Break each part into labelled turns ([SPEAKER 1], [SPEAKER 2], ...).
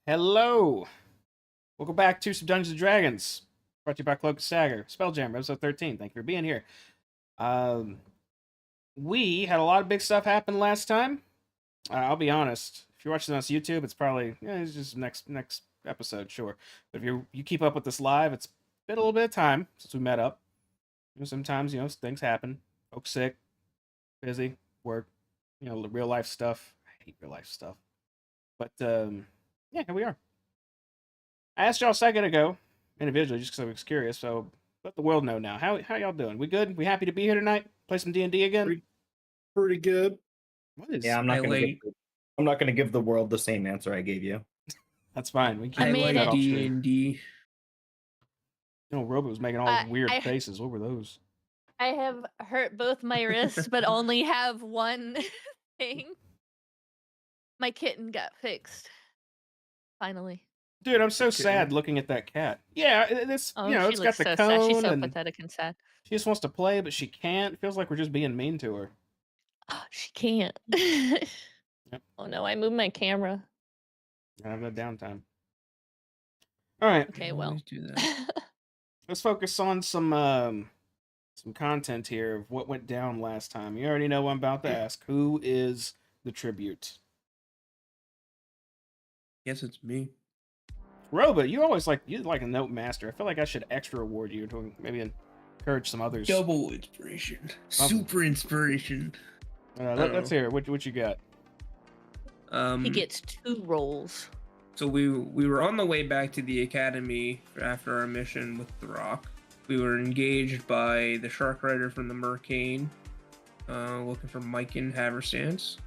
[SPEAKER 1] Hello! Welcome back to some Dungeons & Dragons. Brought to you by Cloak & Stagger. Spelljammer, episode 13. Thank you for being here. We had a lot of big stuff happen last time. I'll be honest. If you're watching this on YouTube, it's probably... it's just next episode, sure. But if you keep up with this live, it's been a little bit of time since we met up. Sometimes, things happen. Folks sick, busy, work, real life stuff. I hate real life stuff. But, yeah, here we are. I asked y'all a second ago, individually, just because I was curious, so let the world know now. How y'all doing? We good? We happy to be here tonight? Play some D&D again?
[SPEAKER 2] Pretty good.
[SPEAKER 1] What is...
[SPEAKER 2] Yeah, I'm not gonna give the world the same answer I gave you.
[SPEAKER 1] That's fine. We
[SPEAKER 3] I
[SPEAKER 1] can't
[SPEAKER 3] made
[SPEAKER 1] that
[SPEAKER 3] it.
[SPEAKER 1] off stream.
[SPEAKER 3] D&D.
[SPEAKER 1] Robot was making all those weird faces. What were those?
[SPEAKER 4] I have hurt both my wrists, but only have one thing. My kitten got fixed. Finally.
[SPEAKER 1] Dude, I'm so sad looking at that cat. Yeah, it's it's got the cone.
[SPEAKER 4] Sad. She's so
[SPEAKER 1] and
[SPEAKER 4] pathetic and sad.
[SPEAKER 1] she just wants to play, but she can't. It feels like we're just being mean to her.
[SPEAKER 4] Oh, she can't.
[SPEAKER 1] Yep.
[SPEAKER 4] Oh no, I moved my camera.
[SPEAKER 1] I have no downtime. All right.
[SPEAKER 4] Okay, well.
[SPEAKER 3] Do that.
[SPEAKER 1] Let's focus on some content here of what went down last time. You already know what I'm about to ask. Who is the tribute?
[SPEAKER 3] Guess it's me.
[SPEAKER 1] Robot, you're like a note master. I feel like I should extra award you to maybe encourage some others.
[SPEAKER 3] Double inspiration. Super inspiration.
[SPEAKER 1] Let's hear it. What you got?
[SPEAKER 4] He gets 2 rolls.
[SPEAKER 3] So we were on the way back to the academy after our mission with the Rock. We were engaged by the Shark Rider from the Mercane, looking for Mike and Haverstance.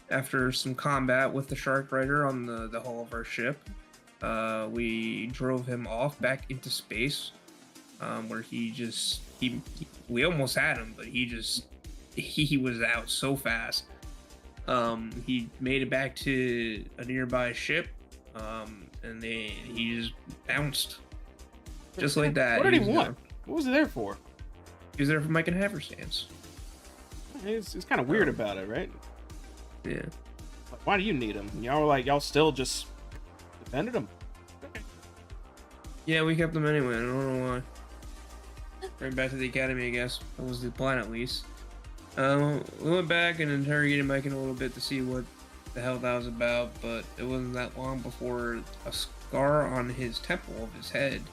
[SPEAKER 3] After some combat with the Shark Rider on the hull of our ship, we drove him off back into space, where we almost had him, but he was out so fast. He made it back to a nearby ship, and he just bounced. Just like that.
[SPEAKER 1] What did he want? What was he there for?
[SPEAKER 3] He was there for Mike and Haverstance.
[SPEAKER 1] He's kind of weird about it, right?
[SPEAKER 3] Yeah.
[SPEAKER 1] Why do you need him? Y'all still just defended him? Okay.
[SPEAKER 3] Yeah, we kept him anyway. I don't know why. Right back to the academy, I guess. That was the plan, at least. We went back and interrogated Mike in a little bit to see what the hell that was about, but it wasn't that long before a scar on his temple of his head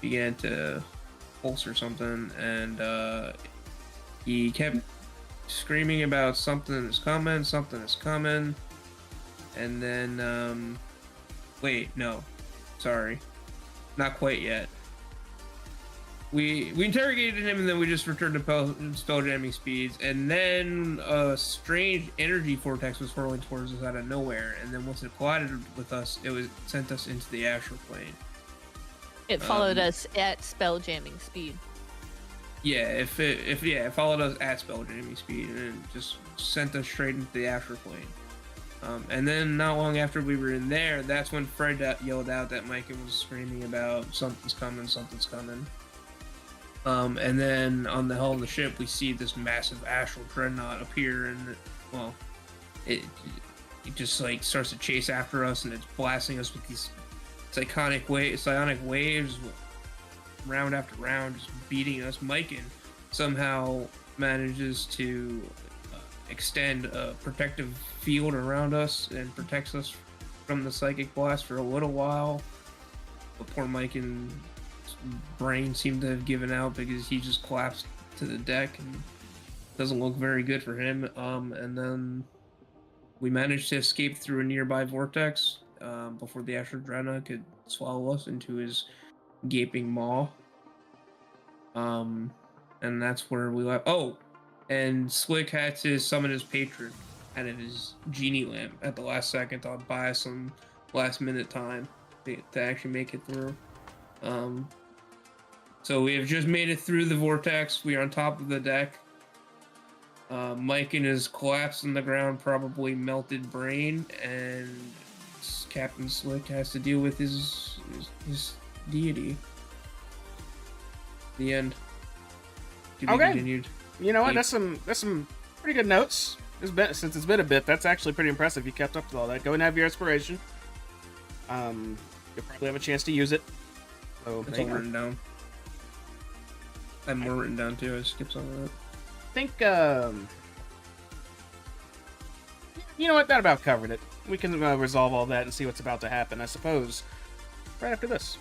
[SPEAKER 3] began to pulse or something, and he kept screaming about something is coming, and then wait, no, sorry, not quite yet. We interrogated him, and then we just returned to spelljamming speeds, and then a strange energy vortex was hurling towards us out of nowhere, and then once it collided with us, it sent us into the astral plane.
[SPEAKER 4] It followed us at spelljamming speed.
[SPEAKER 3] Yeah, it followed us at spelljamming speed, and it just sent us straight into the astral plane. And then not long after we were in there, that's when Fred yelled out that Micah was screaming about something's coming. And then on the hull of the ship, we see this massive astral dreadnought appear, and it just like starts to chase after us, and it's blasting us with these psionic waves, round after round, just beating us. Mike somehow manages to extend a protective field around us and protects us from the psychic blast for a little while. But poor Mike's brain seemed to have given out because he just collapsed to the deck, and doesn't look very good for him. And then we managed to escape through a nearby vortex before the astral dreadnought could swallow us into his gaping maw. And that's where we left. Oh, and Slick had to summon his patron out of his genie lamp at the last second to buy us some last minute time to actually make it through. So we have just made it through the vortex. We are on top of the deck. Mike and his collapsed on the ground, probably melted brain, and Captain Slick has to deal with his deity. The end. To be continued.
[SPEAKER 1] You know what? That's some pretty good notes. Since it's been a bit, that's actually pretty impressive. You kept up with all that. Go and have your inspiration. You'll probably have a chance to use it. So
[SPEAKER 3] It's
[SPEAKER 1] there
[SPEAKER 3] all
[SPEAKER 1] you go.
[SPEAKER 3] written down. I have more written down too. I skipped some of it.
[SPEAKER 1] I think, you know what? That about covered it. We can resolve all that and see what's about to happen, I suppose, right after this.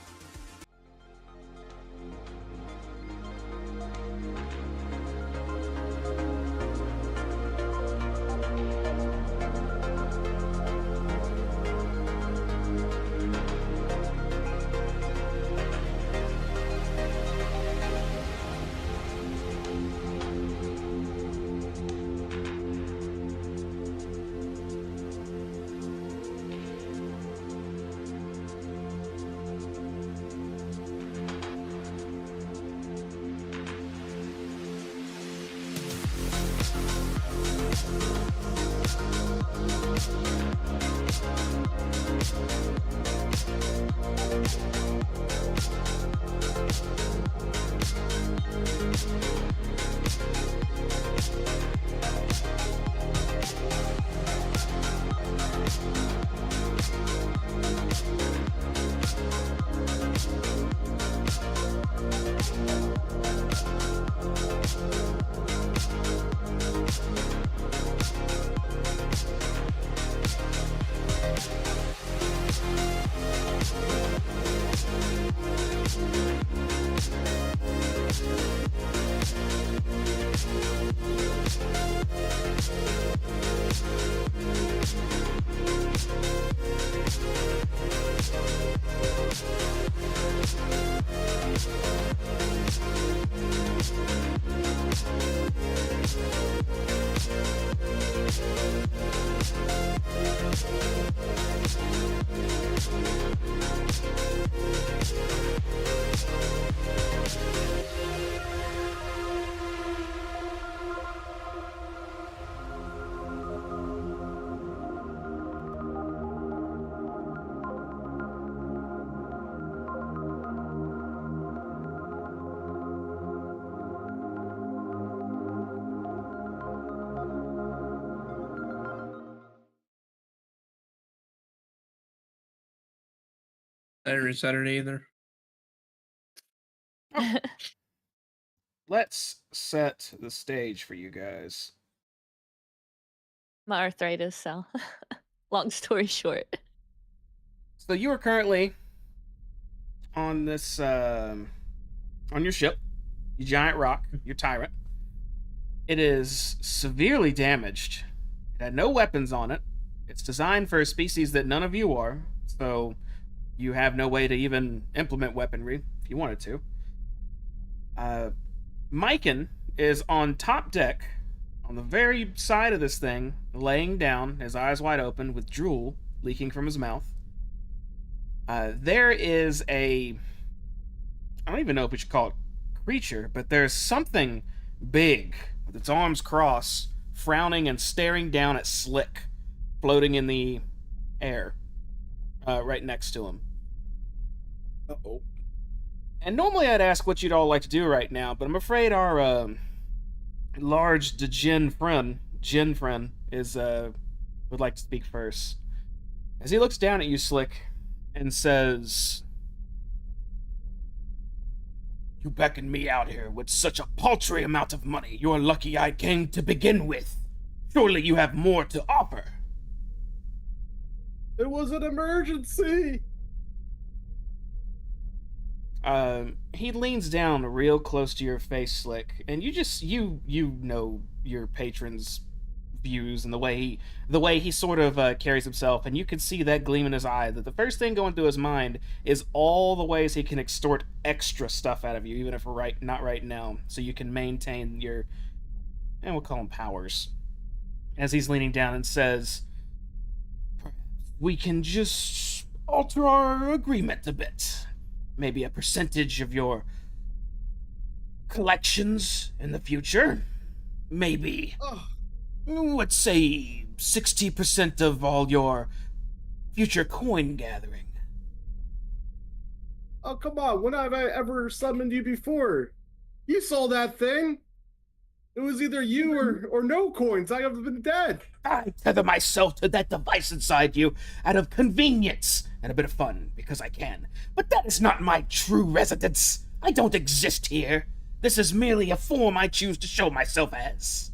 [SPEAKER 3] I didn't read Saturday either.
[SPEAKER 1] Let's set the stage for you guys.
[SPEAKER 4] My arthritis, so long story short.
[SPEAKER 1] So you are currently on this, on your ship, your giant rock, your tyrant. It is severely damaged. It had no weapons on it. It's designed for a species that none of you are, so you have no way to even implement weaponry if you wanted to. Myken is on top deck, on the very side of this thing, laying down, his eyes wide open, with drool leaking from his mouth. There is a... I don't even know if we should call it creature, but there's something big, with its arms crossed, frowning and staring down at Slick, floating in the air, right next to him.
[SPEAKER 2] Uh-oh.
[SPEAKER 1] And normally I'd ask what you'd all like to do right now, but I'm afraid our large Jin friend, is would like to speak first. As he looks down at you, Slick, and says, "You beckoned me out here with such a paltry amount of money. You're lucky I came to begin with. Surely you have more to offer."
[SPEAKER 2] It was an emergency.
[SPEAKER 1] He leans down real close to your face, Slick, and you know your patron's views and the way he sort of carries himself, and you can see that gleam in his eye that the first thing going through his mind is all the ways he can extort extra stuff out of you, even if not right now, so you can maintain your, and we'll call them powers. As he's leaning down and says, "Perhaps we can just alter our agreement a bit. Maybe a percentage of your collections in the future. Maybe, let's say, 60% of all your future coin gathering."
[SPEAKER 2] Oh, come on. When have I ever summoned you before? You saw that thing. It was either you or no coins. I have been dead.
[SPEAKER 1] I tether myself to that device inside you out of convenience and a bit of fun because I can. But that is not my true residence. I don't exist here. This is merely a form I choose to show myself as.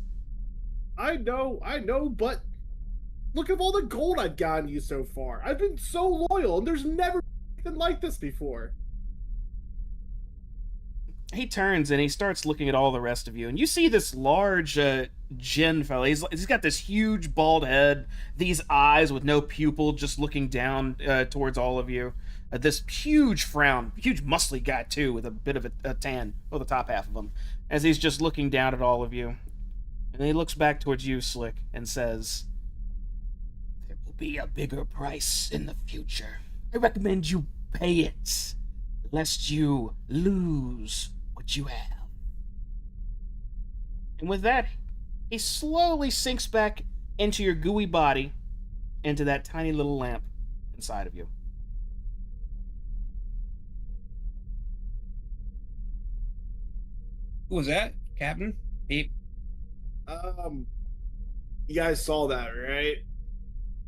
[SPEAKER 2] I know, but look at all the gold I've gotten you so far. I've been so loyal, and there's never been anything like this before.
[SPEAKER 1] He turns and he starts looking at all the rest of you, and you see this large Jin fella. He's got this huge bald head, these eyes with no pupil, just looking down towards all of you. This huge frown, huge muscly guy too, with a bit of a tan on the top half of him, as he's just looking down at all of you. And he looks back towards you, Slick, and says, "There will be a bigger price in the future. I recommend you pay it, lest you lose what you have." And with that, he slowly sinks back into your gooey body, into that tiny little lamp inside of you.
[SPEAKER 3] Who was that, Captain? Beep.
[SPEAKER 2] You guys saw that, right?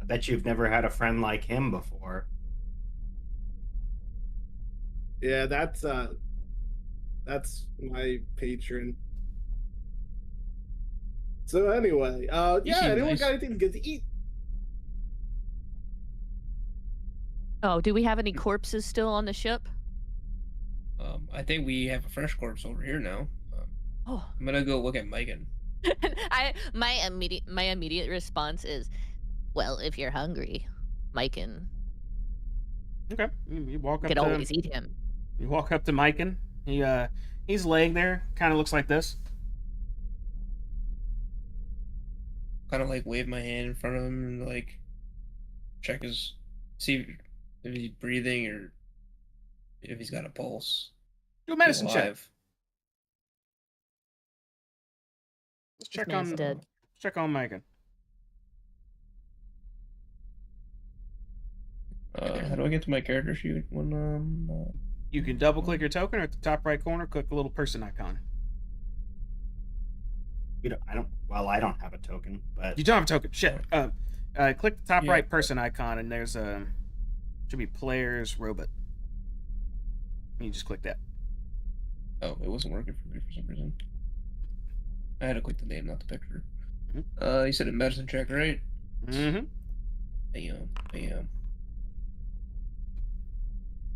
[SPEAKER 5] I bet you've never had a friend like him before.
[SPEAKER 2] Yeah, that's my patron. So anyway, yeah,
[SPEAKER 3] seem
[SPEAKER 2] anyone
[SPEAKER 3] nice.
[SPEAKER 2] got anything good to eat?
[SPEAKER 4] Oh, do we have any corpses still on the ship?
[SPEAKER 3] I think we have a fresh corpse over here now.
[SPEAKER 4] Oh,
[SPEAKER 3] I'm gonna go look at Megan.
[SPEAKER 4] my immediate response is, well, if you're hungry, Myken
[SPEAKER 1] Okay, you walk up
[SPEAKER 4] could
[SPEAKER 1] to
[SPEAKER 4] always eat him.
[SPEAKER 1] You walk up to Myken. He's laying there, kind of looks like this.
[SPEAKER 3] Kind of like wave my hand in front of him and like check see if he's breathing or if he's got a pulse.
[SPEAKER 1] Do a medicine check.
[SPEAKER 3] Alive.
[SPEAKER 1] Let's check
[SPEAKER 4] man's
[SPEAKER 1] on
[SPEAKER 4] dead.
[SPEAKER 1] check on Myken.
[SPEAKER 3] How do I get to my character sheet when
[SPEAKER 1] You can double click your token, or at the top right corner, click the little person icon.
[SPEAKER 5] I don't have a token, but
[SPEAKER 1] You don't have a token. Shit. Click the top
[SPEAKER 3] Yeah.
[SPEAKER 1] right person icon, and there's should be players robot. You just click that.
[SPEAKER 3] Oh, it wasn't working for me for some reason. I had to click the name, not the picture.
[SPEAKER 1] Mhm.
[SPEAKER 3] You said a medicine check, right?
[SPEAKER 1] Mm-hmm.
[SPEAKER 3] Bam.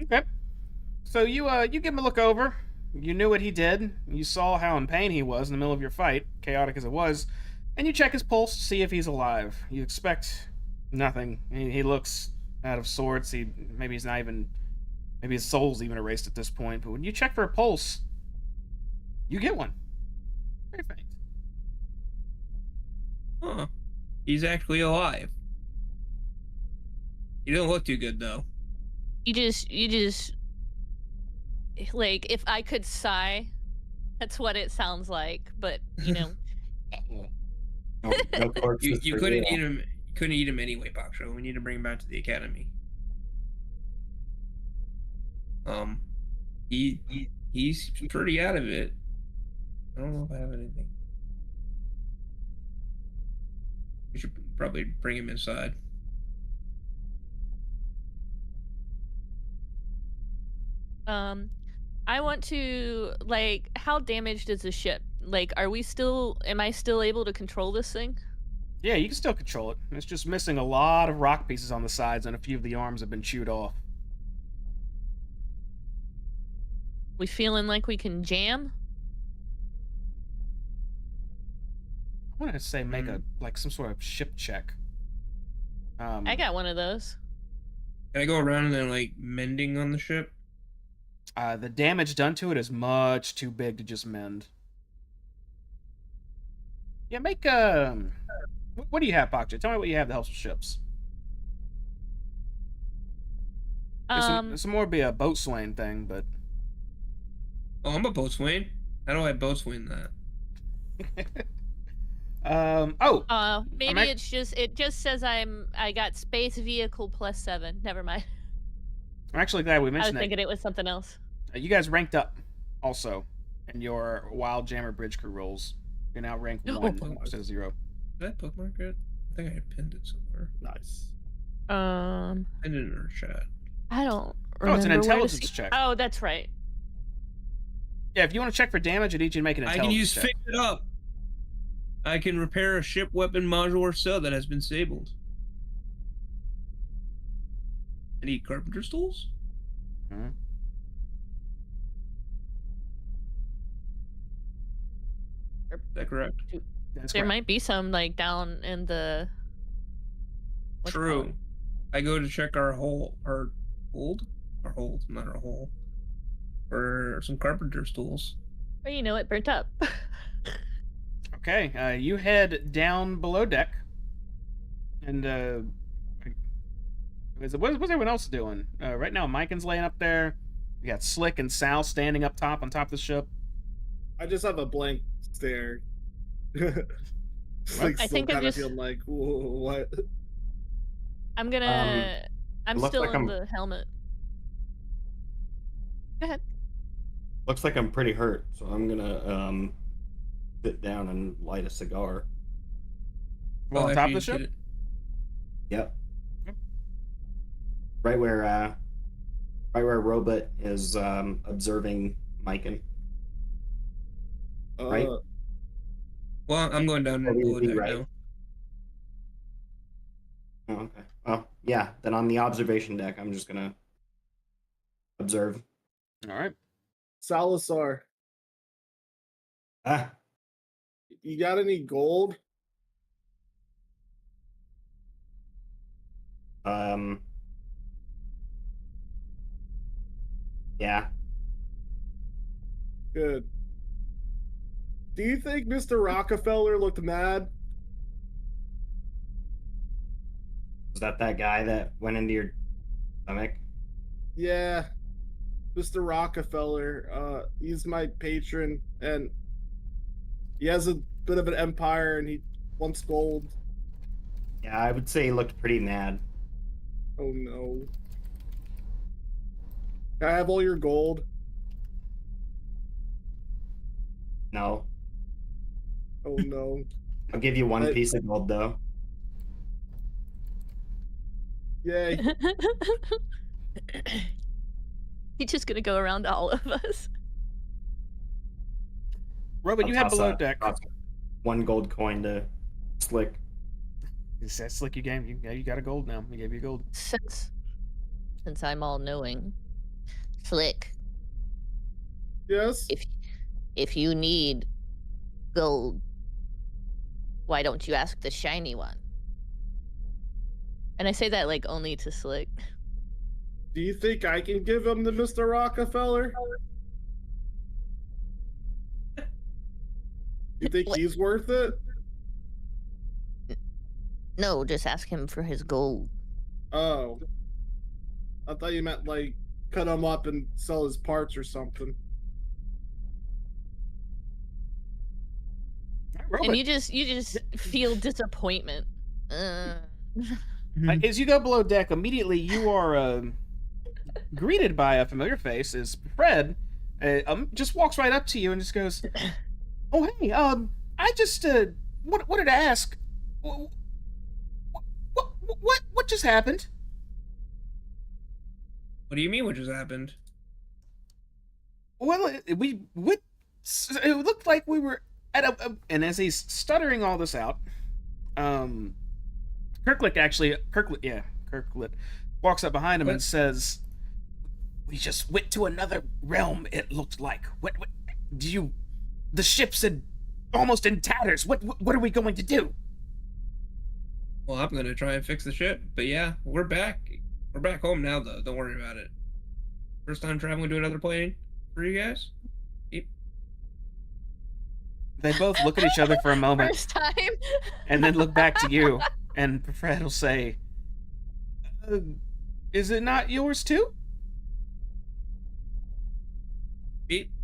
[SPEAKER 1] Okay. So you give him a look over. You knew what he did. You saw how in pain he was in the middle of your fight, chaotic as it was, and you check his pulse to see if he's alive. You expect nothing. He looks out of sorts. Maybe his soul's even erased at this point. But when you check for a pulse, you get one. Very faint.
[SPEAKER 3] Huh. He's actually alive. He don't look too good though.
[SPEAKER 4] You just like, if I could sigh, that's what it sounds like. But
[SPEAKER 5] no corpses
[SPEAKER 3] You
[SPEAKER 5] for
[SPEAKER 3] couldn't
[SPEAKER 5] you.
[SPEAKER 3] eat him. You couldn't eat him anyway, Baksho. We need to bring him back to the academy. He's pretty out of it. I don't know if I have anything. We should probably bring him inside.
[SPEAKER 4] I want to, like, how damaged is the ship? Like, am I still able to control this thing?
[SPEAKER 1] Yeah, you can still control it. It's just missing a lot of rock pieces on the sides, and a few of the arms have been chewed off.
[SPEAKER 4] We feeling like we can jam?
[SPEAKER 1] I want to say make some sort of ship check.
[SPEAKER 4] I got one of those.
[SPEAKER 3] Can I go around and then like mending on the ship?
[SPEAKER 1] The damage done to it is much too big to just mend. Yeah, make what do you have, Bakja? Tell me what you have that helps with ships. This will more be a boatswain thing, but
[SPEAKER 3] Oh, I'm a boatswain. How do I boatswain that?
[SPEAKER 4] Maybe it just says I got space vehicle +7. Never mind.
[SPEAKER 1] I'm actually glad we
[SPEAKER 4] I was
[SPEAKER 1] mentioned
[SPEAKER 4] thinking it was something else.
[SPEAKER 1] You guys ranked up also in your Wild Jammer Bridge Crew rolls. You're now ranked 1 instead of 0.
[SPEAKER 3] Did I bookmark it? I think I pinned it somewhere.
[SPEAKER 2] Nice.
[SPEAKER 3] Pinned it in our chat.
[SPEAKER 4] I don't
[SPEAKER 1] Oh, it's an
[SPEAKER 4] remember where to
[SPEAKER 1] intelligence
[SPEAKER 4] see-
[SPEAKER 1] check.
[SPEAKER 4] Oh, that's right.
[SPEAKER 1] Yeah, if you want to check for damage, I need you to make an
[SPEAKER 3] I
[SPEAKER 1] intelligence
[SPEAKER 3] can use
[SPEAKER 1] check.
[SPEAKER 3] fix it up. I can repair a ship, weapon, module, or cell that has been disabled. I need carpenter's tools.
[SPEAKER 1] Mhm.
[SPEAKER 3] Is that correct?
[SPEAKER 1] That's
[SPEAKER 4] There
[SPEAKER 1] correct.
[SPEAKER 4] might be some like down in the. what you call
[SPEAKER 3] True.
[SPEAKER 4] it?
[SPEAKER 3] I go to check our hold, not our hole, for some carpenter's tools.
[SPEAKER 4] Or you know, it burnt up.
[SPEAKER 1] Okay, you head down below deck, and what's everyone else doing? Right now, Miken's laying up there. We got Slick and Sal standing up top on top of the ship.
[SPEAKER 2] I just have a blank stare. It's like
[SPEAKER 4] I
[SPEAKER 2] still
[SPEAKER 4] think I
[SPEAKER 2] kind of
[SPEAKER 4] just-
[SPEAKER 2] feel like, what?
[SPEAKER 4] I'm gonna. I'm
[SPEAKER 5] looks
[SPEAKER 4] still
[SPEAKER 5] like
[SPEAKER 4] in
[SPEAKER 5] I'm-
[SPEAKER 4] the helmet. Go ahead.
[SPEAKER 5] Looks like I'm pretty hurt, so I'm gonna sit down and light a cigar.
[SPEAKER 1] Well, on
[SPEAKER 3] after
[SPEAKER 1] top of
[SPEAKER 3] you
[SPEAKER 1] the ship.
[SPEAKER 3] get it-
[SPEAKER 5] Yep.
[SPEAKER 1] Yep.
[SPEAKER 5] Right where Robot is observing Miken. Right?
[SPEAKER 3] Well, I'm going down to
[SPEAKER 5] That
[SPEAKER 3] the
[SPEAKER 5] would be
[SPEAKER 3] deck
[SPEAKER 5] right.
[SPEAKER 3] now.
[SPEAKER 5] Oh, okay. Well, yeah. Then on the observation deck, I'm just gonna observe.
[SPEAKER 1] All right.
[SPEAKER 2] Salazar,
[SPEAKER 5] Ah,
[SPEAKER 2] you got any gold?
[SPEAKER 5] yeah.
[SPEAKER 2] Good. Do you think Mr. Rockefeller looked mad?
[SPEAKER 5] Was that guy that went into your stomach?
[SPEAKER 2] Yeah. Mr. Rockefeller, he's my patron, and he has a bit of an empire, and he wants gold.
[SPEAKER 5] Yeah, I would say he looked pretty mad.
[SPEAKER 2] Oh no. Can I have all your gold?
[SPEAKER 5] No.
[SPEAKER 2] Oh no.
[SPEAKER 5] I'll give you one
[SPEAKER 2] I-
[SPEAKER 5] piece of gold though.
[SPEAKER 2] Yay.
[SPEAKER 4] He's just gonna go around to all of us.
[SPEAKER 1] Robot,
[SPEAKER 5] I'll
[SPEAKER 1] you head
[SPEAKER 5] toss
[SPEAKER 1] below
[SPEAKER 5] a-
[SPEAKER 1] deck.
[SPEAKER 5] toss one gold coin to Slick.
[SPEAKER 1] Is that Slick you gave? You got a gold now. He gave you gold.
[SPEAKER 4] Since I'm all knowing, Slick,
[SPEAKER 2] Yes?
[SPEAKER 4] if you need gold, why don't you ask the shiny one? And I say that like only to Slick.
[SPEAKER 2] Do you think I can give him to Mr. Rockefeller? You think
[SPEAKER 4] What?
[SPEAKER 2] he's worth it?
[SPEAKER 4] No, just ask him for his gold.
[SPEAKER 2] Oh. I thought you meant like cut him up and sell his parts or something.
[SPEAKER 1] All right, Robot.
[SPEAKER 4] And you just feel disappointment.
[SPEAKER 1] As you go below deck, immediately you are greeted by a familiar face. Is Fred? Just walks right up to you and just goes, "Oh hey, I just wanted to ask, what just happened?"
[SPEAKER 3] What do you mean? What just happened?
[SPEAKER 1] Well, it looked like we were at a and as he's stuttering all this out, Kirklet walks up behind him and
[SPEAKER 3] What?
[SPEAKER 1] says, "We just went to another realm. It looked like. What do you? The ship's almost in tatters. What are we going to do?"
[SPEAKER 3] Well, I'm gonna try and fix the ship, but yeah, we're back. We're back home now, though. Don't worry about it. First time traveling to another plane for you guys.
[SPEAKER 1] They both look at each other for a moment
[SPEAKER 4] First time.
[SPEAKER 1] and then look back to you. And Fred will say, "Is it not yours too?"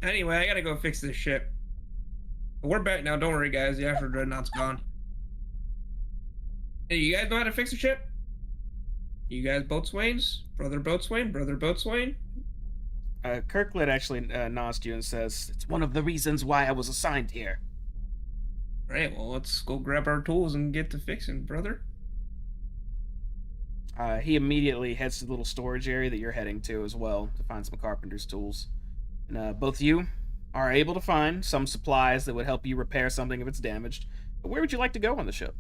[SPEAKER 3] Anyway, I gotta go fix this ship. But we're back now. Don't worry, guys. The Astro Dreadnought's gone. Hey, you guys know how to fix a ship? You guys boatswains? Brother boatswain? Brother boatswain?
[SPEAKER 1] Kirklet actually nods to you and says, "It's one of the reasons why I was assigned here."
[SPEAKER 3] Alright, well, let's go grab our tools and get to fixing, brother.
[SPEAKER 1] He immediately heads to the little storage area that you're heading to as well to find some carpenter's tools. And both of you are able to find some supplies that would help you repair something if it's damaged. But where would you like to go on the ship?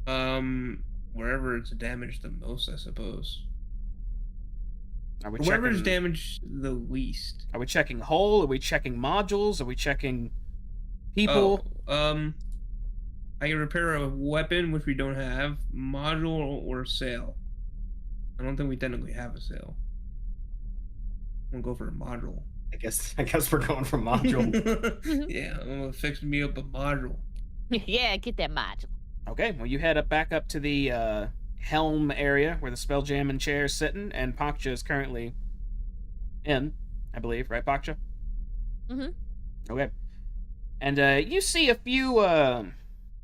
[SPEAKER 3] Wherever it's damaged the most, I suppose.
[SPEAKER 1] Are we
[SPEAKER 3] Wherever's
[SPEAKER 1] checking,
[SPEAKER 3] damaged the least.
[SPEAKER 1] Are we checking hull? Are we checking modules? Are we checking people?
[SPEAKER 3] Oh, I can repair a weapon, which we don't have, module or sail. I don't think we technically have a sail. We'll go for a module.
[SPEAKER 5] I guess we're going for module.
[SPEAKER 3] Yeah, I'm gonna fix me up a module.
[SPEAKER 4] Yeah, get that module.
[SPEAKER 1] Okay, well, you head back up to the helm area where the Spelljammin chair is sitting, and Paksha is currently in, I believe, right, Paksha?
[SPEAKER 4] Mhm.
[SPEAKER 1] Okay. And you see a few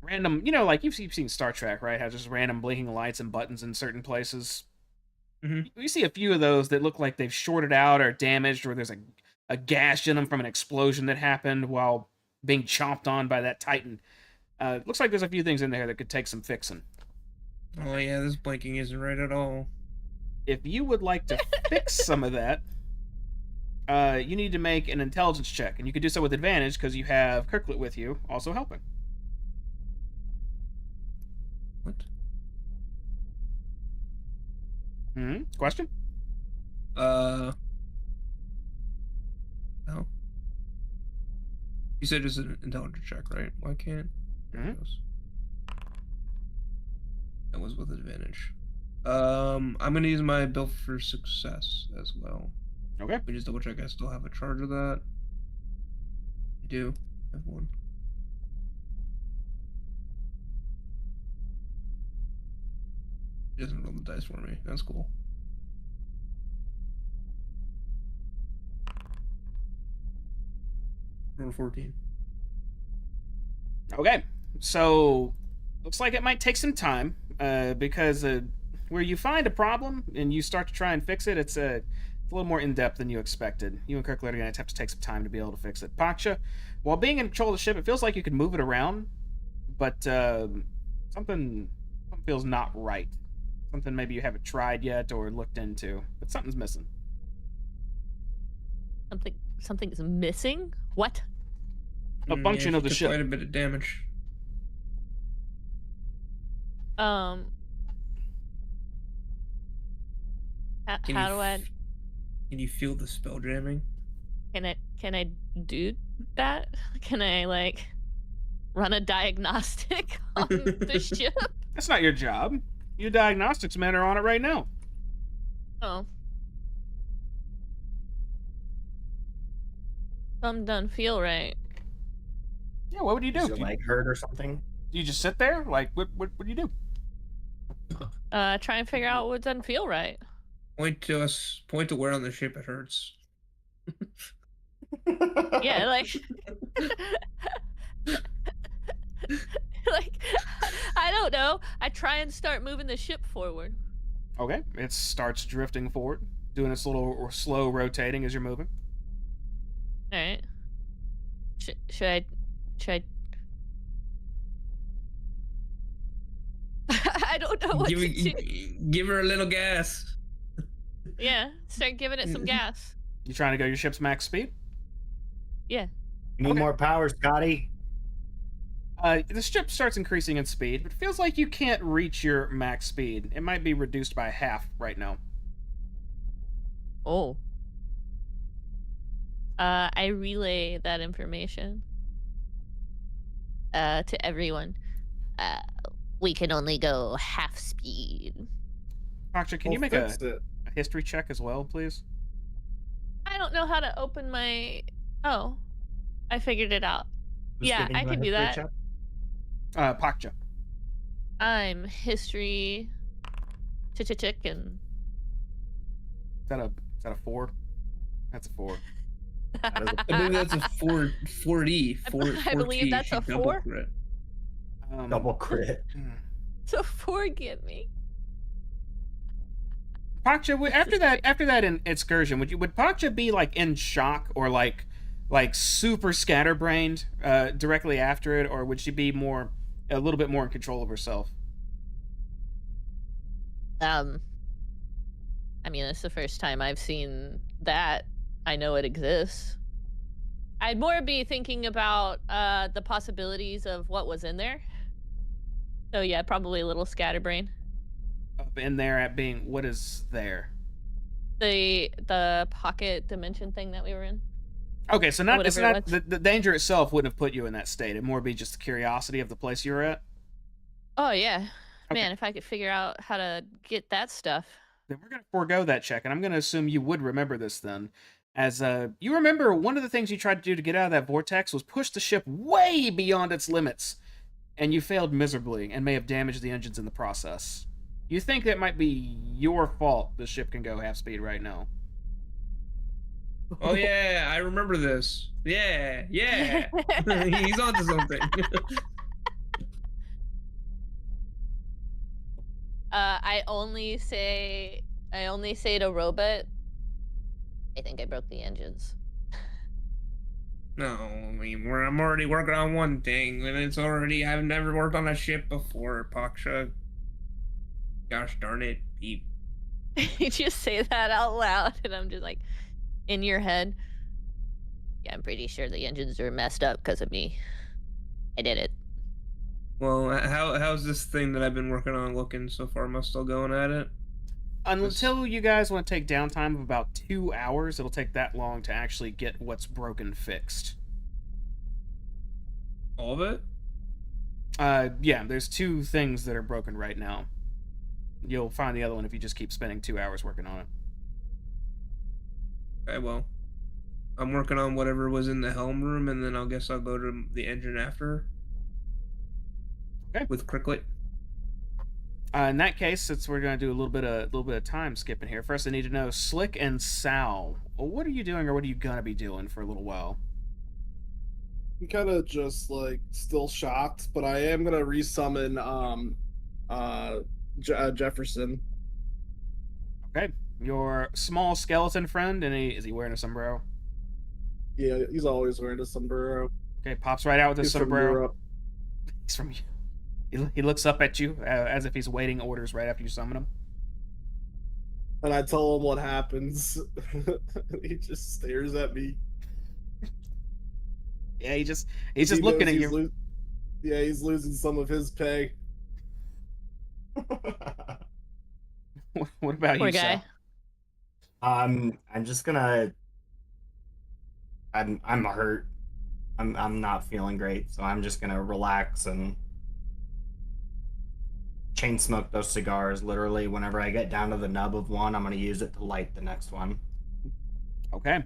[SPEAKER 1] random, like you've seen Star Trek, right? How just random blinking lights and buttons in certain places.
[SPEAKER 3] Mhm.
[SPEAKER 1] You see a few of those that look like they've shorted out or damaged, or there's a gash in them from an explosion that happened while being chomped on by that Titan. Looks like there's a few things in there that could take some fixing.
[SPEAKER 3] Oh yeah, this blinking isn't right at all.
[SPEAKER 1] If you would like to fix some of that, you need to make an intelligence check, and you can do so with advantage because you have Kirklet with you, also helping.
[SPEAKER 3] What?
[SPEAKER 1] Question?
[SPEAKER 3] No. You said it's an intelligence check, right? Why can't? There it goes. That was with advantage. I'm gonna use my build for success as well.
[SPEAKER 1] Okay.
[SPEAKER 3] Let me just double check. I still have a charge of that. I do have one. It doesn't roll the dice for me. That's cool. Roll 14.
[SPEAKER 1] Okay. So, looks like it might take some time, because where you find a problem and you start to try and fix it, it's a little more in-depth than you expected. You and Kirklet are going to have to take some time to be able to fix it. Paksha, while being in control of the ship, it feels like you can move it around, but something feels not right. Something maybe you haven't tried yet or looked into, but something's missing.
[SPEAKER 4] Something's missing? What?
[SPEAKER 1] A function of the
[SPEAKER 3] took
[SPEAKER 1] ship.
[SPEAKER 3] Quite a bit of damage.
[SPEAKER 4] How
[SPEAKER 3] Can
[SPEAKER 4] do I
[SPEAKER 3] Can you feel the spell jamming?
[SPEAKER 4] can I do that? Can I like run a diagnostic on the ship?
[SPEAKER 1] That's not your job. You diagnostics men are on it right now.
[SPEAKER 4] Oh. Some don't feel right.
[SPEAKER 1] Yeah, what would you do?
[SPEAKER 5] Is your leg hurt or something?
[SPEAKER 1] Do you just sit there? Like, what do you do?
[SPEAKER 4] Try and figure out what doesn't feel right.
[SPEAKER 3] Point to where on the ship it hurts.
[SPEAKER 4] Yeah, like like I don't know. I try and start moving the ship forward.
[SPEAKER 1] Okay, it starts drifting forward, doing its little slow rotating as you're moving.
[SPEAKER 4] All right. Should I? I don't know what to do.
[SPEAKER 3] Give her a little gas.
[SPEAKER 4] Yeah, start giving it some gas.
[SPEAKER 1] You trying to go your ship's max speed?
[SPEAKER 4] Yeah.
[SPEAKER 5] You need
[SPEAKER 1] Okay.
[SPEAKER 5] more power, Scotty.
[SPEAKER 1] The ship starts increasing in speed, but it feels like you can't reach your max speed. It might be reduced by half right now.
[SPEAKER 4] Oh. I relay that information to everyone. We can only go half speed.
[SPEAKER 1] Paksha, can you make
[SPEAKER 2] We'll fix
[SPEAKER 1] a
[SPEAKER 2] it.
[SPEAKER 1] history check as well, please?
[SPEAKER 4] I don't know how to open my. Oh, I figured it out.
[SPEAKER 5] Who's
[SPEAKER 4] Yeah,
[SPEAKER 5] giving
[SPEAKER 4] I
[SPEAKER 5] you a
[SPEAKER 4] can do
[SPEAKER 5] history
[SPEAKER 4] that.
[SPEAKER 5] check?
[SPEAKER 1] Paksha.
[SPEAKER 4] I'm history. Chicken.
[SPEAKER 1] Is that a 4? That's a 4.
[SPEAKER 3] I believe that's a 4D.
[SPEAKER 4] I believe that's a 4.
[SPEAKER 3] Crit.
[SPEAKER 5] Double crit.
[SPEAKER 4] So forgive me.
[SPEAKER 1] Paksha, after that excursion, would Paksha be like in shock or like super scatterbrained directly after it, or would she be a little bit more in control of herself?
[SPEAKER 4] Um, I mean, it's the first time I've seen that. I know it exists. I'd more be thinking about the possibilities of what was in there. So yeah, probably a little scatterbrain.
[SPEAKER 1] Up in there at being what is there?
[SPEAKER 4] The pocket dimension thing that we were in.
[SPEAKER 1] Okay, so not it's
[SPEAKER 4] whatever it
[SPEAKER 1] not the danger itself wouldn't have put you in that state. It'd more be just the curiosity of the place you were at.
[SPEAKER 4] Oh yeah,
[SPEAKER 1] Okay.
[SPEAKER 4] man! If I could figure out how to get that stuff.
[SPEAKER 1] Then we're gonna forego that check, and I'm gonna assume you would remember this then. As you remember, one of the things you tried to do to get out of that vortex was push the ship way beyond its limits, and you failed miserably and may have damaged the engines in the process. You think that might be your fault the ship can go half speed right now.
[SPEAKER 3] Oh yeah, I remember this. Yeah, yeah. He's onto something.
[SPEAKER 4] I only say to Robot, I think I broke the engines.
[SPEAKER 3] No, I mean, I'm already working on one thing, and I've never worked on a ship before, Paksha. Gosh darn it, Peep.
[SPEAKER 4] You just say that out loud, and I'm just like, in your head. Yeah, I'm pretty sure the engines are messed up because of me. I did it.
[SPEAKER 3] Well, how's this thing that I've been working on looking so far? Am I still going at it?
[SPEAKER 1] Until you guys want to take downtime of about 2 hours, it'll take that long to actually get what's broken fixed.
[SPEAKER 3] All of it?
[SPEAKER 1] Yeah, there's 2 things that are broken right now. You'll find the other one if you just keep spending 2 hours working on it.
[SPEAKER 3] Okay, well, I'm working on whatever was in the helm room, and then I'll go to the engine after.
[SPEAKER 1] Okay.
[SPEAKER 3] With Cricklet.
[SPEAKER 1] In that case, since we're going to do a little bit of time skipping here, first I need to know, Slick and Sal, what are you doing, or what are you gonna be doing for a little while?
[SPEAKER 2] I'm kind of just like still shocked, but I am gonna resummon Jefferson.
[SPEAKER 1] Okay, your small skeleton friend, and is he wearing a sombrero?
[SPEAKER 2] Yeah, he's always wearing a sombrero.
[SPEAKER 1] Okay, pops right out with his
[SPEAKER 2] He's from
[SPEAKER 1] sombrero.
[SPEAKER 2] Europe.
[SPEAKER 1] He's from. He looks up at you as if he's waiting orders right after you summon him.
[SPEAKER 2] And I tell him what happens. He just stares at me.
[SPEAKER 1] Yeah, he's just
[SPEAKER 2] He
[SPEAKER 1] looking
[SPEAKER 2] knows
[SPEAKER 1] at you.
[SPEAKER 2] Yeah, he's losing some of his pay.
[SPEAKER 1] What about
[SPEAKER 4] Poor
[SPEAKER 1] you,
[SPEAKER 4] guy.
[SPEAKER 1] Sal?
[SPEAKER 5] I'm just gonna. I'm hurt. I'm not feeling great, so I'm just gonna relax and chain smoke those cigars. Literally, whenever I get down to the nub of one, I'm gonna use it to light the next one.
[SPEAKER 1] Okay.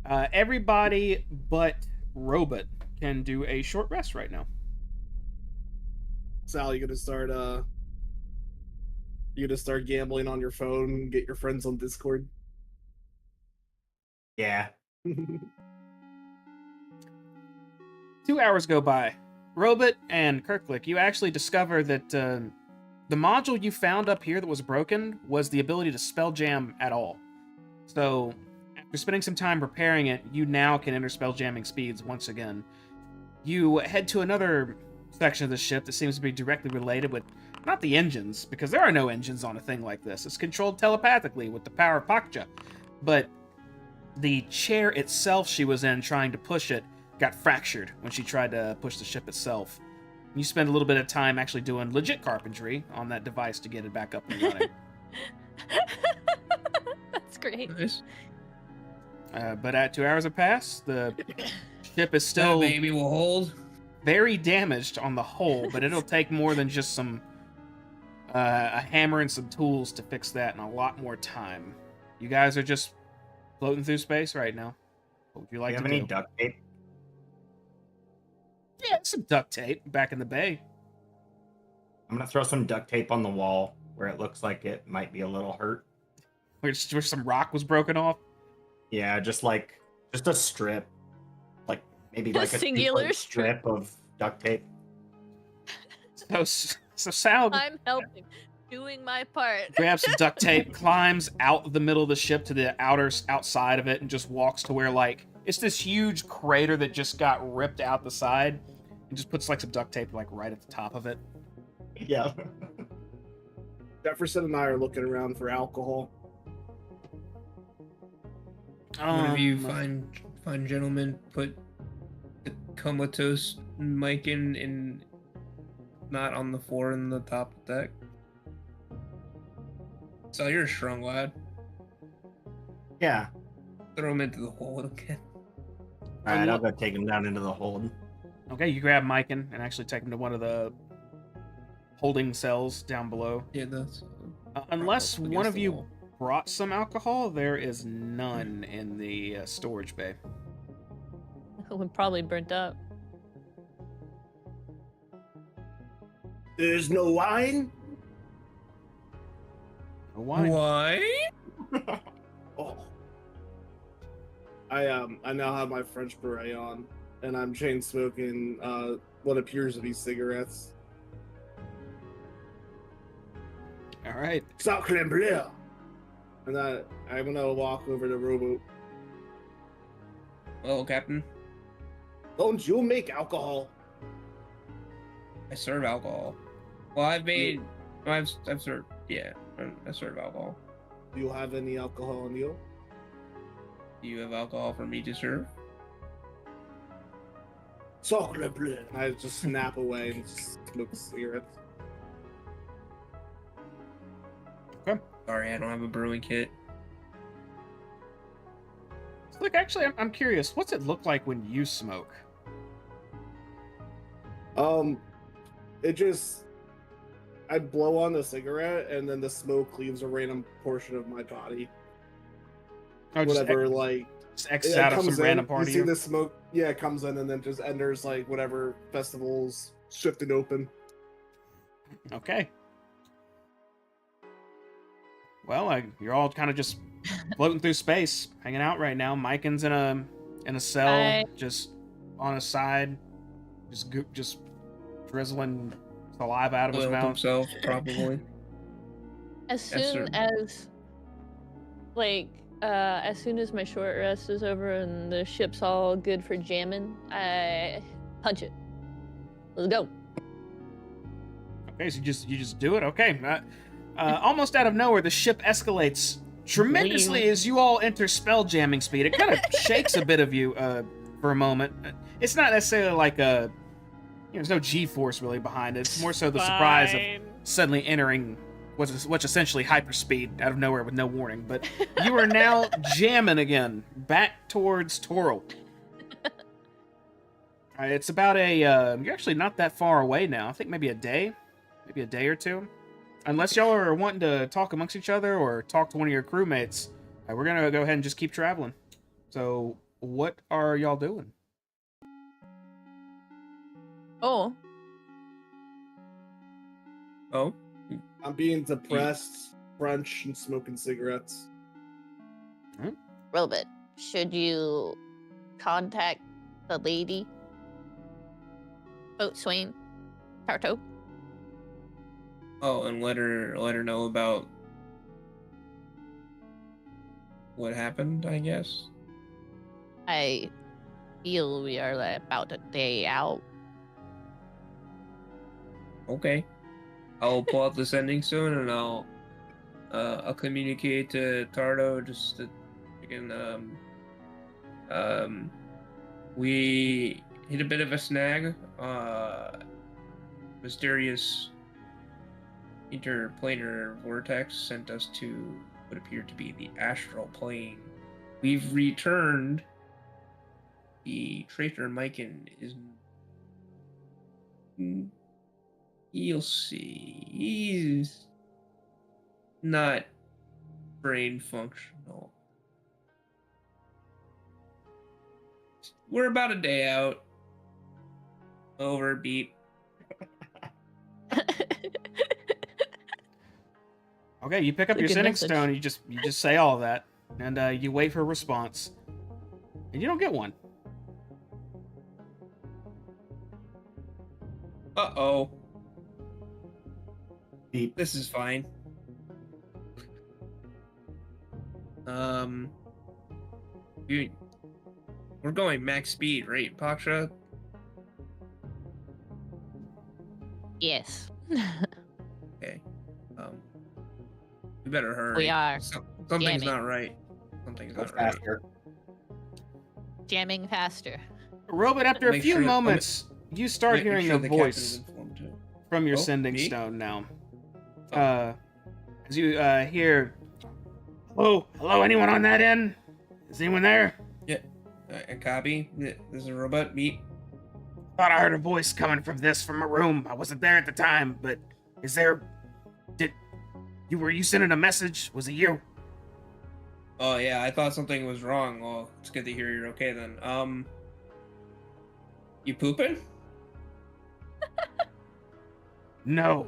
[SPEAKER 1] Everybody but Robot can do a short rest right now.
[SPEAKER 2] Sal, you gonna start gambling on your phone and get your friends on Discord?
[SPEAKER 5] Yeah.
[SPEAKER 1] 2 hours go by. Robot and Kirklick, you actually discover that the module you found up here that was broken was the ability to spell jam at all. So, after spending some time repairing it, you now can enter spell jamming speeds once again. You head to another section of the ship that seems to be directly related with, not the engines, because there are no engines on a thing like this. It's controlled telepathically with the power of Pakcha. But the chair itself she was in trying to push it got fractured when she tried to push the ship itself. You spend a little bit of time actually doing legit carpentry on that device to get it back up and running.
[SPEAKER 4] That's great.
[SPEAKER 3] Nice.
[SPEAKER 1] But at 2 hours have passed, the ship is
[SPEAKER 3] That
[SPEAKER 1] still
[SPEAKER 3] baby will hold.
[SPEAKER 1] very damaged on the whole, but it'll take more than just some a hammer and some tools to fix that, and a lot more time. You guys are just floating through space right now. What would you like
[SPEAKER 5] Do you have
[SPEAKER 1] to
[SPEAKER 5] any
[SPEAKER 1] do?
[SPEAKER 5] duct tape?
[SPEAKER 1] Yeah, some duct tape back in the bay.
[SPEAKER 5] I'm gonna throw some duct tape on the wall where it looks like it might be a little hurt.
[SPEAKER 1] Where some rock was broken off.
[SPEAKER 5] Yeah, just a strip, like maybe
[SPEAKER 4] A
[SPEAKER 5] like a
[SPEAKER 4] singular
[SPEAKER 5] 2-foot
[SPEAKER 4] strip.
[SPEAKER 5] strip of duct tape.
[SPEAKER 1] So Sal
[SPEAKER 4] I'm helping, doing my part.
[SPEAKER 1] grabs some duct tape, climbs out the middle of the ship to the outside of it, and just walks to where, like, it's this huge crater that just got ripped out the side, and just puts like some duct tape like right at the top of it.
[SPEAKER 5] Yeah.
[SPEAKER 2] Jefferson and I are looking around for alcohol.
[SPEAKER 3] One of you
[SPEAKER 1] Um,
[SPEAKER 3] fine gentlemen put the comatose mic in not on the floor in the top deck. So you're a strong lad.
[SPEAKER 5] Yeah.
[SPEAKER 3] Throw him into the hole again.
[SPEAKER 5] All right, I'll go take him down into the hold.
[SPEAKER 1] Okay, you grab Mikan and actually take him to one of the holding cells down below.
[SPEAKER 3] Yeah, that's.
[SPEAKER 1] Unless
[SPEAKER 3] Prop up
[SPEAKER 1] one
[SPEAKER 3] against
[SPEAKER 1] of
[SPEAKER 3] the
[SPEAKER 1] you
[SPEAKER 3] wall.
[SPEAKER 1] brought some alcohol, there is none in the storage bay.
[SPEAKER 4] We're probably burnt up.
[SPEAKER 2] There's no wine?
[SPEAKER 1] No wine.
[SPEAKER 3] Why?
[SPEAKER 2] Oh. I now have my French beret on, and I'm chain smoking what appears to be cigarettes.
[SPEAKER 1] All right.
[SPEAKER 2] Sacre bleu! And I'm gonna walk over to Robo.
[SPEAKER 3] Well, Captain,
[SPEAKER 2] Don't you make alcohol?
[SPEAKER 3] I serve alcohol. Well, I've served. Yeah, I serve alcohol.
[SPEAKER 2] Do you have any alcohol on you?
[SPEAKER 3] Do you have alcohol for me to serve?
[SPEAKER 2] Sacre bleu! And I just snap away and just smoke cigarettes.
[SPEAKER 3] Sorry, I don't have a brewing kit.
[SPEAKER 1] So look, actually, I'm curious. What's it look like when you smoke?
[SPEAKER 2] I blow on the cigarette and then the smoke leaves a random portion of my body.
[SPEAKER 1] Oh, just
[SPEAKER 2] Whatever, like
[SPEAKER 1] just X out of some random part
[SPEAKER 2] you
[SPEAKER 1] of
[SPEAKER 2] see
[SPEAKER 1] you.
[SPEAKER 2] the smoke, yeah, it comes in and then just enters like whatever festivals shifted open.
[SPEAKER 1] Okay. Well, you're all kind of just floating through space, hanging out right now. Mikan's in a cell,
[SPEAKER 4] I-
[SPEAKER 1] just on his side, just drizzling saliva out of his
[SPEAKER 3] Oiled
[SPEAKER 1] mouth.
[SPEAKER 3] himself, probably.
[SPEAKER 4] As
[SPEAKER 3] Yes,
[SPEAKER 4] soon as soon as my short rest is over and the ship's all good for jamming, I punch it. Let's go.
[SPEAKER 1] Okay, so you just do it. Okay. Almost out of nowhere, the ship escalates tremendously as you all enter spelljamming speed. It kind of shakes a bit of you for a moment. It's not necessarily like there's no G-force really behind it. It's more so the surprise of suddenly entering what's essentially hyperspeed out of nowhere with no warning. But you are now jamming again, back towards Toril. It's about you're actually not that far away now. I think maybe a day or two. Unless y'all are wanting to talk amongst each other or talk to one of your crewmates, we're gonna go ahead and just keep traveling. So, what are y'all doing?
[SPEAKER 4] Oh,
[SPEAKER 3] Oh,
[SPEAKER 2] I'm being depressed, French, and smoking cigarettes.
[SPEAKER 4] Robot, should you contact the lady? Boatswain? Tarto?
[SPEAKER 3] and let her know about what happened, I guess.
[SPEAKER 4] I feel we are about a day out.
[SPEAKER 3] Okay. I'll pull out the sending stone and I'll communicate to Tardo just to we hit a bit of a snag. Mysterious interplanar vortex sent us to what appeared to be the astral plane. We've returned. The traitor Mikan is. You'll see. He's not brain functional. We're about a day out. Over, beep.
[SPEAKER 1] Okay, you pick up
[SPEAKER 4] It's a
[SPEAKER 1] your
[SPEAKER 4] good
[SPEAKER 1] sending
[SPEAKER 4] message.
[SPEAKER 1] stone. You just say all of that, and you wait for a response, and you don't get one.
[SPEAKER 3] Uh-oh.
[SPEAKER 5] Beep.
[SPEAKER 3] This is fine. We're going max speed, right, Paksha?
[SPEAKER 4] Yes.
[SPEAKER 3] Okay. better hurry.
[SPEAKER 4] We are.
[SPEAKER 3] Something's
[SPEAKER 4] jamming.
[SPEAKER 3] not right. Something's
[SPEAKER 5] Go
[SPEAKER 3] not right.
[SPEAKER 5] faster.
[SPEAKER 4] Jamming faster.
[SPEAKER 1] Robot, after a
[SPEAKER 3] Make
[SPEAKER 1] few
[SPEAKER 3] sure-
[SPEAKER 1] moments, you start
[SPEAKER 3] Make
[SPEAKER 1] hearing
[SPEAKER 3] sure
[SPEAKER 1] a
[SPEAKER 3] the captain is
[SPEAKER 1] voice
[SPEAKER 3] informed, too.
[SPEAKER 1] from your
[SPEAKER 3] Oh,
[SPEAKER 1] sending
[SPEAKER 3] me?
[SPEAKER 1] stone now.
[SPEAKER 3] Oh.
[SPEAKER 1] As you hear, hello, anyone on that end? Is anyone there?
[SPEAKER 3] A copy. This is a robot. Meet.
[SPEAKER 1] Thought I heard a voice coming from a room. I wasn't there at the time, but is there? Were you sending a message? Was it you?
[SPEAKER 3] Oh yeah, I thought something was wrong. Well, it's good to hear you're okay then. You pooping?
[SPEAKER 1] No.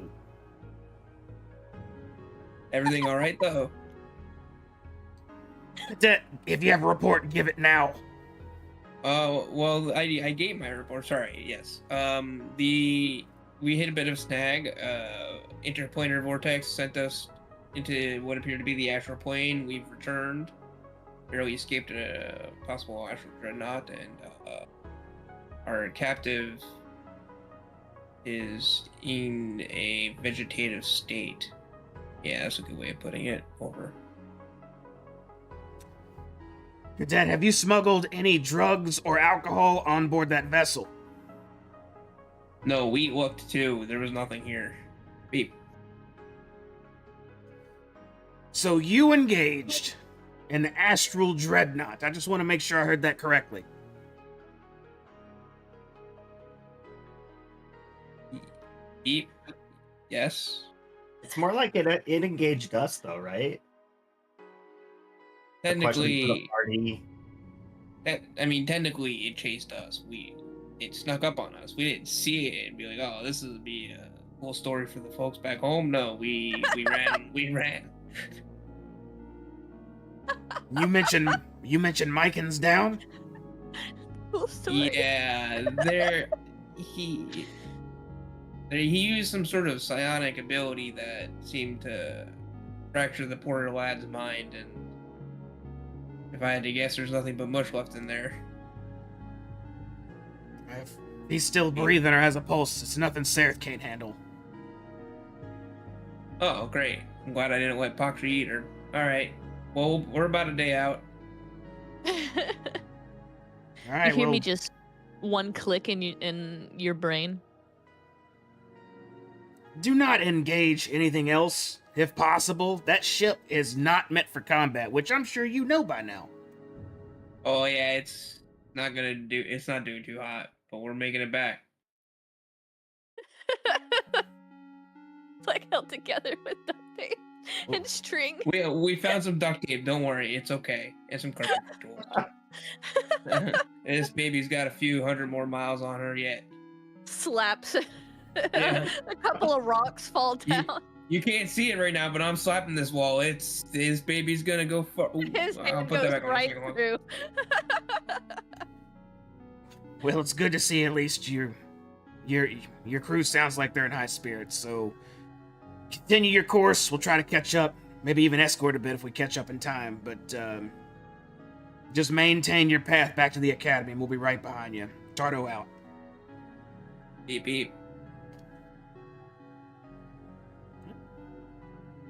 [SPEAKER 3] Everything all right though?
[SPEAKER 1] Cadet, if you have a report, give it now.
[SPEAKER 3] Well, I gave my report. Sorry. Yes. We hit a bit of a snag. Interplanar vortex sent us into what appeared to be the astral plane. We've returned. Barely escaped a possible astral dreadnought, and our captive is in a vegetative state. Yeah, that's a good way of putting it. Over.
[SPEAKER 1] Cadet, have you smuggled any drugs or alcohol on board that vessel?
[SPEAKER 3] No, we looked too. There was nothing here. Beep.
[SPEAKER 1] So you engaged in the astral dreadnought. I just want to make sure I heard that correctly.
[SPEAKER 3] Beep. Yes.
[SPEAKER 5] It's more like it engaged us, though, right? A question for the
[SPEAKER 3] Technically,
[SPEAKER 5] party.
[SPEAKER 3] technically, it chased us. It snuck up on us. We didn't see it and be like, "Oh, this is be a cool story for the folks back home." No, we ran. We ran.
[SPEAKER 1] You mentioned Mikens down?
[SPEAKER 4] Cool story.
[SPEAKER 3] Yeah, he used some sort of psionic ability that seemed to fracture the poor lad's mind, and if I had to guess, there's nothing but mush left in there.
[SPEAKER 1] If he's still breathing or has a pulse, it's nothing Sareth can't handle.
[SPEAKER 3] Oh, great. I'm glad I didn't let Poxy eat her. Alright. Well, we're about a day out.
[SPEAKER 1] All
[SPEAKER 4] You
[SPEAKER 1] right,
[SPEAKER 4] hear
[SPEAKER 1] well,
[SPEAKER 4] me just one click in your brain.
[SPEAKER 1] do not engage anything else, if possible. That ship is not meant for combat, which I'm sure you know by now.
[SPEAKER 3] Oh, yeah, it's not doing too hot, but we're making it back.
[SPEAKER 4] It's like held together with duct tape and string.
[SPEAKER 3] We found some duct tape. Don't worry, it's okay. And some carpet tools. This baby's got a few hundred more miles on her yet.
[SPEAKER 4] Slaps.
[SPEAKER 3] Yeah.
[SPEAKER 4] A couple of rocks fall
[SPEAKER 3] You-
[SPEAKER 4] down.
[SPEAKER 3] You can't see it right now, but I'm slapping this wall. His baby's gonna go far. Ooh,
[SPEAKER 4] His
[SPEAKER 3] I'll
[SPEAKER 4] hand
[SPEAKER 3] put that
[SPEAKER 4] goes
[SPEAKER 3] back on the
[SPEAKER 4] right
[SPEAKER 3] second one.
[SPEAKER 4] through.
[SPEAKER 1] Well, it's good to see at least your crew sounds like they're in high spirits. So continue your course. We'll try to catch up. Maybe even escort a bit if we catch up in time. But just maintain your path back to the academy, and we'll be right behind you. Tardo out.
[SPEAKER 3] Beep beep.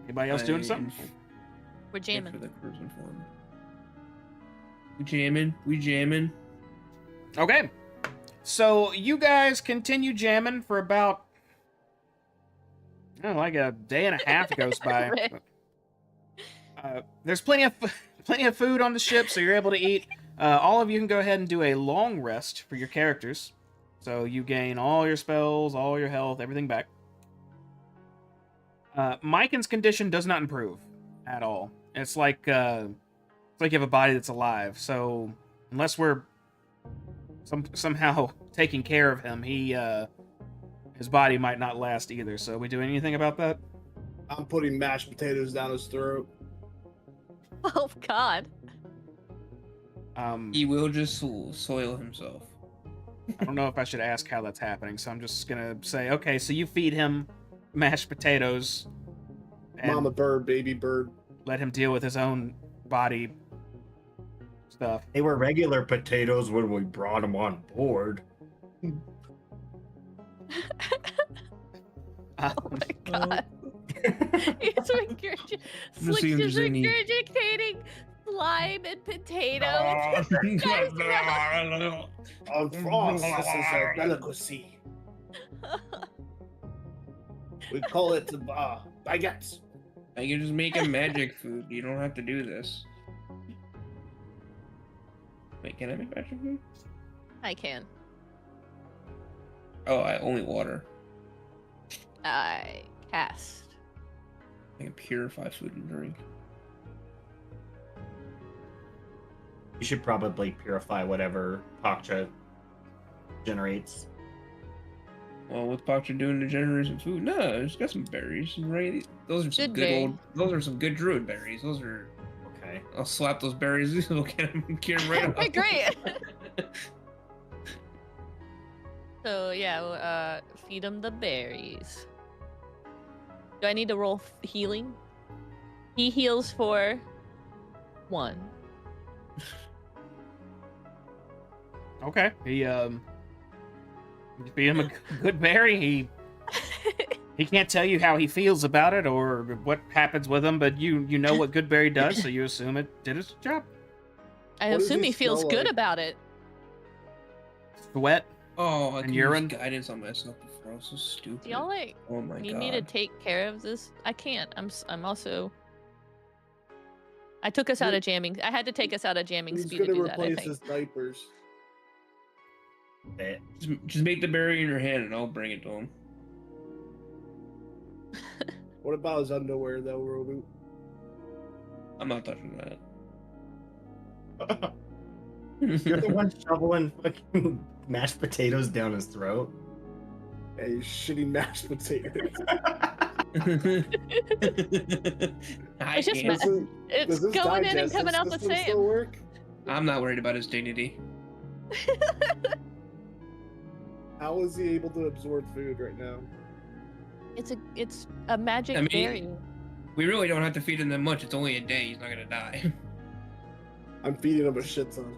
[SPEAKER 1] Anybody else doing something?
[SPEAKER 4] We're
[SPEAKER 3] Wait
[SPEAKER 4] jamming.
[SPEAKER 3] for the crew's informed. We jamming.
[SPEAKER 1] Okay. So you guys continue jamming for about, I don't know, like a day and a half goes by.
[SPEAKER 4] Rick.
[SPEAKER 1] There's plenty of food on the ship, so you're able to eat. All of you can go ahead and do a long rest for your characters. So you gain all your spells, all your health, everything back. Myken's condition does not improve at all. It's like you have a body that's alive. So unless we're somehow taking care of him, his body might not last either. So we do anything about that?
[SPEAKER 2] I'm putting mashed potatoes down his throat.
[SPEAKER 4] Oh God.
[SPEAKER 3] He will just soil himself.
[SPEAKER 1] I don't know if I should ask how that's happening, so I'm just gonna say, okay, so you feed him mashed potatoes and
[SPEAKER 2] Mama bird, baby bird.
[SPEAKER 1] let him deal with his own body stuff.
[SPEAKER 5] They were regular potatoes when we brought them on board.
[SPEAKER 4] Oh my God. He's Slick's
[SPEAKER 3] seeing if
[SPEAKER 4] just
[SPEAKER 3] there's any-
[SPEAKER 4] regurgitating slime and potato.
[SPEAKER 2] On frost, this is a delicacy. We call it baguettes.
[SPEAKER 3] I can just make a magic food. You don't have to do this. Wait, can I make magic food?
[SPEAKER 4] I can.
[SPEAKER 3] Oh, I only water.
[SPEAKER 4] I cast.
[SPEAKER 3] I can purify food and drink.
[SPEAKER 5] You should probably purify whatever Pakcha generates.
[SPEAKER 3] Well, what's Pakcha doing to generate some food? No, it's got some berries, right? Those are some
[SPEAKER 4] Good
[SPEAKER 3] good
[SPEAKER 4] berry.
[SPEAKER 3] old. Those are some good druid berries. Those are.
[SPEAKER 5] Okay.
[SPEAKER 3] I'll slap those berries. We'll get them right up.
[SPEAKER 4] Great. So yeah, feed him the berries. Do I need to roll healing? He heals for 1.
[SPEAKER 1] Okay. You feed him a good berry. He can't tell you how he feels about it or what happens with him, but you know what good berry does, so you assume it did its job.
[SPEAKER 4] I
[SPEAKER 2] What does
[SPEAKER 4] assume
[SPEAKER 2] he
[SPEAKER 4] he feels
[SPEAKER 2] smell
[SPEAKER 4] good
[SPEAKER 2] like?
[SPEAKER 4] about it.
[SPEAKER 1] Sweat.
[SPEAKER 3] Oh, I
[SPEAKER 1] And
[SPEAKER 3] can
[SPEAKER 1] urine?
[SPEAKER 3] use guidance on myself before. I'm so stupid.
[SPEAKER 4] Do y'all like
[SPEAKER 3] Oh my
[SPEAKER 4] need
[SPEAKER 3] god.
[SPEAKER 4] me to take care of this? I can't. I'm also. I took us out of jamming. I had to take us out of jamming
[SPEAKER 2] He's
[SPEAKER 4] speed to
[SPEAKER 2] gonna
[SPEAKER 4] do that. I
[SPEAKER 2] replace
[SPEAKER 4] think.
[SPEAKER 2] his diapers.
[SPEAKER 5] Eh,
[SPEAKER 3] Just make the berry in your hand and I'll bring it to him.
[SPEAKER 2] What about his underwear, though, Robu?
[SPEAKER 3] I'm not touching that.
[SPEAKER 5] You're the one shoveling fucking mashed potatoes down his throat.
[SPEAKER 2] Hey, shitty mashed potatoes.
[SPEAKER 3] I
[SPEAKER 4] It's just
[SPEAKER 3] can't.
[SPEAKER 4] It's
[SPEAKER 2] Does his
[SPEAKER 4] going in and
[SPEAKER 2] digestive
[SPEAKER 4] coming out the
[SPEAKER 2] system
[SPEAKER 4] same.
[SPEAKER 2] Still work?
[SPEAKER 3] I'm not worried about his dignity.
[SPEAKER 2] How is he able to absorb food right now?
[SPEAKER 4] It's a magic
[SPEAKER 3] I mean-
[SPEAKER 4] berry.
[SPEAKER 3] We really don't have to feed him that much. It's only a day. He's not gonna die.
[SPEAKER 2] I'm feeding him a shit ton.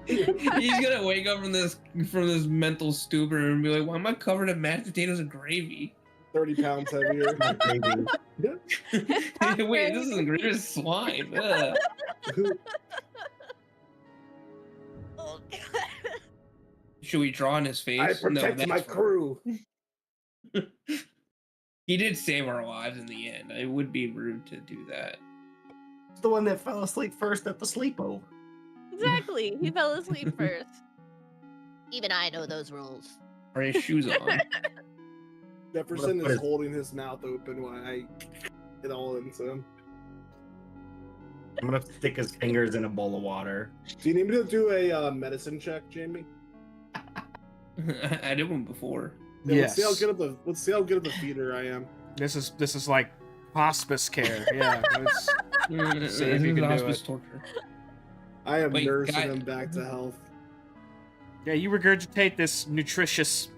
[SPEAKER 3] He's gonna wake up from this mental stupor and be like, "Why am I covered in mashed potatoes and gravy?"
[SPEAKER 2] 30 pounds heavier.
[SPEAKER 5] Maybe.
[SPEAKER 3] Wait, this isn't gravy. It's swine. Ugh.
[SPEAKER 4] Oh, God.
[SPEAKER 3] Should we draw on his face?
[SPEAKER 2] I protect
[SPEAKER 3] that's
[SPEAKER 2] my
[SPEAKER 3] fine.
[SPEAKER 2] crew.
[SPEAKER 3] He did save our lives in the end. It would be rude to do that.
[SPEAKER 5] It's the one that fell asleep first at the sleepover.
[SPEAKER 4] Exactly. He fell asleep first. Even I know those rules.
[SPEAKER 3] Are his shoes on?
[SPEAKER 2] Jefferson
[SPEAKER 5] put
[SPEAKER 2] is
[SPEAKER 5] his-
[SPEAKER 2] holding his mouth open while I get all into him.
[SPEAKER 5] I'm gonna stick his fingers in a bowl of water.
[SPEAKER 2] Do you need me to do a medicine check, Jamie?
[SPEAKER 3] I did one before.
[SPEAKER 2] Yeah,
[SPEAKER 1] Yes.
[SPEAKER 2] Let's see how good of a feeder I am.
[SPEAKER 1] This is like hospice care. Yeah. It's, See if you can do
[SPEAKER 3] hospice
[SPEAKER 1] it.
[SPEAKER 3] torture.
[SPEAKER 2] I am
[SPEAKER 3] Wait,
[SPEAKER 2] nursing
[SPEAKER 3] guy-
[SPEAKER 2] him back to health.
[SPEAKER 1] yeah, you regurgitate this nutritious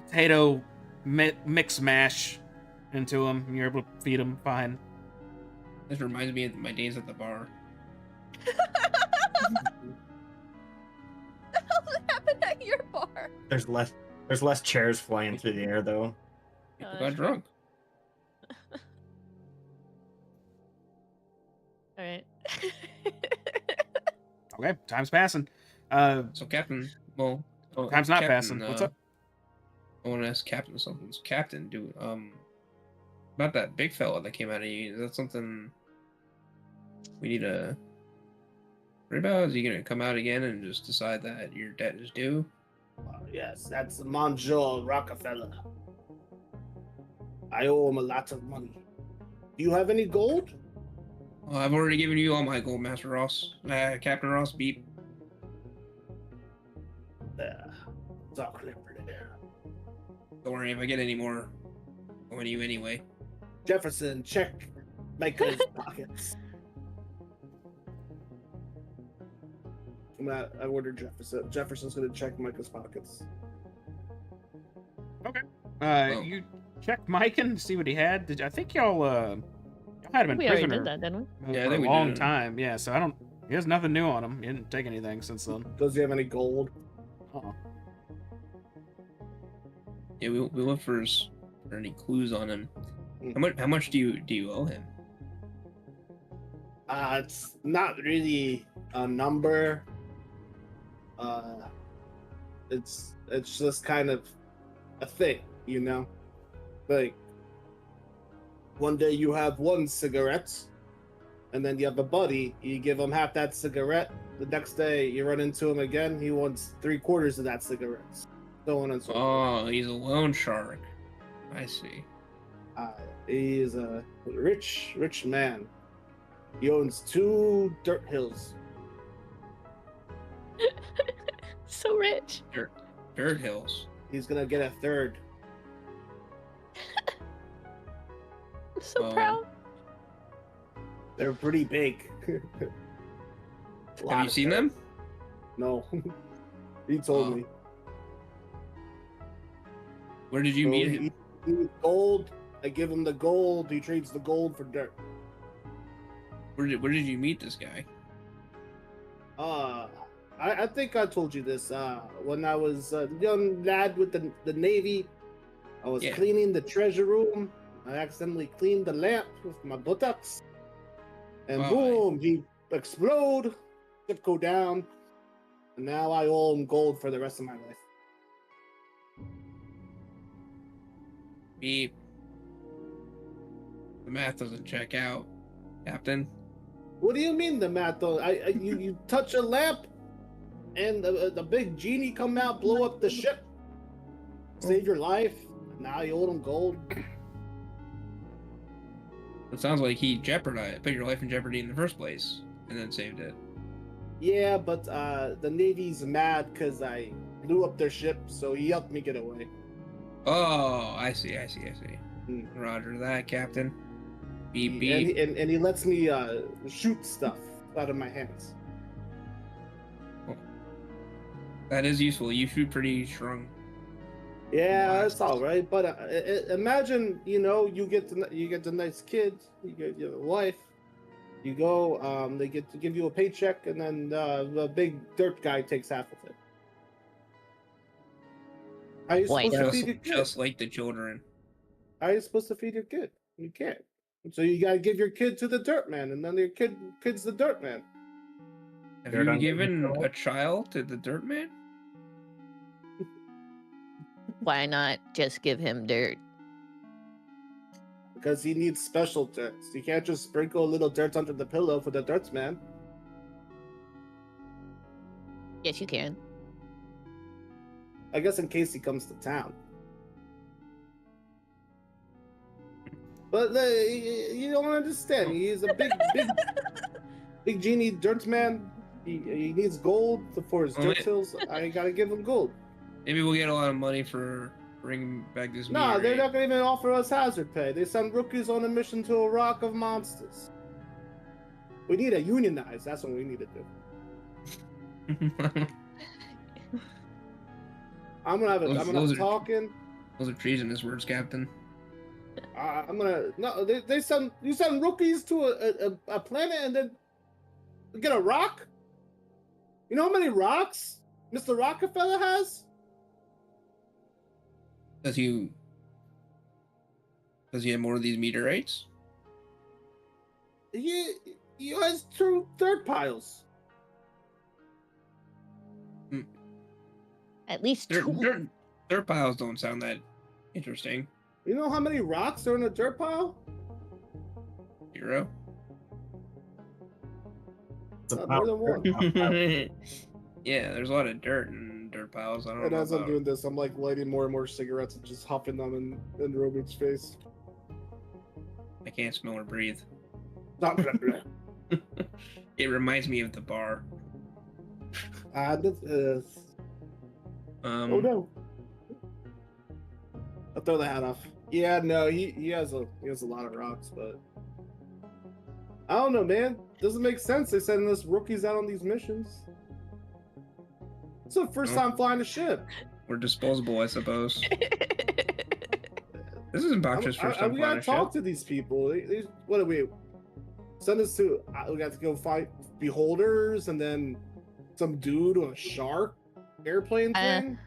[SPEAKER 1] potato mix mash into him, and you're able to feed him fine.
[SPEAKER 3] This reminds me of my days at the bar.
[SPEAKER 4] What happened at your bar?
[SPEAKER 5] There's less chairs flying through the air though.
[SPEAKER 3] People
[SPEAKER 4] Oh,
[SPEAKER 3] got
[SPEAKER 4] that's
[SPEAKER 3] drunk.
[SPEAKER 4] All right.
[SPEAKER 1] Okay, time's passing.
[SPEAKER 3] So Captain, well,
[SPEAKER 1] Time's not
[SPEAKER 3] Captain,
[SPEAKER 1] passing. What's up?
[SPEAKER 3] I want to ask Captain something. So Captain, dude, about that big fella that came out of you. Is that something we need to worry about? Is he gonna come out again and just decide that your debt is due?
[SPEAKER 2] Yes, that's Monsieur Rockefeller. I owe him a lot of money. Do you have any gold?
[SPEAKER 3] Well, I've already given you all my gold, Master Ross. Captain Ross, beep.
[SPEAKER 2] There. It's all clear there.
[SPEAKER 3] Don't worry, if I get any more, I'm going to you anyway.
[SPEAKER 2] Jefferson, check Micah's pockets. I ordered Jefferson. Jefferson's gonna check Micah's pockets.
[SPEAKER 3] Oh.
[SPEAKER 1] You checked Mike and see what he had. I think y'all had him in
[SPEAKER 4] We already
[SPEAKER 1] prison
[SPEAKER 4] did that, didn't we?
[SPEAKER 3] Yeah, I
[SPEAKER 1] for
[SPEAKER 3] think
[SPEAKER 1] a
[SPEAKER 3] we
[SPEAKER 1] long
[SPEAKER 3] did.
[SPEAKER 1] time. Yeah, so I don't. He has nothing new on him. He didn't take anything since then.
[SPEAKER 2] Does he have any gold?
[SPEAKER 1] Uh-uh.
[SPEAKER 3] Yeah, we looked for his or any clues on him.
[SPEAKER 2] Mm.
[SPEAKER 3] How much do you owe him?
[SPEAKER 2] It's not really a number. It's just kind of a thing, you know. Like one day you have one cigarette, and then you have a buddy. You give him half that cigarette. The next day you run into him again. He wants 3/4 of that cigarette. So on and so forth.
[SPEAKER 3] Oh, he's a loan shark. I see.
[SPEAKER 2] He is a rich man. He owns 2 dirt hills.
[SPEAKER 4] So rich.
[SPEAKER 3] Dirt hills.
[SPEAKER 2] He's gonna get a 3rd.
[SPEAKER 4] I'm so
[SPEAKER 3] Um,
[SPEAKER 4] proud.
[SPEAKER 2] They're pretty big.
[SPEAKER 3] Have you seen them?
[SPEAKER 2] No. He told
[SPEAKER 3] Oh.
[SPEAKER 2] me.
[SPEAKER 3] Where did you
[SPEAKER 2] So
[SPEAKER 3] meet him?
[SPEAKER 2] he needs gold. I give him the gold. He trades the gold for dirt.
[SPEAKER 3] Where did you meet this guy?
[SPEAKER 2] I think I told you this. When I was a young lad with the Navy, I was
[SPEAKER 3] Yeah.
[SPEAKER 2] cleaning the treasure room. I accidentally cleaned the lamp with my buttocks. And
[SPEAKER 3] Oh,
[SPEAKER 2] boom, he explode, ship go down. And now I owe him gold for the rest of my life.
[SPEAKER 3] Beep. The math doesn't check out, Captain.
[SPEAKER 2] What do you mean the math though? You touch a lamp and the big genie come out, blow up the ship, save your life. Now you owe him gold.
[SPEAKER 3] It sounds like he put your life in jeopardy in the first place, and then saved it.
[SPEAKER 2] Yeah, but the Navy's mad because I blew up their ship, so he helped me get away.
[SPEAKER 3] Oh, I see.
[SPEAKER 2] Hmm.
[SPEAKER 3] Roger that, Captain. Beep beep.
[SPEAKER 2] And he lets me shoot stuff out of my hands.
[SPEAKER 3] That is useful. You shoot pretty strong.
[SPEAKER 2] Yeah,
[SPEAKER 3] Wow.
[SPEAKER 2] that's all right. But imagine, you get the nice kid, you get your wife, you go, they get to give you a paycheck, and then the big dirt guy takes half of it. How are you
[SPEAKER 4] Why
[SPEAKER 2] supposed to feed your kid?
[SPEAKER 3] Just like the children.
[SPEAKER 2] How are you supposed to feed your kid? You can't. So you gotta give your kid to the dirt man, and then your kid's the dirt man.
[SPEAKER 3] Have
[SPEAKER 5] Dirt
[SPEAKER 3] you
[SPEAKER 5] on
[SPEAKER 3] given
[SPEAKER 5] Google.
[SPEAKER 3] a child to the dirt man?
[SPEAKER 4] Why not just give him dirt?
[SPEAKER 2] Because he needs special dirt. You can't just sprinkle a little dirt under the pillow for the dirt man.
[SPEAKER 4] Yes, you can.
[SPEAKER 2] I guess in case he comes to town. But you don't understand. He's a big genie dirt man. He needs gold for his dirt hills. I gotta give him gold.
[SPEAKER 3] Maybe we'll get a lot of money for bringing back this
[SPEAKER 2] Nah,
[SPEAKER 3] meteorite.
[SPEAKER 2] they're not gonna even offer us hazard pay. They send rookies on a mission to a rock of monsters. We need to unionize. That's what we need to do. I'm gonna have talking.
[SPEAKER 3] Those are treasonous words, Captain.
[SPEAKER 2] You send rookies to a planet and then get a rock. You know how many rocks Mr. Rockefeller has?
[SPEAKER 3] Does he have more of these meteorites?
[SPEAKER 2] He has 2 dirt piles.
[SPEAKER 4] At least two.
[SPEAKER 3] Dirt piles don't sound that interesting.
[SPEAKER 2] You know how many rocks are in a dirt pile?
[SPEAKER 3] 0.
[SPEAKER 5] It's a
[SPEAKER 2] More than one.
[SPEAKER 3] Yeah, there's a lot of dirt in dirt piles. I don't
[SPEAKER 2] And
[SPEAKER 3] know.
[SPEAKER 2] as I'm
[SPEAKER 3] about-
[SPEAKER 2] doing this, I'm like lighting more and more cigarettes and just huffing them in Roman's face.
[SPEAKER 3] I can't smell or breathe.
[SPEAKER 2] Blah, blah, blah.
[SPEAKER 3] It reminds me of the bar.
[SPEAKER 2] Oh no! I'll throw the hat off. Yeah, no, he has a lot of rocks, but I don't know, man. Doesn't make sense. They sending us rookies out on these missions. It's the first time flying a ship.
[SPEAKER 3] We're disposable, I suppose. This isn't Bach's first time
[SPEAKER 2] We
[SPEAKER 3] flying
[SPEAKER 2] gotta
[SPEAKER 3] a
[SPEAKER 2] talk
[SPEAKER 3] ship.
[SPEAKER 2] to these people. What do we send us to? We got to go fight beholders, and then some dude on a shark airplane thing.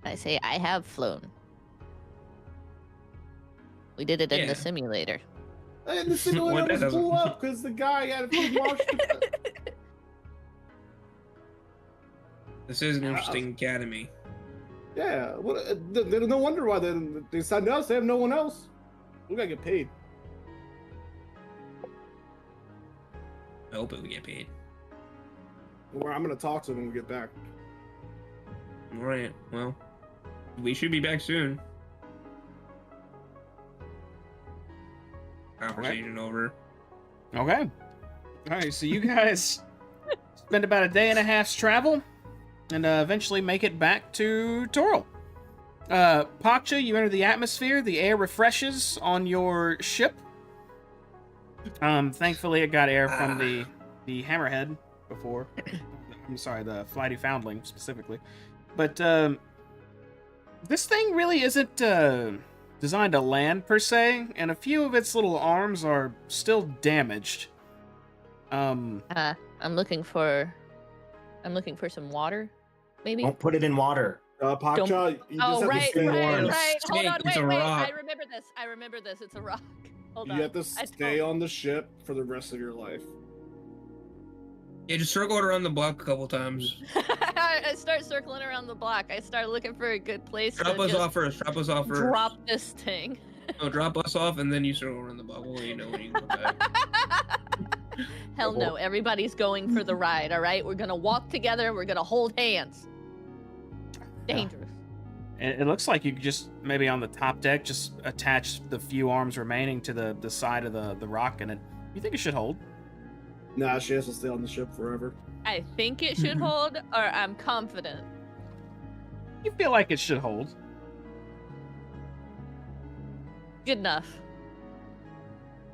[SPEAKER 4] I say I have flown. We did it in
[SPEAKER 3] Yeah.
[SPEAKER 4] the simulator.
[SPEAKER 2] And the simulator
[SPEAKER 3] What, that
[SPEAKER 2] was blew
[SPEAKER 3] doesn't-
[SPEAKER 2] up because the guy had to march.
[SPEAKER 3] This is an interesting academy.
[SPEAKER 2] Yeah, no wonder why they signed us. They have no one else. We gotta get paid.
[SPEAKER 3] I hope we get paid.
[SPEAKER 2] Or I'm gonna talk to them when we get back.
[SPEAKER 3] All right. Well, we should be back soon. Conversation over.
[SPEAKER 1] Okay. All right, so you guys spend about a day and a half's travel and eventually make it back to Toril. Paksha, you enter the atmosphere. The air refreshes on your ship. Thankfully, it got air from the Hammerhead before. I'm sorry, the Flighty Foundling specifically. But this thing really isn't designed to land per se, and a few of its little arms are still damaged.
[SPEAKER 4] I'm looking for some water, maybe.
[SPEAKER 5] Don't put it in water.
[SPEAKER 2] Pacha, you just
[SPEAKER 4] Oh,
[SPEAKER 2] have
[SPEAKER 4] right,
[SPEAKER 2] to stay
[SPEAKER 4] right,
[SPEAKER 2] on.
[SPEAKER 4] right. Hold
[SPEAKER 3] Snake,
[SPEAKER 4] on,
[SPEAKER 3] it's a
[SPEAKER 4] wait.
[SPEAKER 3] rock.
[SPEAKER 4] I remember this. It's a rock. Hold
[SPEAKER 2] You
[SPEAKER 4] on.
[SPEAKER 2] have to stay on the ship for the rest of your life.
[SPEAKER 3] Yeah, just circle it around the block a couple times.
[SPEAKER 4] I start circling around the block. I start looking for a good place
[SPEAKER 3] Drop
[SPEAKER 4] to
[SPEAKER 3] us
[SPEAKER 4] just
[SPEAKER 3] off first. Drop us off first.
[SPEAKER 4] drop this thing.
[SPEAKER 3] No, drop us off, and then you circle around the block. We'll let you know when you can go back.
[SPEAKER 4] Hell no, everybody's going for the ride, all right? We're gonna walk together, we're gonna hold hands. Dangerous.
[SPEAKER 1] It looks like you could just, maybe on the top deck, just attach the few arms remaining to the side of the rock, and you think it should hold?
[SPEAKER 2] Nah, she has to stay on the ship forever.
[SPEAKER 4] I think it should hold, or I'm confident.
[SPEAKER 1] You feel like it should hold.
[SPEAKER 4] Good enough.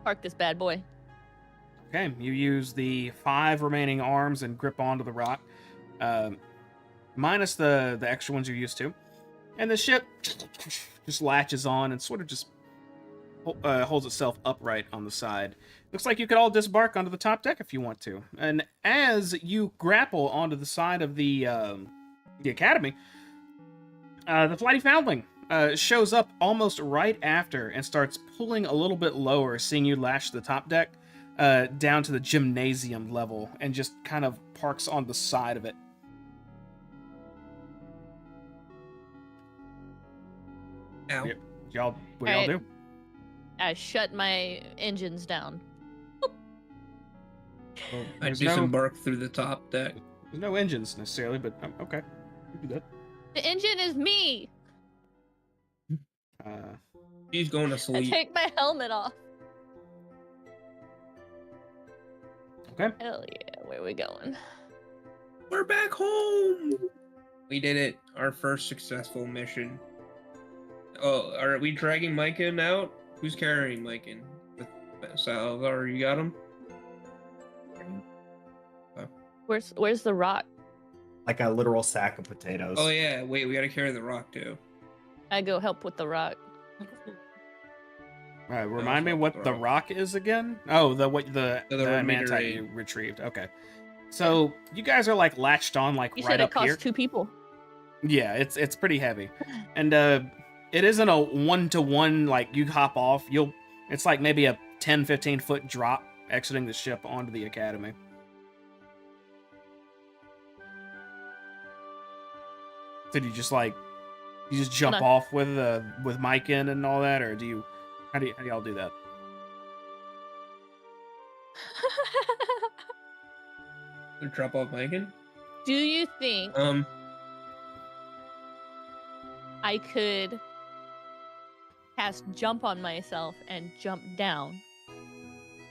[SPEAKER 4] Park this bad boy.
[SPEAKER 1] Okay, you use the 5 remaining arms and grip onto the rock, minus the extra ones you're used to. And the ship just latches on and sort of just holds itself upright on the side. Looks like you could all disembark onto the top deck if you want to. And as you grapple onto the side of the academy, the Flighty Foundling shows up almost right after and starts pulling a little bit lower, seeing you lash the top deck down to the gymnasium level, and just kind of parks on the side of it.
[SPEAKER 3] Ow.
[SPEAKER 1] What do y'all
[SPEAKER 4] Alright.
[SPEAKER 1] do?
[SPEAKER 4] I shut my engines down.
[SPEAKER 1] Well,
[SPEAKER 3] I
[SPEAKER 1] there's
[SPEAKER 3] disembark through the top deck.
[SPEAKER 1] there's no engines necessarily, but okay, you do that.
[SPEAKER 4] The engine is me!
[SPEAKER 3] She's going to
[SPEAKER 4] I
[SPEAKER 3] sleep.
[SPEAKER 4] take my helmet off.
[SPEAKER 1] Okay.
[SPEAKER 4] Hell yeah, where we going?
[SPEAKER 3] We're back home. We did it. Our first successful mission. Oh, are we dragging Mykin out? Who's carrying Mykin? Salazar, you got him?
[SPEAKER 4] Where's the rock?
[SPEAKER 5] Like a literal sack of potatoes.
[SPEAKER 3] Oh yeah, wait, we gotta carry the rock too.
[SPEAKER 4] I go help with the rock.
[SPEAKER 1] Remind me
[SPEAKER 3] not
[SPEAKER 1] what
[SPEAKER 3] the
[SPEAKER 1] the
[SPEAKER 3] rock.
[SPEAKER 1] rock is again? Oh, the
[SPEAKER 3] remainder
[SPEAKER 1] manti
[SPEAKER 3] aid.
[SPEAKER 1] you retrieved. Okay, so you guys are like latched on, like
[SPEAKER 4] You
[SPEAKER 1] right
[SPEAKER 4] said it
[SPEAKER 1] up
[SPEAKER 4] costs
[SPEAKER 1] here.
[SPEAKER 4] 2 people.
[SPEAKER 1] Yeah, it's pretty heavy, and it isn't a 1-to-1 like you hop off. It's like maybe a 10-15 foot drop exiting the ship onto the academy. So do you just jump
[SPEAKER 4] No.
[SPEAKER 1] off with Mike in and all that, or how do y'all do that?
[SPEAKER 3] Drop off Mykin?
[SPEAKER 4] Do you think I could cast jump on myself and jump down?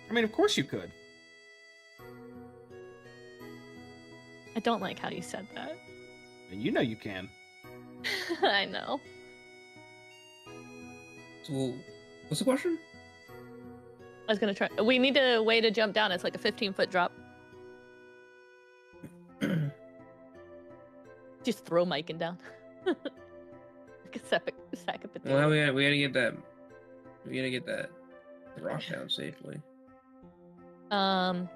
[SPEAKER 1] I mean, of course you could.
[SPEAKER 4] I don't like how you said that.
[SPEAKER 1] And you know you can.
[SPEAKER 4] I know.
[SPEAKER 3] So, what's the question?
[SPEAKER 4] I was gonna try. We need a way to jump down. It's like a 15-foot drop. Just throw Mykin down. Like a sack of potatoes.
[SPEAKER 3] Well, we gotta get that. We gotta get that rock down safely.
[SPEAKER 4] Do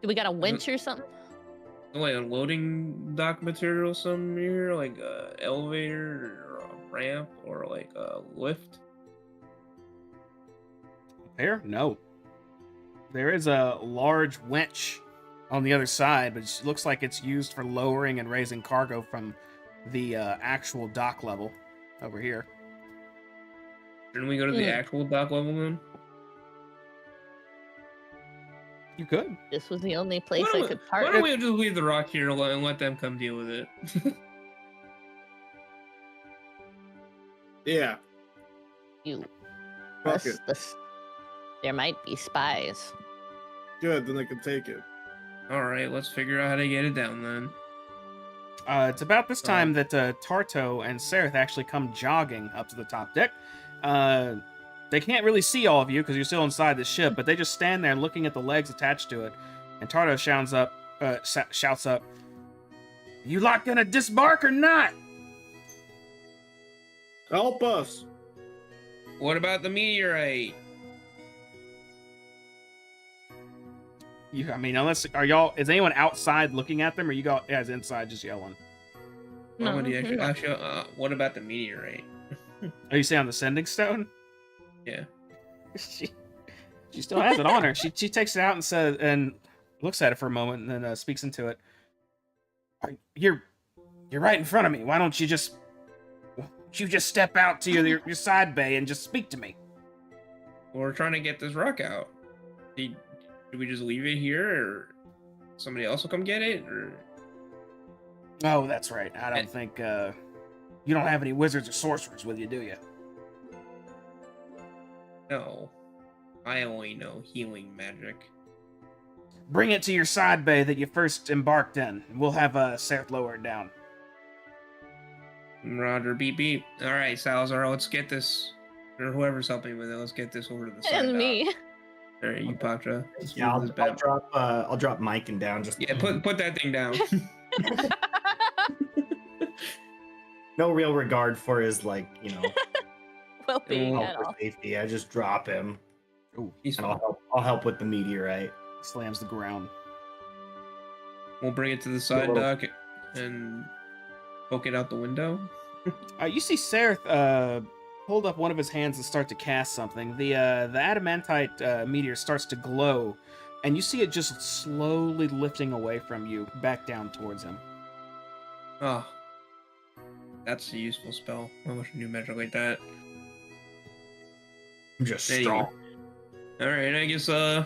[SPEAKER 4] we got a winch or something?
[SPEAKER 3] Like a loading dock material somewhere, like a elevator or a ramp or like a lift.
[SPEAKER 1] Here? No. There is a large winch on the other side, but it looks like it's used for lowering and raising cargo from the actual dock level over here.
[SPEAKER 3] Shouldn't we go to the actual dock level then?
[SPEAKER 1] You could.
[SPEAKER 4] This was the only place I could
[SPEAKER 3] Why
[SPEAKER 4] park.
[SPEAKER 3] don't we just leave the rock here and let them come deal with it?
[SPEAKER 2] Yeah.
[SPEAKER 4] You.
[SPEAKER 2] Fuck it.
[SPEAKER 4] There might be spies.
[SPEAKER 2] Good, then I can take it.
[SPEAKER 3] All right, let's figure out how to get it down then.
[SPEAKER 1] It's about this time that Tarto and Sereth actually come jogging up to the top deck. They can't really see all of you because you're still inside the ship, but they just stand there looking at the legs attached to it. And Tarto shouts up, "You lot gonna disembark or not?"
[SPEAKER 2] Help us!
[SPEAKER 3] What about the meteorite?
[SPEAKER 1] I mean, unless is anyone outside looking at them, or you guys inside just yelling?
[SPEAKER 4] No,
[SPEAKER 3] What about the meteorite?
[SPEAKER 1] Are you saying on the sending stone?
[SPEAKER 3] Yeah.
[SPEAKER 1] she still has it on her. She takes it out and looks at it for a moment, and then speaks into it. You're right in front of me. Why don't you just step out to your side bay and just speak to me?
[SPEAKER 3] Well, we're trying to get this rock out. Do we just leave it here, or somebody else will come get it, or?
[SPEAKER 1] Oh, that's right. I don't think you don't have any wizards or sorcerers with you, do you?
[SPEAKER 3] No, I only know healing magic.
[SPEAKER 1] Bring it to your side bay that you first embarked in. We'll have Sereth lower it down.
[SPEAKER 3] Roger, beep beep. All right, Salazar, let's get this, or whoever's helping with it, let's get this over to the side.
[SPEAKER 4] And me.
[SPEAKER 3] All right, you Pacha.
[SPEAKER 5] Yeah, I'll drop Mike and down. Just
[SPEAKER 3] put that thing down.
[SPEAKER 5] No real regard for his
[SPEAKER 4] Well-being
[SPEAKER 5] health
[SPEAKER 4] at
[SPEAKER 5] or
[SPEAKER 4] all.
[SPEAKER 5] safety. I just drop him,
[SPEAKER 1] Ooh,
[SPEAKER 3] He's
[SPEAKER 5] and
[SPEAKER 3] fine.
[SPEAKER 5] I'll help with the meteorite.
[SPEAKER 1] slams the ground.
[SPEAKER 3] We'll bring it to the side dock and poke it out the window.
[SPEAKER 1] You see Sereth hold up one of his hands and start to cast something. The adamantite meteor starts to glow, and you see it just slowly lifting away from you, back down towards him.
[SPEAKER 3] Oh, that's a useful spell. I wish I knew magic like that.
[SPEAKER 5] I'm just
[SPEAKER 3] Anyway.
[SPEAKER 5] strong.
[SPEAKER 3] All right, I guess I'll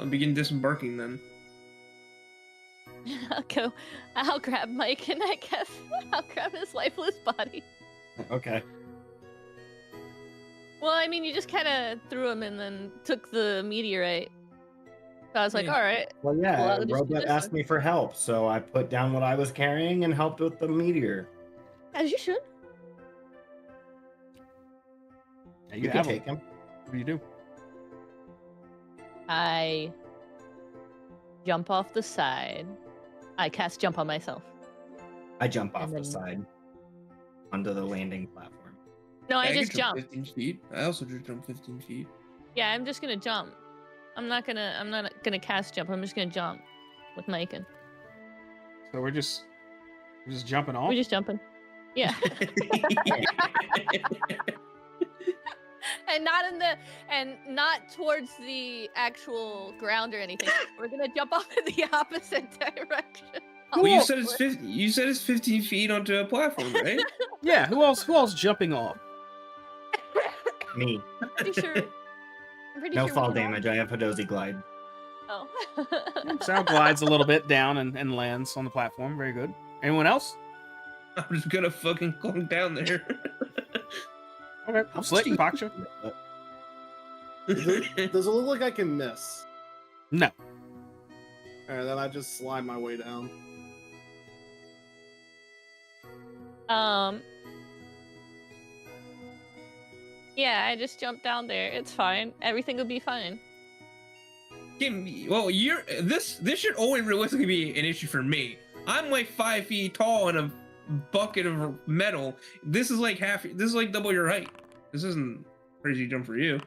[SPEAKER 3] begin disembarking then.
[SPEAKER 4] I'll grab Mike and I guess I'll grab his lifeless body.
[SPEAKER 5] Okay.
[SPEAKER 4] Well, I mean, you just kind of threw him and then took the meteorite. So I was like,
[SPEAKER 3] Yeah.
[SPEAKER 4] all right.
[SPEAKER 5] Well, yeah.
[SPEAKER 4] Well, I'll just do
[SPEAKER 5] Robot
[SPEAKER 4] this
[SPEAKER 5] asked
[SPEAKER 4] one.
[SPEAKER 5] me for help, so I put down what I was carrying and helped with the meteor.
[SPEAKER 4] As you should.
[SPEAKER 1] Yeah,
[SPEAKER 5] You
[SPEAKER 1] you
[SPEAKER 5] can
[SPEAKER 1] have
[SPEAKER 5] take
[SPEAKER 1] him.
[SPEAKER 5] him.
[SPEAKER 1] What do you do?
[SPEAKER 4] I jump off the side. I cast jump on myself.
[SPEAKER 5] I jump off
[SPEAKER 4] And
[SPEAKER 5] the
[SPEAKER 4] then-
[SPEAKER 5] side onto the landing platform.
[SPEAKER 4] No, I
[SPEAKER 3] can
[SPEAKER 4] just jump.
[SPEAKER 3] 15 feet. I also just jumped 15 feet.
[SPEAKER 4] Yeah, I'm just gonna jump. I'm not gonna cast jump. I'm just gonna jump with Mike and
[SPEAKER 1] So we're just jumping off.
[SPEAKER 4] we're just jumping. Yeah. and not towards the actual ground or anything. We're gonna jump off in the opposite direction.
[SPEAKER 3] Well, you said it's 50, you said it's 15 feet onto a platform, right?
[SPEAKER 1] Yeah. Who else jumping off?
[SPEAKER 5] Me.
[SPEAKER 4] Pretty sure. I'm pretty
[SPEAKER 5] No
[SPEAKER 4] sure we
[SPEAKER 5] fall
[SPEAKER 4] can all-
[SPEAKER 5] damage. I have Hadozi glide.
[SPEAKER 4] Oh.
[SPEAKER 1] Sal glides a little bit down and lands on the platform. Very good. Anyone else?
[SPEAKER 3] I'm just gonna fucking clunk down there.
[SPEAKER 1] Okay. Slick, Pacha.
[SPEAKER 2] Does it look like I can miss?
[SPEAKER 1] No.
[SPEAKER 2] Alright, then I just slide my way down.
[SPEAKER 4] Yeah, I just jumped down there. It's fine. Everything will be fine.
[SPEAKER 3] Well, this should only realistically be an issue for me. I'm like 5 feet tall in a bucket of metal. This is like double your height. This isn't crazy jump for you.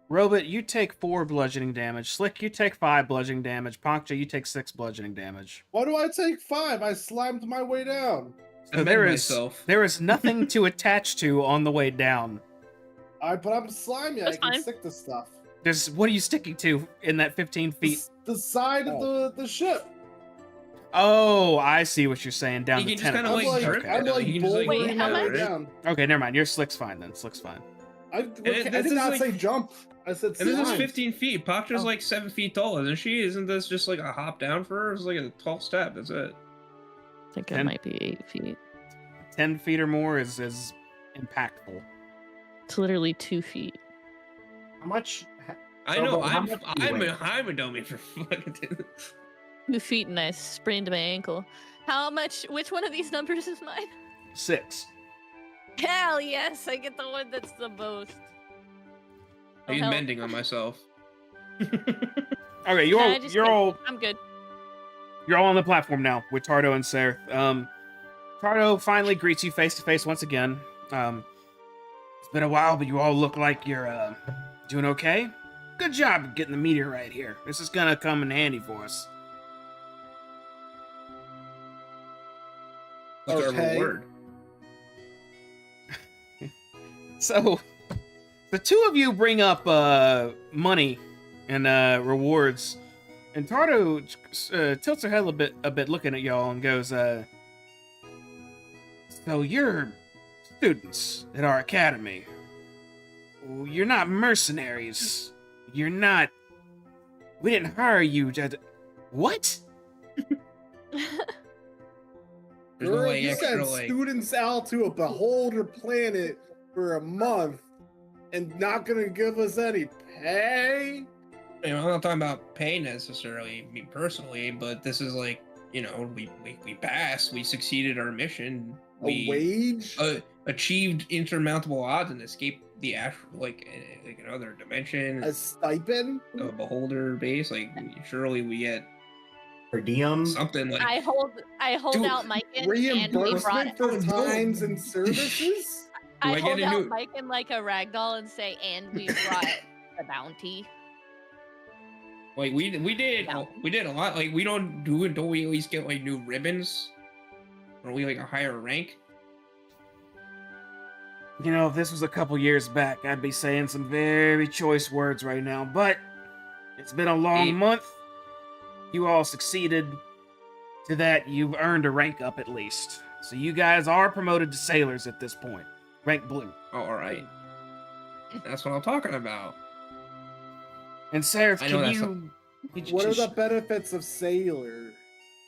[SPEAKER 1] Robot, you take 4 bludgeoning damage. Slick, you take 5 bludgeoning damage. Pacha, you take 6 bludgeoning damage.
[SPEAKER 2] Why do I take 5? I slammed my way down.
[SPEAKER 3] I
[SPEAKER 1] So
[SPEAKER 3] met myself.
[SPEAKER 1] there is nothing to attach to on the way down.
[SPEAKER 2] Alright, but I'm slimy.
[SPEAKER 4] That's
[SPEAKER 2] I can
[SPEAKER 4] fine.
[SPEAKER 2] stick to stuff.
[SPEAKER 1] What are you sticking to in that 15 feet?
[SPEAKER 2] The side of the ship.
[SPEAKER 1] Oh, I see what you're saying. Down
[SPEAKER 3] You
[SPEAKER 1] to
[SPEAKER 3] can just
[SPEAKER 1] 10.
[SPEAKER 3] kind of
[SPEAKER 2] I'm
[SPEAKER 3] like
[SPEAKER 2] like,
[SPEAKER 3] drip
[SPEAKER 2] I'm
[SPEAKER 3] it.
[SPEAKER 2] like
[SPEAKER 3] You can just, like,
[SPEAKER 4] Wait,
[SPEAKER 2] bouldering
[SPEAKER 4] how
[SPEAKER 2] my way
[SPEAKER 4] much?
[SPEAKER 2] down.
[SPEAKER 1] Okay, never mind. Your slick's fine then. Slick's fine.
[SPEAKER 2] I
[SPEAKER 3] this
[SPEAKER 2] did
[SPEAKER 3] is
[SPEAKER 2] not
[SPEAKER 3] like-
[SPEAKER 2] say jump. I said
[SPEAKER 3] And this is
[SPEAKER 2] slide.
[SPEAKER 3] 15 feet. Paktra's
[SPEAKER 1] Oh.
[SPEAKER 3] like 7 feet tall, isn't she? Isn't this just like a hop down for her? It's like a tall step. That's it.
[SPEAKER 4] I think it
[SPEAKER 1] 10?
[SPEAKER 4] might be 8 feet.
[SPEAKER 1] 10 feet or more is impactful.
[SPEAKER 4] It's literally 2 feet.
[SPEAKER 5] How much?
[SPEAKER 3] I
[SPEAKER 5] So,
[SPEAKER 3] know.
[SPEAKER 5] but how
[SPEAKER 3] I'm
[SPEAKER 5] much do you weigh?
[SPEAKER 3] I'm a dummy for fucking.
[SPEAKER 4] 2 feet and I sprained my ankle. How much? Which one of these numbers is mine?
[SPEAKER 1] 6.
[SPEAKER 4] Hell yes, I get the one that's the most.
[SPEAKER 3] I use
[SPEAKER 4] help.
[SPEAKER 3] mending on myself.
[SPEAKER 1] Okay,
[SPEAKER 4] Nah, just
[SPEAKER 1] you're
[SPEAKER 4] kidding.
[SPEAKER 1] all
[SPEAKER 4] I'm good.
[SPEAKER 1] You're all on the platform now with Tardo and Sereth. Tardo finally greets you face to face once again. It's been a while, but you all look like you're doing okay. Good job getting the meteorite here. This is gonna come in handy for us.
[SPEAKER 3] What's our
[SPEAKER 2] Okay.
[SPEAKER 3] reward?
[SPEAKER 1] So, the two of you bring up money and rewards, and Tardo tilts her head a bit, looking at y'all, and goes, "So you're students at our academy. You're not mercenaries. You're not. We didn't hire you. What?
[SPEAKER 3] There's no
[SPEAKER 2] Girl,
[SPEAKER 3] like
[SPEAKER 2] you
[SPEAKER 3] extra
[SPEAKER 2] sent
[SPEAKER 3] like.
[SPEAKER 2] students out to a beholder planet for a month and not gonna give us any pay?
[SPEAKER 3] You know, I'm not talking about pay necessarily, me personally, but this is like, you know, we passed, we succeeded our mission,
[SPEAKER 2] A
[SPEAKER 3] we
[SPEAKER 2] wage?
[SPEAKER 3] achieved insurmountable odds and escaped the like another dimension,
[SPEAKER 2] A stipend?
[SPEAKER 3] a beholder base. Like, surely we get
[SPEAKER 5] Per diem?
[SPEAKER 3] something like.
[SPEAKER 4] I hold
[SPEAKER 3] Dude,
[SPEAKER 4] out Mike and we brought.
[SPEAKER 2] Reimbursement for
[SPEAKER 3] Oh, no.
[SPEAKER 2] times and services?
[SPEAKER 3] Do I
[SPEAKER 4] I
[SPEAKER 3] get
[SPEAKER 4] hold
[SPEAKER 3] a
[SPEAKER 4] out
[SPEAKER 3] new-
[SPEAKER 4] Mike in like a ragdoll and say, and we brought the bounty.
[SPEAKER 3] Like we did a lot. Like don't we always get like new ribbons? Aren't we like a higher rank?
[SPEAKER 1] You know, if this was a couple years back, I'd be saying some very choice words right now, but it's been a long
[SPEAKER 3] Eight.
[SPEAKER 1] month. You all succeeded. To that, you've earned a rank up at least. So you guys are promoted to sailors at this point. Rank blue.
[SPEAKER 3] Oh, all right. That's what I'm talking about.
[SPEAKER 1] And Sereth,
[SPEAKER 3] I know
[SPEAKER 1] can
[SPEAKER 3] that's
[SPEAKER 1] you...
[SPEAKER 2] What are the benefits of sailor?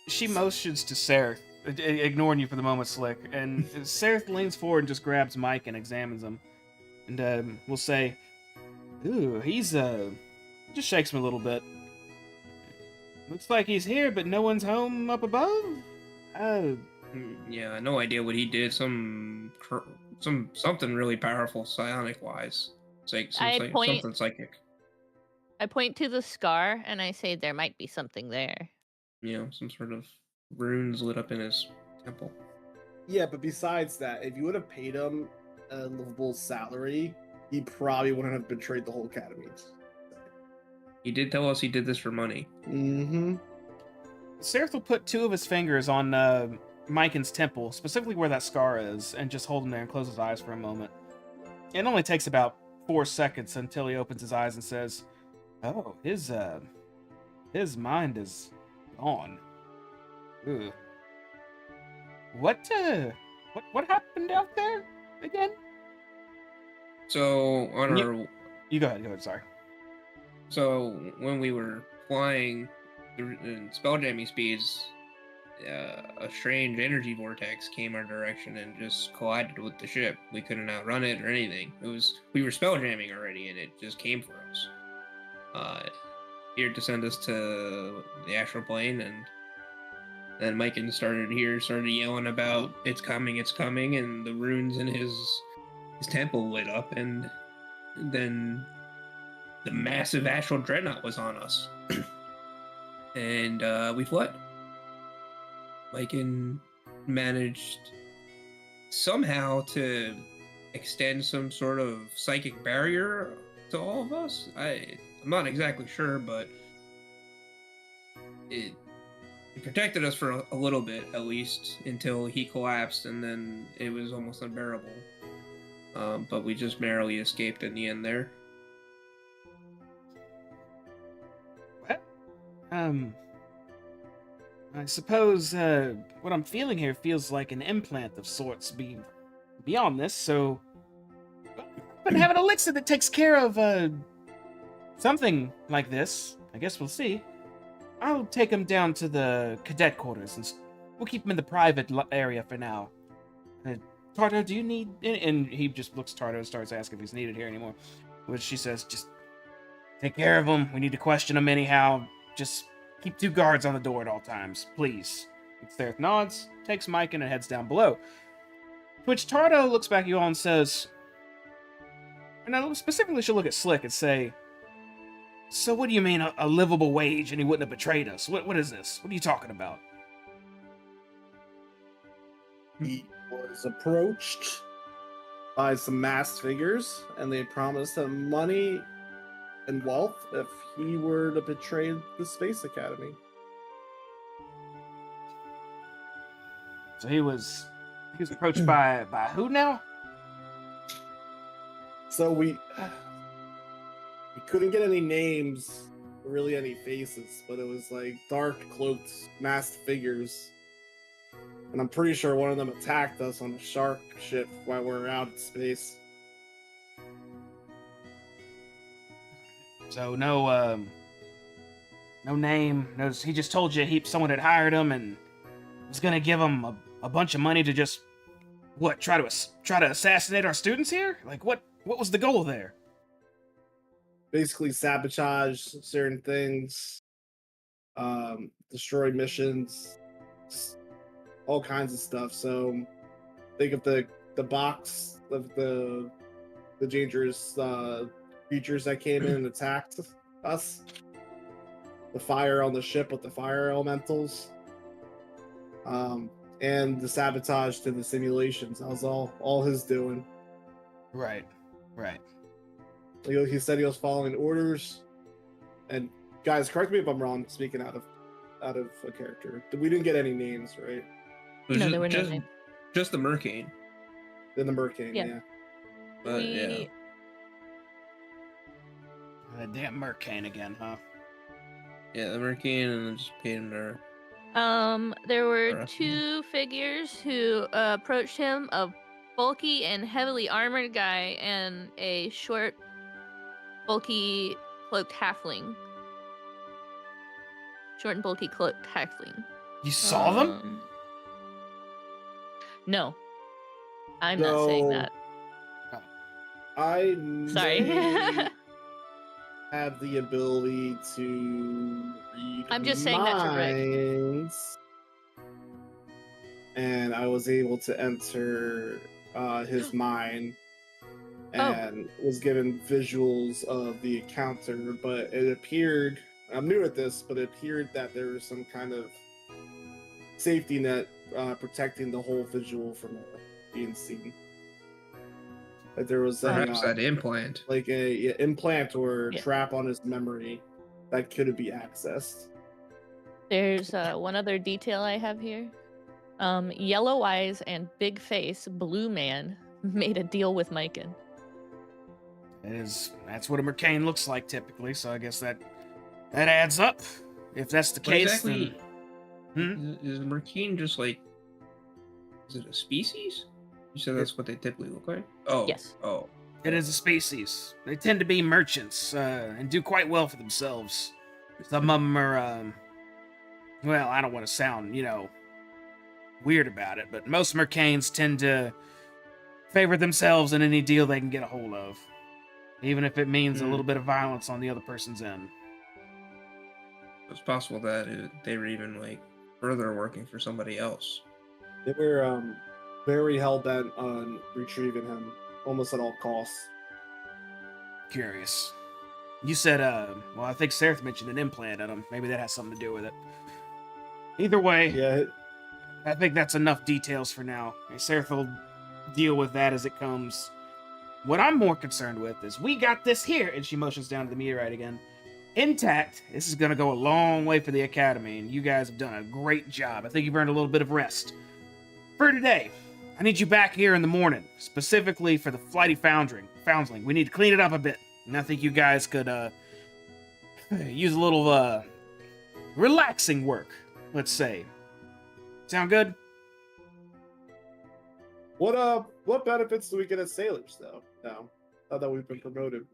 [SPEAKER 1] She motions to Sereth, ignoring you for the moment, Slick. And Sereth leans forward and just grabs Mike and examines him. And we'll say, ooh, he's, just shakes him a little bit. Looks like he's here, but no one's home up above? Oh.
[SPEAKER 3] Yeah, no idea what he did. Something really powerful psionic wise. It's like something psychic.
[SPEAKER 4] I point to the scar and I say there might be something there.
[SPEAKER 3] You know, some sort of runes lit up in his temple.
[SPEAKER 2] Yeah, but besides that, if you would have paid him a livable salary, he probably wouldn't have betrayed the whole academy.
[SPEAKER 3] He did tell us he did this for money.
[SPEAKER 2] Mm-hmm.
[SPEAKER 1] Sereth will put two of his fingers on Myken's temple, specifically where that scar is, and just hold him there and close his eyes for a moment. It only takes about 4 seconds until he opens his eyes and says, "Oh, his mind is gone. Ugh. What happened out there again?"
[SPEAKER 3] So on
[SPEAKER 1] You go ahead, sorry.
[SPEAKER 3] So when we were flying in spelljamming speeds, a strange energy vortex came our direction and just collided with the ship. We couldn't outrun it or anything. We were spelljamming already, and it just came for us. Here to send us to the astral plane, and then Myken started yelling about it's coming, and the runes in his temple lit up, and then the massive astral dreadnought was on us. And we fled. Myken managed somehow to extend some sort of psychic barrier to all of us. I'm not exactly sure, but it protected us for a little bit, at least, until he collapsed, and then it was almost unbearable. But we just narrowly escaped in the end there.
[SPEAKER 1] I suppose what I'm feeling here feels like an implant of sorts. Beyond this, so but have an elixir that takes care of something like this. I guess we'll see. I'll take him down to the cadet quarters, and we'll keep him in the private area for now. Tarto, do you need... And he just looks at Tarto and starts asking if he's needed here anymore. Which she says, just take care of him. We need to question him anyhow. Just keep 2 guards on the door at all times, please. Thereth nods, takes Mike, and heads down below. To which Tarto looks back at you all and says... And I specifically should look at Slick and say... So what do you mean, a livable wage, and he wouldn't have betrayed us? What is this? What are you talking about?
[SPEAKER 2] He was approached by some masked figures, and they promised him money and wealth if he were to betray the Space Academy.
[SPEAKER 1] So he was approached by who now?
[SPEAKER 2] So we couldn't get any names, or really any faces, but it was like dark cloaked masked figures. And I'm pretty sure one of them attacked us on a shark ship while we were out in space.
[SPEAKER 1] So no name. No, he just told you someone had hired him and was gonna give him a bunch of money to just try to assassinate our students here. Like what was the goal there?
[SPEAKER 2] Basically sabotage certain things, destroy missions, all kinds of stuff. So think of the box of the dangerous creatures that came in and attacked us, the fire on the ship with the fire elementals, and the sabotage to the simulations. That was all his doing.
[SPEAKER 1] Right.
[SPEAKER 2] He said he was following orders, and guys, correct me if I'm wrong. Speaking out of a character, we didn't get any names, right?
[SPEAKER 4] No, there were no names.
[SPEAKER 3] Just the Mercane.
[SPEAKER 2] Then the Mercane,
[SPEAKER 4] Yeah.
[SPEAKER 3] But yeah.
[SPEAKER 1] Damn Mercane again, huh?
[SPEAKER 3] Yeah, the Mercane, and then just paid him to...
[SPEAKER 4] There were
[SPEAKER 3] Alright.
[SPEAKER 4] 2 figures who approached him, a bulky and heavily armored guy and a short, bulky, cloaked halfling. Short and bulky cloaked halfling.
[SPEAKER 1] You saw them?
[SPEAKER 4] No. I'm not saying
[SPEAKER 2] No.
[SPEAKER 4] that.
[SPEAKER 2] I
[SPEAKER 4] Sorry.
[SPEAKER 2] may have the ability to read
[SPEAKER 4] I'm just saying that to Rick.
[SPEAKER 2] minds, and I was able to enter his mind and was given visuals of the encounter, but it appeared, I'm new at this, but it appeared that there was some kind of safety net protecting the whole visual from being seen. Like there was
[SPEAKER 3] Perhaps that implant.
[SPEAKER 2] like a implant or
[SPEAKER 4] Yeah.
[SPEAKER 2] trap on his memory that could be accessed.
[SPEAKER 4] There's one other detail I have here. Yellow eyes and big face, blue man, made a deal with Myken.
[SPEAKER 1] That's what a Mercane looks like typically, so I guess that adds up. If that's the
[SPEAKER 3] What
[SPEAKER 1] case,
[SPEAKER 3] exactly
[SPEAKER 1] then...
[SPEAKER 3] is Mercane just like... Is it a species? You said that's what they typically look like? Oh.
[SPEAKER 4] Yes.
[SPEAKER 3] Oh.
[SPEAKER 1] It is a species. They tend to be merchants, and do quite well for themselves. Some of them are, well, I don't want to sound, weird about it, but most Mercanes tend to favor themselves in any deal they can get a hold of. Even if it means a little bit of violence on the other person's end.
[SPEAKER 3] It's possible that they were even like further working for somebody else.
[SPEAKER 2] They were very hell-bent on retrieving him almost at all costs.
[SPEAKER 1] Curious. You said, well, I think Sereth mentioned an implant on him. Maybe that has something to do with it. Either way,
[SPEAKER 2] Yeah,
[SPEAKER 1] I think that's enough details for now. Sereth will deal with that as it comes. What I'm more concerned with is we got this here, and she motions down to the meteorite again, intact. This is going to go a long way for the Academy, and you guys have done a great job. I think you've earned a little bit of rest. For today, I need you back here in the morning, specifically for the flighty foundling. We need to clean it up a bit, and I think you guys could use a little relaxing work, let's say. Sound good?
[SPEAKER 2] What benefits do we get as sailors though? Now that we've been promoted.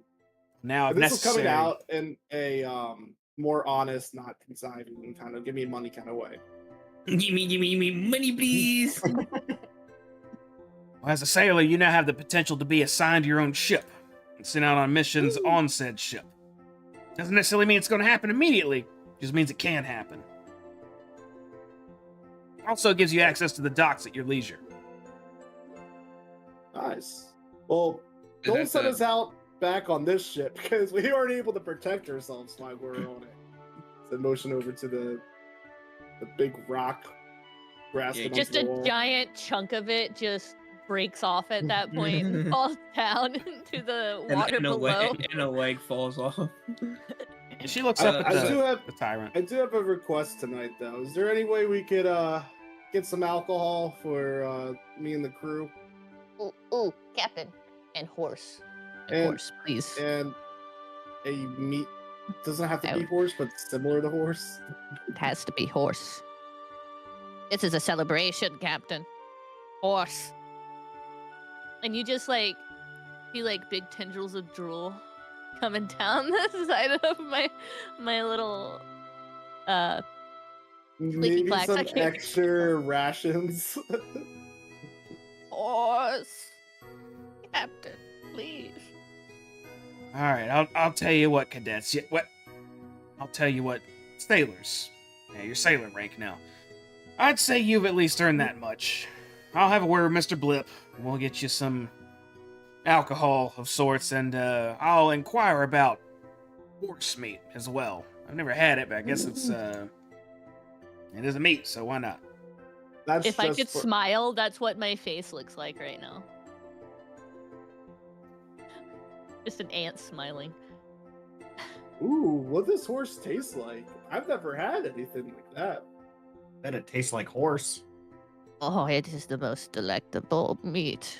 [SPEAKER 1] Now, if
[SPEAKER 2] And this is coming
[SPEAKER 1] necessary,
[SPEAKER 2] out in a more honest, not conniving kind of give me money kind of way.
[SPEAKER 3] Give me money, please.
[SPEAKER 1] well, as a sailor, you now have the potential to be assigned your own ship and sent out on missions on said ship. Doesn't necessarily mean it's going to happen immediately, just means it can happen. Also gives you access to the docks at your leisure.
[SPEAKER 2] Nice. Well,
[SPEAKER 3] Is
[SPEAKER 2] don't
[SPEAKER 3] that
[SPEAKER 2] send
[SPEAKER 3] the-
[SPEAKER 2] us out back on this ship because we aren't able to protect ourselves while we're on it. So motion over to the big rock grasping
[SPEAKER 4] Just
[SPEAKER 2] onto
[SPEAKER 4] a
[SPEAKER 2] the wall.
[SPEAKER 4] giant chunk of it just breaks off at that point and falls down into the water
[SPEAKER 3] and, a
[SPEAKER 4] below.
[SPEAKER 3] leg, and a leg falls off.
[SPEAKER 1] And she looks up at
[SPEAKER 2] I do have
[SPEAKER 1] the tyrant.
[SPEAKER 2] I do have a request tonight though. Is there any way we could get some alcohol for me and the crew?
[SPEAKER 4] Ooh, Captain. And horse.
[SPEAKER 2] And-
[SPEAKER 4] Horse, please.
[SPEAKER 2] And a meat doesn't have to be
[SPEAKER 4] Oh.
[SPEAKER 2] horse, but similar to horse.
[SPEAKER 4] It has to be horse. This is a celebration, Captain. Horse. And you just like see like big tendrils of drool coming down the side of my little
[SPEAKER 2] Maybe
[SPEAKER 4] clacks,
[SPEAKER 2] some
[SPEAKER 4] I can't-
[SPEAKER 2] extra rations.
[SPEAKER 4] horse. Captain, please.
[SPEAKER 1] All right, I'll tell you what, cadets. I'll tell you what, sailors. Yeah, you're sailor rank now. I'd say you've at least earned that much. I'll have a word with Mr. Blip. And we'll get you some alcohol of sorts, and I'll inquire about horse meat as well. I've never had it, but I guess it isn't meat, so why not?
[SPEAKER 2] That's
[SPEAKER 4] If I
[SPEAKER 2] just
[SPEAKER 4] could
[SPEAKER 2] for-
[SPEAKER 4] smile, that's what my face looks like right now. Just an ant smiling.
[SPEAKER 2] Ooh, what does horse taste like? I've never had anything like that.
[SPEAKER 5] Bet it tastes like horse.
[SPEAKER 4] Oh, it is the most delectable meat.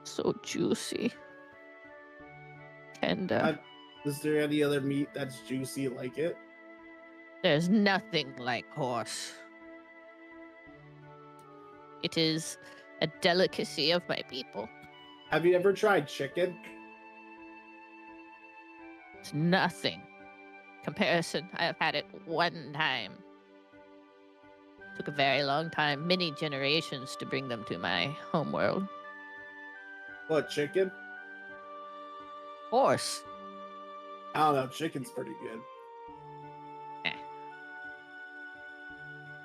[SPEAKER 4] So juicy. Tender.
[SPEAKER 2] Is there any other meat that's juicy like it?
[SPEAKER 4] There's nothing like horse. It is a delicacy of my people.
[SPEAKER 2] Have you ever tried chicken?
[SPEAKER 4] It's nothing. Comparison, I have had it one time. Took a very long time, many generations to bring them to my homeworld.
[SPEAKER 2] What, chicken?
[SPEAKER 4] Horse.
[SPEAKER 2] I don't know, chicken's pretty good.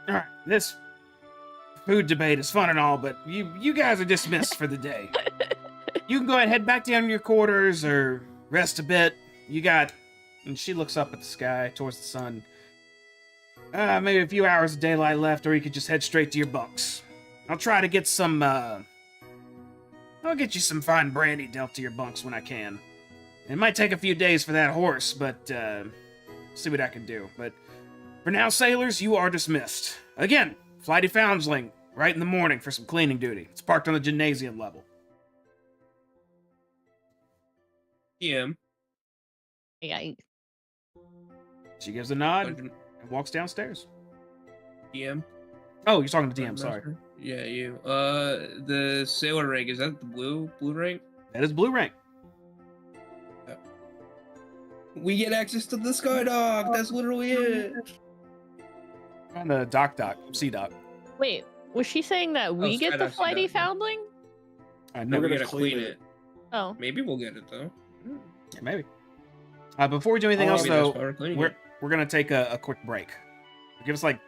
[SPEAKER 1] All right, this food debate is fun and all, but you guys are dismissed for the day. You can go ahead and head back down to your quarters or rest a bit. You got... And she looks up at the sky, towards the sun. Maybe a few hours of daylight left, or you could just head straight to your bunks. I'll try to get some, I'll get you some fine brandy dealt to your bunks when I can. It might take a few days for that horse, but, see what I can do. But for now, sailors, you are dismissed. Again, Flighty Foundling, right in the morning for some cleaning duty. It's parked on the gymnasium level.
[SPEAKER 3] DM.
[SPEAKER 4] Yeah,
[SPEAKER 1] She gives a nod and walks downstairs.
[SPEAKER 3] DM.
[SPEAKER 1] Oh, you're talking to DM, sorry.
[SPEAKER 3] Yeah, you. The sailor rank, is that the blue rank?
[SPEAKER 1] That is blue rank.
[SPEAKER 3] We get access to the Sky Dog. That's literally it.
[SPEAKER 1] On the dock, sea dock.
[SPEAKER 4] Wait, was she saying that we get the
[SPEAKER 3] Skydive,
[SPEAKER 4] flighty
[SPEAKER 3] Skydive.
[SPEAKER 4] foundling?
[SPEAKER 1] No,
[SPEAKER 3] We're
[SPEAKER 2] gonna
[SPEAKER 3] gonna
[SPEAKER 2] clean
[SPEAKER 3] clean
[SPEAKER 2] it.
[SPEAKER 3] it.
[SPEAKER 4] Oh,
[SPEAKER 3] Maybe we'll get it though.
[SPEAKER 1] yeah, maybe. Before we do anything else,
[SPEAKER 3] Maybe that's
[SPEAKER 1] though,
[SPEAKER 3] why we're cleaning
[SPEAKER 1] we're
[SPEAKER 3] it.
[SPEAKER 1] gonna take a quick break. Give us like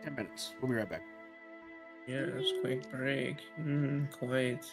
[SPEAKER 1] 10 minutes. We'll be right back.
[SPEAKER 3] Yeah, it's a quick break. Quite.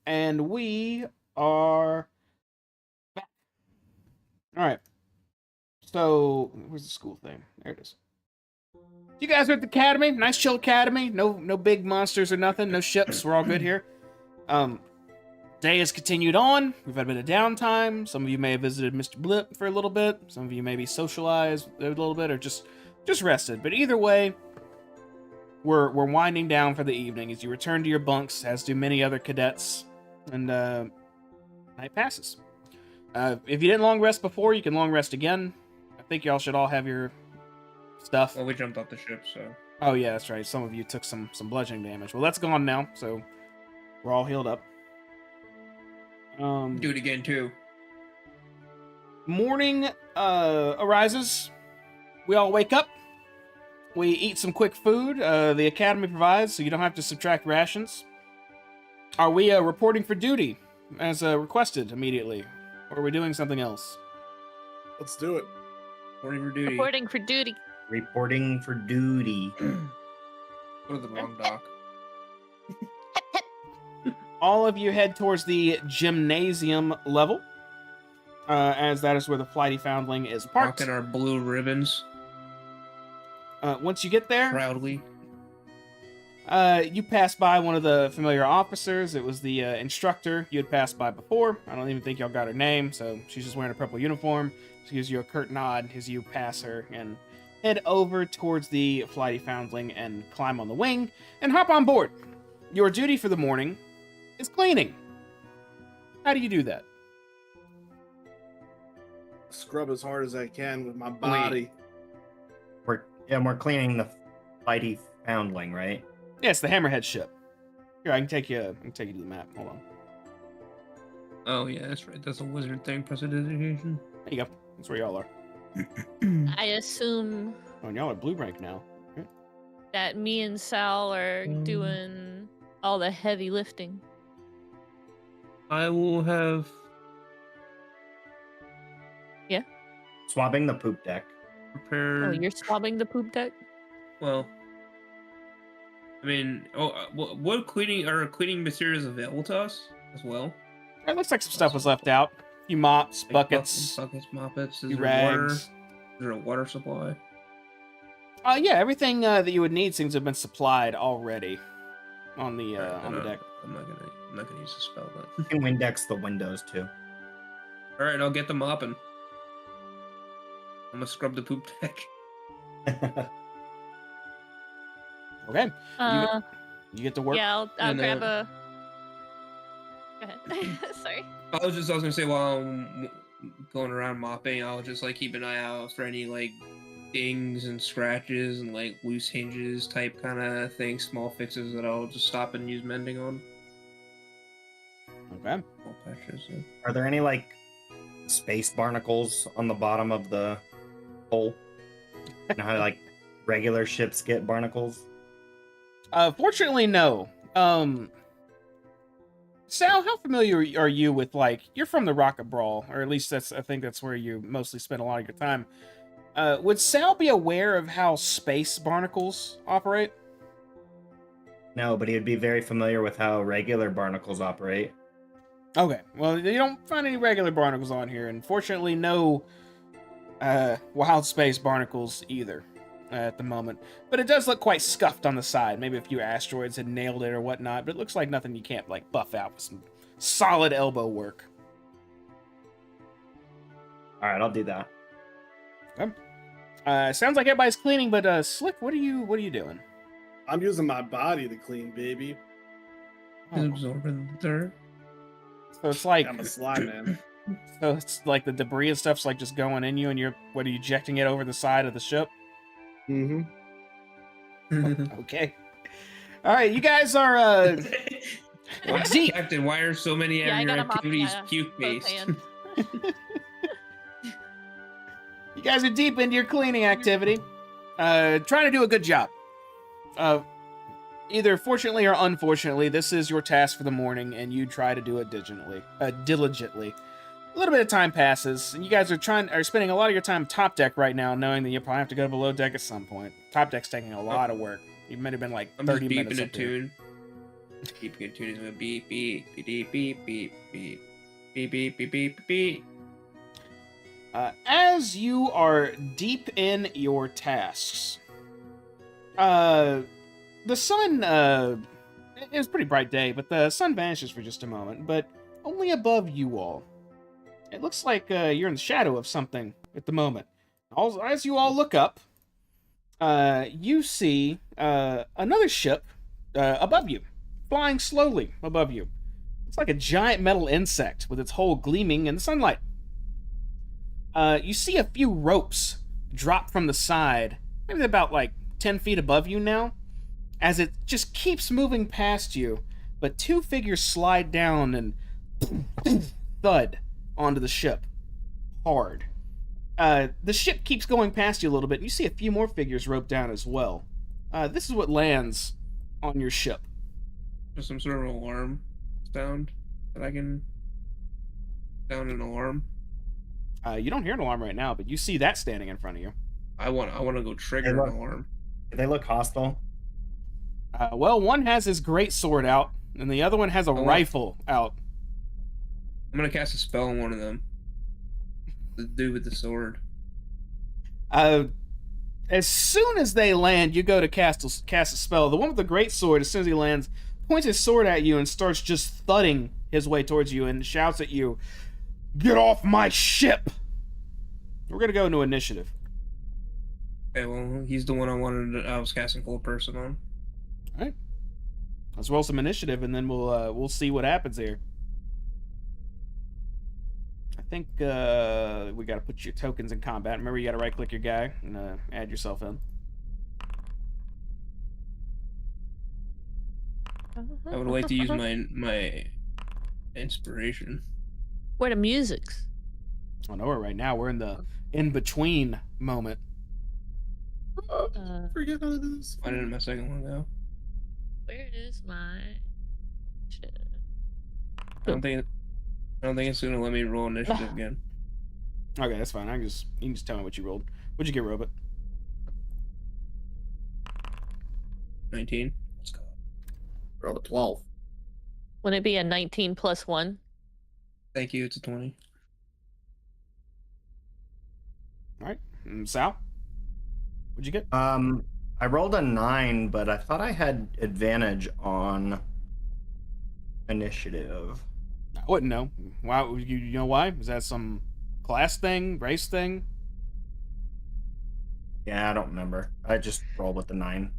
[SPEAKER 1] And we are back. All right. So, where's the school thing? There it is. You guys are at the academy. Nice chill academy. No big monsters or nothing. No ships. We're all good here. Day has continued on. We've had a bit of downtime. Some of you may have visited Mr. Blip for a little bit. Some of you maybe socialized a little bit or just rested. But either way, we're winding down for the evening as you return to your bunks, as do many other cadets, and night passes. If you didn't long rest before, you can long rest again. I think y'all should all have your stuff.
[SPEAKER 3] Well, we jumped off the ship, so.
[SPEAKER 1] Oh yeah, that's right. Some of you took some bludgeoning damage. Well, that's gone now, so we're all healed up.
[SPEAKER 3] Do it again too.
[SPEAKER 1] Morning arises. We all wake up. We eat some quick food the academy provides, so you don't have to subtract rations. Are we reporting for duty as requested immediately, or are we doing something else?
[SPEAKER 2] Let's do it.
[SPEAKER 3] Reporting for duty.
[SPEAKER 4] Reporting for duty.
[SPEAKER 5] Reporting for duty.
[SPEAKER 3] Go to the wrong dock.
[SPEAKER 1] All of you head towards the gymnasium level, as that is where the flighty foundling is parked.
[SPEAKER 3] Rocking our blue ribbons
[SPEAKER 1] Once you get there,
[SPEAKER 3] proudly.
[SPEAKER 1] you pass by one of the familiar officers. It was the instructor you had passed by before. I don't even think y'all got her name, so she's just wearing a purple uniform. She gives you a curt nod as you pass her and head over towards the flighty foundling and climb on the wing and hop on board. Your duty for the morning is cleaning. How do you do that?
[SPEAKER 2] Scrub as hard as I can with my body.
[SPEAKER 5] We're cleaning the fighty foundling, right?
[SPEAKER 1] Yeah, it's the Hammerhead ship. Here, I can take you to the map. Hold on.
[SPEAKER 3] Oh yeah, that's right. That's a wizard thing. Prestidigitation.
[SPEAKER 1] There you go. That's where y'all are.
[SPEAKER 4] I assume
[SPEAKER 1] Oh, and y'all are blue rank now. Okay.
[SPEAKER 4] that me and Sal are doing all the heavy lifting.
[SPEAKER 3] I will have.
[SPEAKER 5] Swabbing the poop deck.
[SPEAKER 3] Prepared.
[SPEAKER 4] Oh, you're swabbing the poop deck?
[SPEAKER 3] Well, I mean, what cleaning materials available to us as well?
[SPEAKER 1] It looks like some stuff was left out. A few mops,
[SPEAKER 3] Like
[SPEAKER 1] buckets,
[SPEAKER 3] buckets, moppets.
[SPEAKER 1] a
[SPEAKER 3] Is
[SPEAKER 1] few
[SPEAKER 3] there water?
[SPEAKER 1] rags.
[SPEAKER 3] Is there a water supply?
[SPEAKER 1] Yeah, everything that you would need seems to have been supplied already on the deck.
[SPEAKER 3] I'm not gonna use the spell then.
[SPEAKER 5] You can Windex the windows too.
[SPEAKER 3] All right, I'll get the mopping. I'm gonna scrub the poop deck.
[SPEAKER 1] Okay, you get to work.
[SPEAKER 4] Yeah, I'll
[SPEAKER 3] And,
[SPEAKER 4] grab a. Go ahead. Sorry.
[SPEAKER 3] I was gonna say while I'm going around mopping, I'll just like keep an eye out for any like dings and scratches and like loose hinges type kind of things, small fixes that I'll just stop and use mending on.
[SPEAKER 1] Okay.
[SPEAKER 3] Small patches. Yeah.
[SPEAKER 5] Are there any like space barnacles on the bottom of the hole? You know how like regular ships get barnacles?
[SPEAKER 1] Fortunately, no. Sal, how familiar are you with, like, you're from the Rocket Brawl, or at least I think that's where you mostly spend a lot of your time. Would Sal be aware of how space barnacles operate?
[SPEAKER 5] No, but he would be very familiar with how regular barnacles operate.
[SPEAKER 1] Okay, well, you don't find any regular barnacles on here, and fortunately, no wild space barnacles either at the moment. But it does look quite scuffed on the side. Maybe a few asteroids had nailed it or whatnot, but it looks like nothing you can't, like, buff out with some solid elbow work.
[SPEAKER 5] All right, I'll do that.
[SPEAKER 1] Okay. Sounds like everybody's cleaning, but Slick, what are you doing?
[SPEAKER 2] I'm using my body to clean, baby.
[SPEAKER 3] Is absorbing the dirt.
[SPEAKER 1] So it's like,
[SPEAKER 2] I'm a slime man.
[SPEAKER 1] so it's like the debris and stuff's like just going in you, and you're what are you ejecting it over the side of the ship?
[SPEAKER 2] Mm-hmm.
[SPEAKER 1] Okay. All right, you guys are deep.
[SPEAKER 3] Captain, why are so many
[SPEAKER 4] Yeah, I
[SPEAKER 3] of your
[SPEAKER 4] got a mop,
[SPEAKER 3] activities
[SPEAKER 4] yeah,
[SPEAKER 3] puke
[SPEAKER 4] both
[SPEAKER 3] based?
[SPEAKER 4] hands.
[SPEAKER 1] You guys are deep into your cleaning activity, trying to do a good job. Either fortunately or unfortunately, this is your task for the morning, and you try to do it diligently. A little bit of time passes, and you guys are spending a lot of your time top deck right now, knowing that you'll probably have to go below deck at some point. Top deck's taking a lot of work. You might have been like
[SPEAKER 3] I'm
[SPEAKER 1] 30
[SPEAKER 3] just
[SPEAKER 1] minutes
[SPEAKER 3] beeping a
[SPEAKER 1] up here.
[SPEAKER 3] tune. Keep good tuning with beep beep beep beep beep beep beep beep beep beep beep beep.
[SPEAKER 1] As you are deep in your tasks, the sun, it was a pretty bright day, but the sun vanishes for just a moment, but only above you all. It looks like you're in the shadow of something at the moment. As you all look up, you see another ship above you, flying slowly above you. It's like a giant metal insect with its hull gleaming in the sunlight. You see a few ropes drop from the side, maybe about like 10 feet above you now, as it just keeps moving past you, but two figures slide down and thud onto the ship. Hard. The ship keeps going past you a little bit, and you see a few more figures rope down as well. This is what lands on your ship.
[SPEAKER 3] There's some sort of alarm sound that I can sound an alarm.
[SPEAKER 1] You don't hear an alarm right now, but you see that standing in front of you.
[SPEAKER 3] I want to go trigger an alarm.
[SPEAKER 5] Do they look hostile?
[SPEAKER 1] Well, one has his great sword out, and the other one has a rifle out.
[SPEAKER 3] I'm gonna cast a spell on one of them. The dude with the sword.
[SPEAKER 1] As soon as they land, you go to cast a spell. The one with the great sword, as soon as he lands, points his sword at you and starts just thudding his way towards you and shouts at you, "Get off my ship!" We're gonna go into initiative.
[SPEAKER 3] Okay, well, he's the one I was casting Cold Person on.
[SPEAKER 1] All right, let's roll some initiative, and then we'll see what happens here. I think we got to put your tokens in combat. Remember, you got to right-click your guy and add yourself in.
[SPEAKER 3] I would like to use my inspiration.
[SPEAKER 4] Where the music's?
[SPEAKER 1] I know we're right now. We're in the in-between moment.
[SPEAKER 2] Forget how to do this.
[SPEAKER 3] Why didn't my second one go?
[SPEAKER 4] Where is my shit?
[SPEAKER 3] I don't think it's gonna let me roll initiative again.
[SPEAKER 1] Okay, that's fine. You can just tell me what you rolled. What'd you get, Robot?
[SPEAKER 3] 19. Let's go.
[SPEAKER 2] Roll a 12.
[SPEAKER 4] Wouldn't it be a 19 plus 1?
[SPEAKER 3] Thank you. It's a 20.
[SPEAKER 1] All right, Sal, what'd you get?
[SPEAKER 5] I rolled a 9, but I thought I had advantage on initiative.
[SPEAKER 1] I wouldn't know. Why? You know why? Is that some class thing, race thing?
[SPEAKER 5] Yeah, I don't remember. I just rolled with the 9.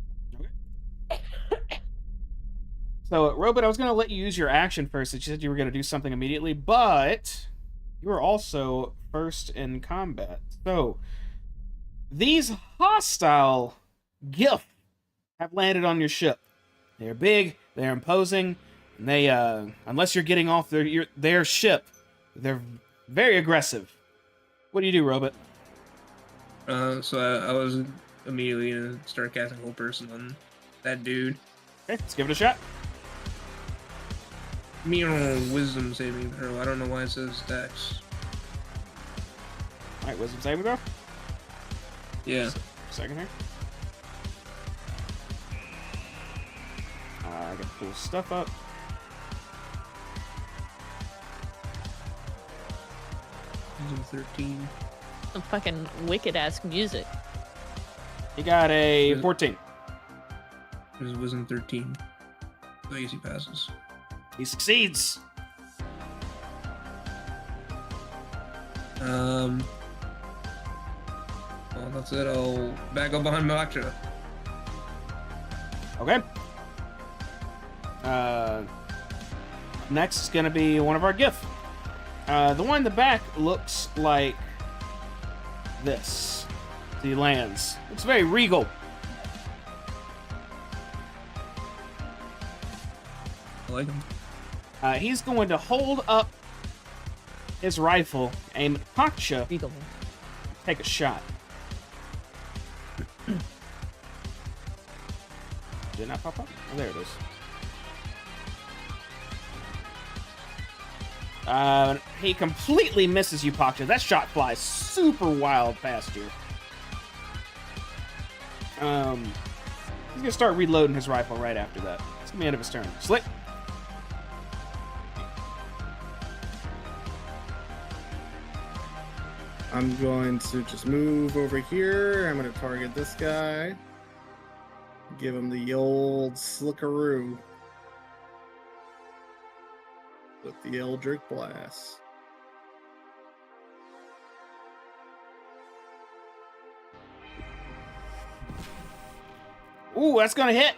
[SPEAKER 1] So, Robot, I was going to let you use your action first. You said you were going to do something immediately, but you are also first in combat. So, these hostile gif have landed on your ship. They're big, they're imposing, and they, unless you're getting off their ship, they're very aggressive. What do you do, Robot?
[SPEAKER 3] So I was immediately gonna start casting Whole Person on that dude.
[SPEAKER 1] Okay, let's give it a shot.
[SPEAKER 3] Me on Wisdom saving throw. I don't know why it says Dex.
[SPEAKER 1] Alright, Wisdom saving throw?
[SPEAKER 3] Yeah.
[SPEAKER 1] Second here. I gotta pull stuff up.
[SPEAKER 3] Wisdom 13.
[SPEAKER 4] Some fucking wicked ass music.
[SPEAKER 1] He got a 14.
[SPEAKER 3] There's Wisdom 13. So I guess he passes.
[SPEAKER 1] He succeeds.
[SPEAKER 3] Well, that's it. I'll back up behind Macha.
[SPEAKER 1] Okay. Next is gonna be one of our gif. The one in the back looks like this. He lands. Looks very regal.
[SPEAKER 3] I like him.
[SPEAKER 1] He's going to hold up his rifle, aim at Paksha,
[SPEAKER 4] Regal.
[SPEAKER 1] take a shot. Did not pop up? Oh, there it is. He completely misses you, Paksha. That shot flies super wild past you. He's gonna start reloading his rifle right after that. It's gonna be the end of his turn. Slick.
[SPEAKER 2] I'm going to just move over here. I'm going to target this guy. Give him the old slickaroo with the Eldritch Blast.
[SPEAKER 1] Ooh, that's gonna hit.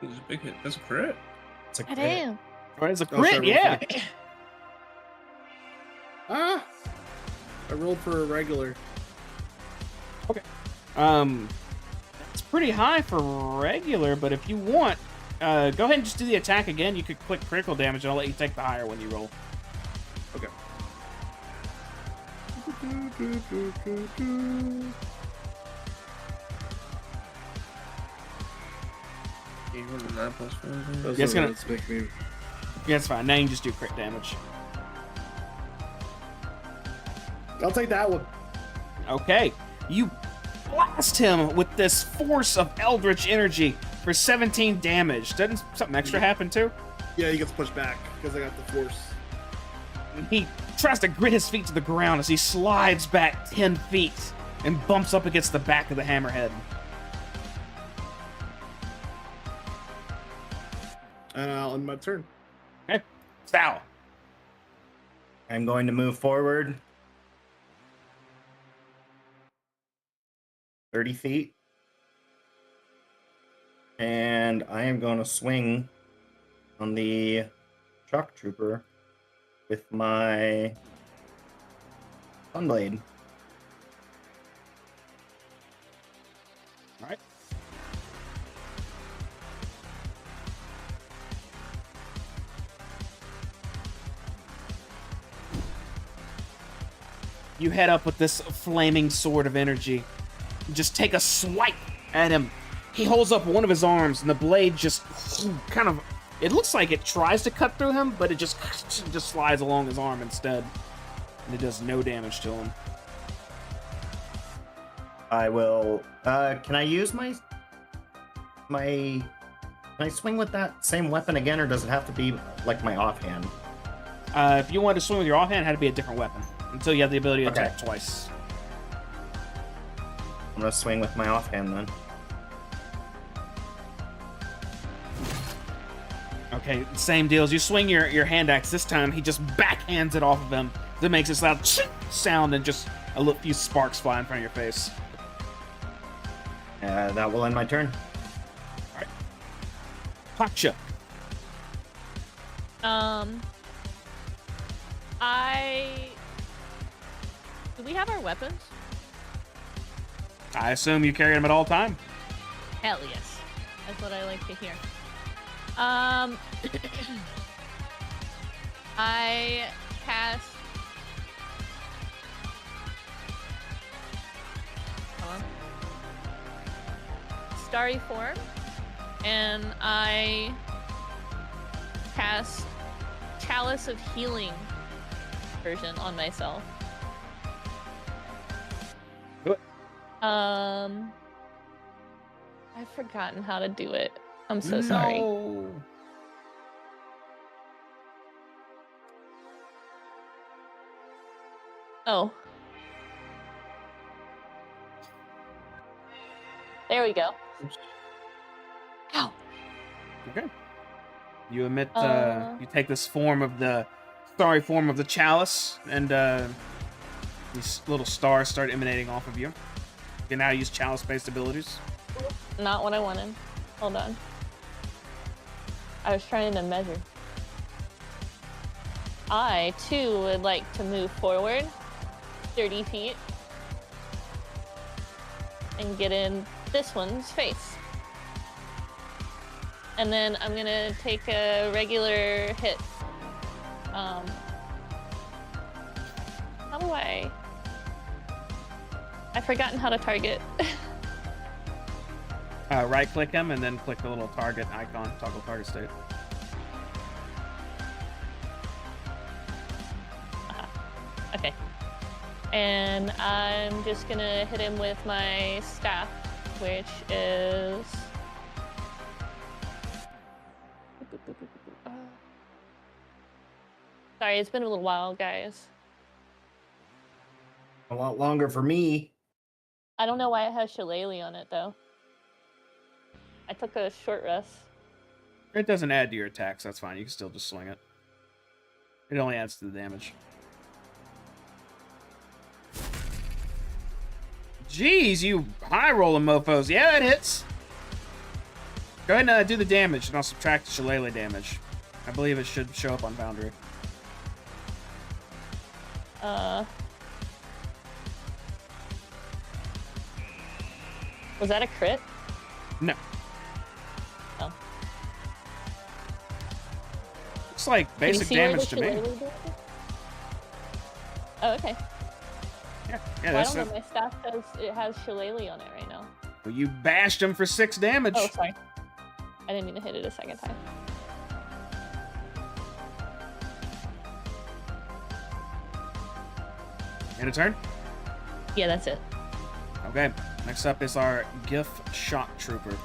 [SPEAKER 3] It was a big hit. That's a crit.
[SPEAKER 5] It's a
[SPEAKER 4] God
[SPEAKER 5] crit.
[SPEAKER 4] damn.
[SPEAKER 1] Right, it's a
[SPEAKER 2] Oh,
[SPEAKER 1] crit,
[SPEAKER 2] sorry,
[SPEAKER 1] yeah.
[SPEAKER 2] Ah! I rolled for a regular.
[SPEAKER 1] It's pretty high for regular, but if you want, go ahead and just do the attack again. You could click critical damage, and I'll let you take the higher when you roll.
[SPEAKER 2] Okay.
[SPEAKER 3] You rolled a 9 plus 4.
[SPEAKER 2] Those
[SPEAKER 1] Yeah, it's
[SPEAKER 2] are
[SPEAKER 1] gonna-
[SPEAKER 2] what's making me...
[SPEAKER 1] Yeah, it's fine. Now you can just do crit damage.
[SPEAKER 2] I'll take that one.
[SPEAKER 1] Okay, you blast him with this force of eldritch energy for 17 damage. Doesn't something extra happen too?
[SPEAKER 2] Yeah, he gets pushed back because I got the force.
[SPEAKER 1] He tries to grit his feet to the ground as he slides back 10 feet and bumps up against the back of the hammerhead.
[SPEAKER 2] And I'll end my turn.
[SPEAKER 1] Okay, Sal.
[SPEAKER 5] I'm going to move forward 30 feet. And I am going to swing on the shock trooper with my Sunblade.
[SPEAKER 1] All right. You head up with this flaming sword of energy. You just take a swipe at him. He holds up one of his arms, and the blade just kind of... It looks like it tries to cut through him, but it just slides along his arm instead. And it does no damage to him.
[SPEAKER 5] I will. Can I use my? Can I swing with that same weapon again, or does it have to be like my offhand?
[SPEAKER 1] If you wanted to swing with your offhand, it had to be a different weapon. Until you have the ability to
[SPEAKER 5] Okay.
[SPEAKER 1] attack twice.
[SPEAKER 5] I'm gonna swing with my offhand then.
[SPEAKER 1] Okay, same deal. As you swing your hand axe, this time he just backhands it off of him. That makes this loud sound and just a few sparks fly in front of your face.
[SPEAKER 5] That will end my turn.
[SPEAKER 1] Pacha.
[SPEAKER 4] Do we have our weapons?
[SPEAKER 1] I assume you carry them at all time.
[SPEAKER 4] Hell yes. That's what I like to hear. I cast. Hold on. Starry form, and I cast Chalice of Healing version on myself.
[SPEAKER 1] Do it.
[SPEAKER 4] I've forgotten how to do it. I'm so sorry.
[SPEAKER 1] No.
[SPEAKER 4] Oh. There we go. Ow.
[SPEAKER 1] Okay. You emit.
[SPEAKER 4] Uh.
[SPEAKER 1] You take this form of the starry form of the chalice, and these little stars start emanating off of you. You can now use chalice-based abilities.
[SPEAKER 4] Not what I wanted. Hold on. I was trying to measure. I, too, would like to move forward 30 feet and get in this one's face. And then I'm gonna take a regular hit. How do I've forgotten how to target.
[SPEAKER 1] Right-click him, and then click the little target icon, toggle target state.
[SPEAKER 4] Okay. And I'm just gonna hit him with my staff, which is Sorry, it's been a little while, guys.
[SPEAKER 5] A lot longer for me.
[SPEAKER 4] I don't know why it has Shillelagh on it, though. I took a short rest.
[SPEAKER 1] It doesn't add to your attacks. That's fine. You can still just swing it. It only adds to the damage. Jeez, you high rolling mofos. Yeah, it hits. Go ahead and do the damage, and I'll subtract the Shillelagh damage. I believe it should show up on Foundry.
[SPEAKER 4] Was that a crit?
[SPEAKER 1] No.
[SPEAKER 4] Oh.
[SPEAKER 1] Looks like
[SPEAKER 4] Can you
[SPEAKER 1] basic
[SPEAKER 4] see where
[SPEAKER 1] damage
[SPEAKER 4] the
[SPEAKER 1] to me.
[SPEAKER 4] Shillelagh did? Oh, okay.
[SPEAKER 1] Yeah,
[SPEAKER 4] Well, I
[SPEAKER 1] that's
[SPEAKER 4] don't know. My staff says it has Shillelagh on it right now.
[SPEAKER 1] Well, you bashed him for 6 damage.
[SPEAKER 4] Oh, sorry. I didn't mean to hit it a second time.
[SPEAKER 1] And a turn?
[SPEAKER 4] Yeah, that's it.
[SPEAKER 1] Okay. Next up is our GIF Shock Trooper.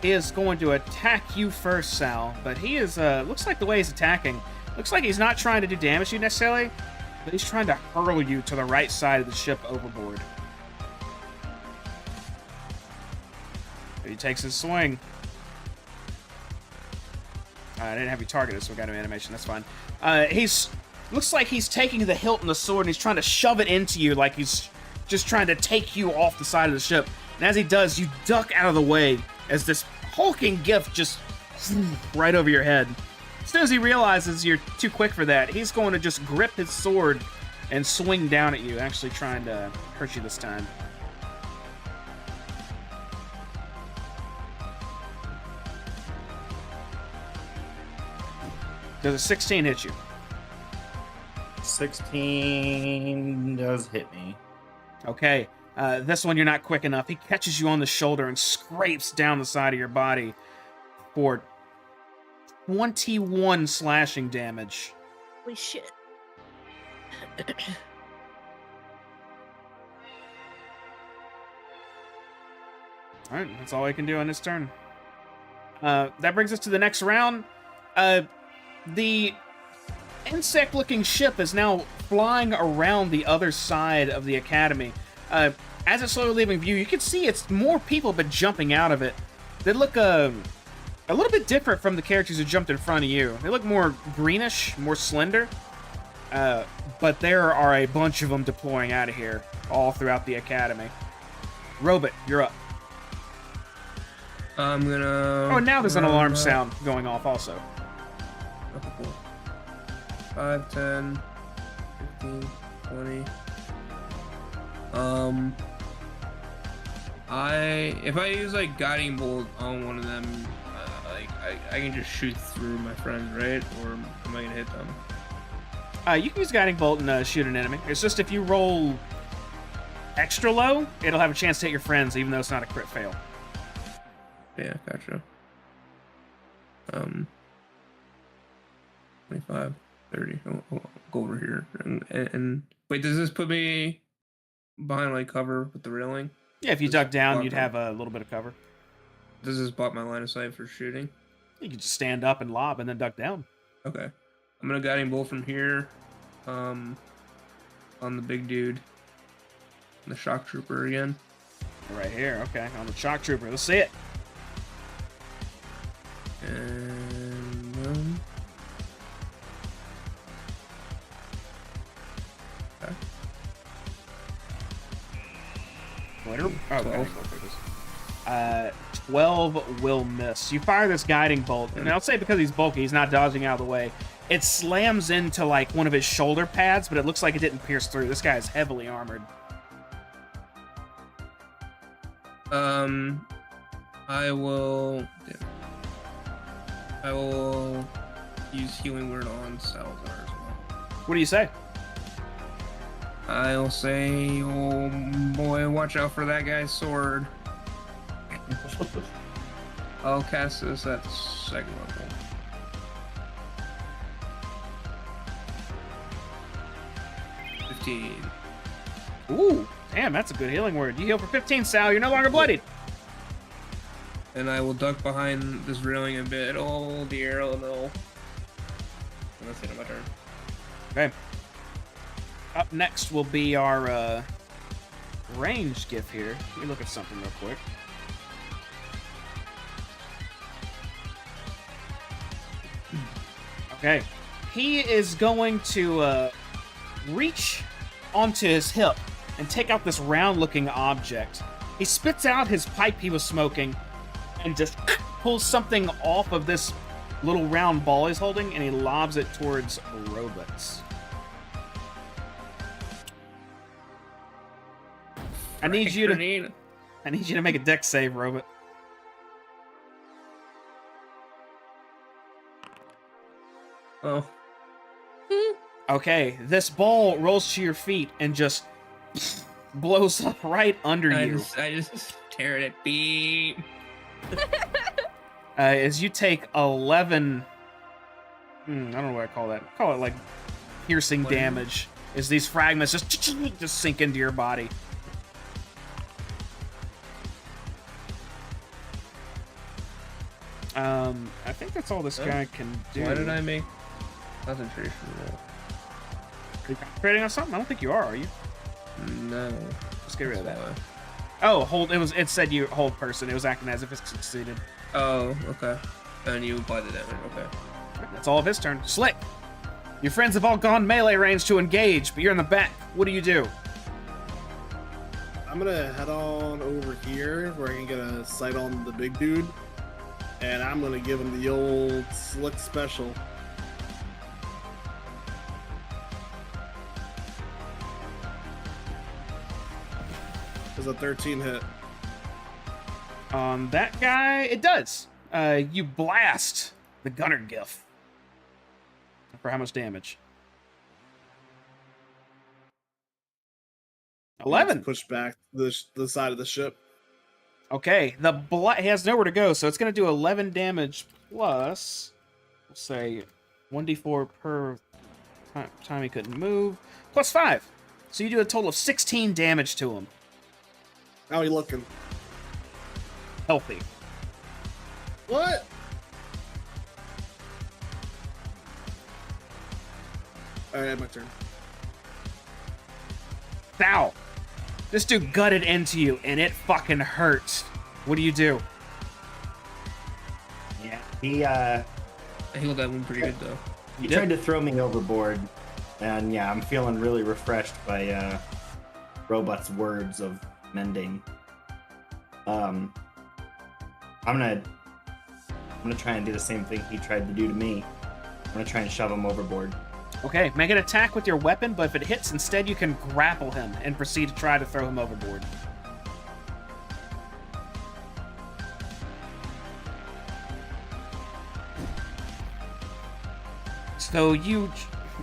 [SPEAKER 1] He is going to attack you first, Sal, but he is, looks like the way he's attacking, looks like he's not trying to do damage to you necessarily, but he's trying to hurl you to the right side of the ship overboard. He takes his swing. I didn't have you targeted, so we got him animation. That's fine. Looks like he's taking the hilt and the sword and he's trying to shove it into you like he's just trying to take you off the side of the ship. And as he does, you duck out of the way as this hulking gift just right over your head. As soon as he realizes you're too quick for that, he's going to just grip his sword and swing down at you, actually trying to hurt you this time. Does a 16 hit you?
[SPEAKER 5] 16 does hit me.
[SPEAKER 1] Okay, this one you're not quick enough. He catches you on the shoulder and scrapes down the side of your body for 21 slashing damage.
[SPEAKER 4] Holy shit.
[SPEAKER 1] Alright, that's all I can do on this turn. That brings us to the next round. The insect-looking ship is now flying around the other side of the academy. As it's slowly leaving view, you can see it's more people but jumping out of it. They look a little bit different from the characters who jumped in front of you. They look more greenish, more slender. But there are a bunch of them deploying out of here all throughout the academy. Robot, you're up.
[SPEAKER 3] I'm gonna...
[SPEAKER 1] Oh, now there's an alarm sound going off also.
[SPEAKER 3] Okay, cool. 5, 10, 15, 20. If I use like guiding bolt on one of them, I can just shoot through my friends, right? Or am I gonna hit them?
[SPEAKER 1] You can use guiding bolt and shoot an enemy. It's just if you roll extra low, it'll have a chance to hit your friends, even though it's not a crit fail.
[SPEAKER 3] Yeah, gotcha. 25, 30. I'll go over here. And wait, does this put me behind like cover with the railing?
[SPEAKER 1] Yeah, if you duck down, you'd have a little bit of cover.
[SPEAKER 3] Does this block my line of sight for shooting?
[SPEAKER 1] You can just stand up and lob and then duck down.
[SPEAKER 3] Okay. I'm gonna guiding bolt from here. On the big dude. The shock trooper again.
[SPEAKER 1] Right here, okay. On the shock trooper. Let's see it.
[SPEAKER 3] And okay.
[SPEAKER 1] Later. Oh,
[SPEAKER 3] 12.
[SPEAKER 1] 12 will miss. You fire this guiding bolt, and I'll say because he's bulky, he's not dodging out of the way. It slams into like one of his shoulder pads, but it looks like it didn't pierce through. This guy is heavily armored.
[SPEAKER 3] I will use healing word on Salazar as well.
[SPEAKER 1] What do you say?
[SPEAKER 3] I'll say, oh boy, watch out for that guy's sword. I'll cast this at second level.
[SPEAKER 1] Ooh, damn, that's a good healing word. You heal for 15, Sal. You're no longer bloodied.
[SPEAKER 3] And I will duck behind this railing a bit. Oh dear, oh no. That's the end of my turn.
[SPEAKER 1] Okay. Up next will be our range gif here. Let me look at something real quick. Okay. He is going to reach onto his hip and take out this round-looking object. He spits out his pipe he was smoking and just pulls something off of this little round ball he's holding, and he lobs it towards robots. I need you to make a dex save, robot.
[SPEAKER 3] Oh.
[SPEAKER 1] Okay, this ball rolls to your feet and just blows up right under you.
[SPEAKER 3] I just tear it at beep.
[SPEAKER 1] As you take 11... I don't know what I call that. I call it, like, piercing damage. As these fragments just sink into your body. I think that's all this guy can do.
[SPEAKER 3] Why did I make concentration roll?
[SPEAKER 1] Are you concentrating on something? I don't think you are you?
[SPEAKER 3] No.
[SPEAKER 1] Let's get rid of that. Oh, hold. It said you hold person. It was acting as if it succeeded.
[SPEAKER 3] Oh, okay. And you apply the damage. Okay.
[SPEAKER 1] That's all of his turn. Slick. Your friends have all gone melee range to engage, but you're in the back. What do you do?
[SPEAKER 2] I'm gonna head on over here where I can get a sight on the big dude, and I'm gonna give him the old slick special. Does a 13 hit?
[SPEAKER 1] On that guy, it does. You blast the gunner gif. For how much damage? 11.
[SPEAKER 2] Push back the side of the ship.
[SPEAKER 1] Okay, he has nowhere to go, so it's going to do 11 damage plus, we'll say, 1d4 per time he couldn't move, plus 5. So you do a total of 16 damage to him.
[SPEAKER 2] How are you looking?
[SPEAKER 1] Healthy.
[SPEAKER 2] What? Alright, my turn.
[SPEAKER 1] Ow! This dude gutted into you, and it fucking hurts. What do you do?
[SPEAKER 5] Yeah, he
[SPEAKER 3] I healed that one pretty good though.
[SPEAKER 5] he tried to throw me overboard, and yeah, I'm feeling really refreshed by Robot's words of mending. I'm gonna try and do the same thing he tried to do to me. I'm gonna try and shove him overboard.
[SPEAKER 1] Okay, make an attack with your weapon, but if it hits, instead you can grapple him and proceed to try to throw him overboard. So you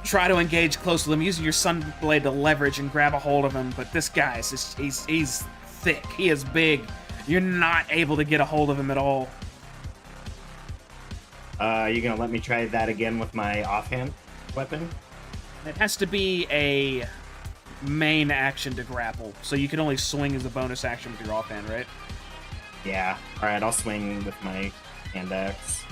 [SPEAKER 1] try to engage close with him, using your sunblade to leverage and grab a hold of him, but this guy is just, he's thick, he is big. You're not able to get a hold of him at all.
[SPEAKER 5] You gonna let me try that again with my offhand weapon?
[SPEAKER 1] It has to be a main action to grapple, so you can only swing as a bonus action with your offhand, right?
[SPEAKER 5] Yeah. Alright, I'll swing with my hand axe.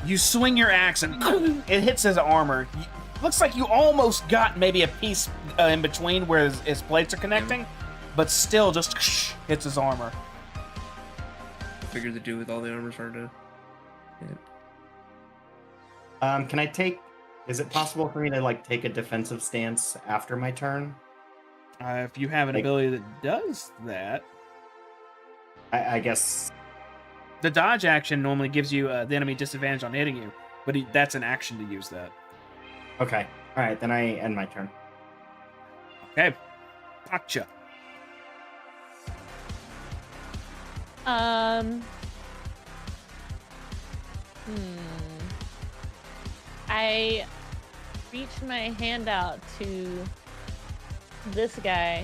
[SPEAKER 1] You swing your axe and it hits his armor. Looks like you almost got maybe a piece in between where his plates are connecting, but still just hits his armor.
[SPEAKER 3] I figured the dude with all the armor's hard to hit.
[SPEAKER 5] Can I take... Is it possible for me to, like, take a defensive stance after my turn?
[SPEAKER 1] If you have an ability that does that...
[SPEAKER 5] I guess...
[SPEAKER 1] The dodge action normally gives you the enemy disadvantage on hitting you, but that's an action to use that.
[SPEAKER 5] Okay. Alright, then I end my turn.
[SPEAKER 1] Okay. Gotcha.
[SPEAKER 4] I reach my hand out to this guy,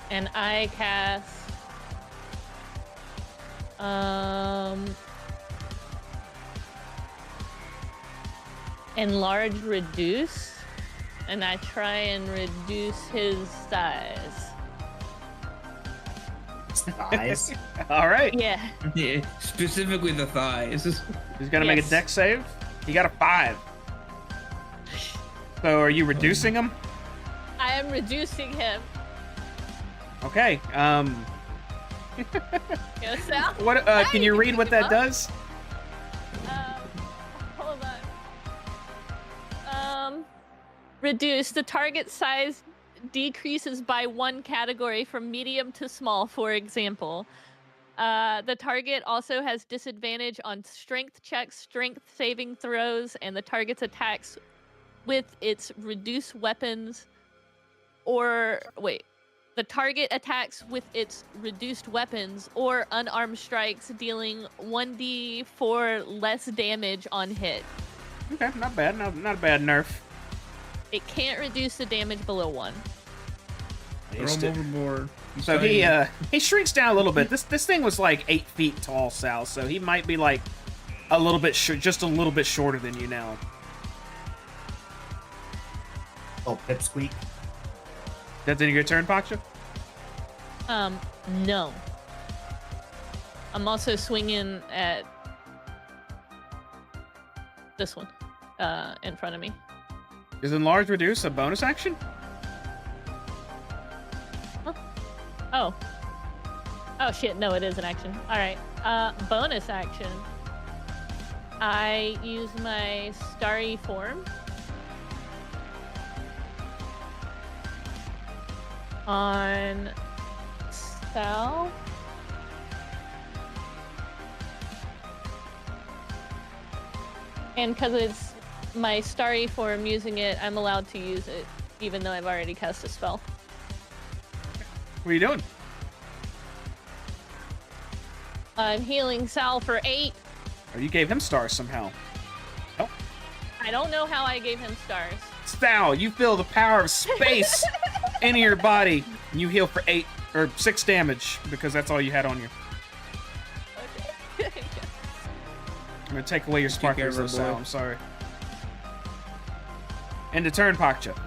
[SPEAKER 4] and I cast enlarge reduce, and I try and reduce his size.
[SPEAKER 5] thighs.
[SPEAKER 1] All right.
[SPEAKER 4] Yeah.
[SPEAKER 3] Yeah, specifically the thighs.
[SPEAKER 1] He's gonna make a
[SPEAKER 4] Yes.
[SPEAKER 1] dex save. He got a 5. So are you reducing him?
[SPEAKER 4] I am reducing him.
[SPEAKER 1] Okay.
[SPEAKER 4] Go, Sal.
[SPEAKER 1] What? Can you read what that does?
[SPEAKER 4] Hold on. Reduce. The target size decreases by 1 category from medium to small, for example. The target also has disadvantage on strength checks, strength saving throws, and the target's attacks with its reduced weapons the target attacks with its reduced weapons or unarmed strikes, dealing 1d4 less damage on hit.
[SPEAKER 1] Okay, not bad. Not a bad nerf.
[SPEAKER 3] It
[SPEAKER 4] It can't reduce the damage below 1.
[SPEAKER 3] Throw him overboard. He's
[SPEAKER 1] So
[SPEAKER 3] tiny.
[SPEAKER 1] he shrinks down a little bit. This thing was like 8 feet tall, Sal. So he might be like a little bit just a little bit shorter than you now.
[SPEAKER 5] Oh, pipsqueak.
[SPEAKER 1] That's in your turn, Paksha?
[SPEAKER 4] No. I'm also swinging at this one, in front of me.
[SPEAKER 1] Is enlarge reduce a bonus action?
[SPEAKER 4] Oh. Oh shit, no, it is an action. Alright. Bonus action. I use my starry form on Sal. And because it's my starry form using it, I'm allowed to use it, even though I've already cast a spell.
[SPEAKER 1] What are you doing?
[SPEAKER 4] I'm healing Sal for 8.
[SPEAKER 1] Or you gave him stars somehow. Oh,
[SPEAKER 4] I don't know how I gave him stars.
[SPEAKER 1] Sal, you feel the power of space into your body, and you heal for 8 or 6 damage because that's all you had on you.
[SPEAKER 4] Okay.
[SPEAKER 1] I'm gonna take away your sparklers,
[SPEAKER 3] care
[SPEAKER 1] though,
[SPEAKER 3] of her,
[SPEAKER 1] Sal.
[SPEAKER 3] boy.
[SPEAKER 1] I'm sorry. End of turn, Paksha.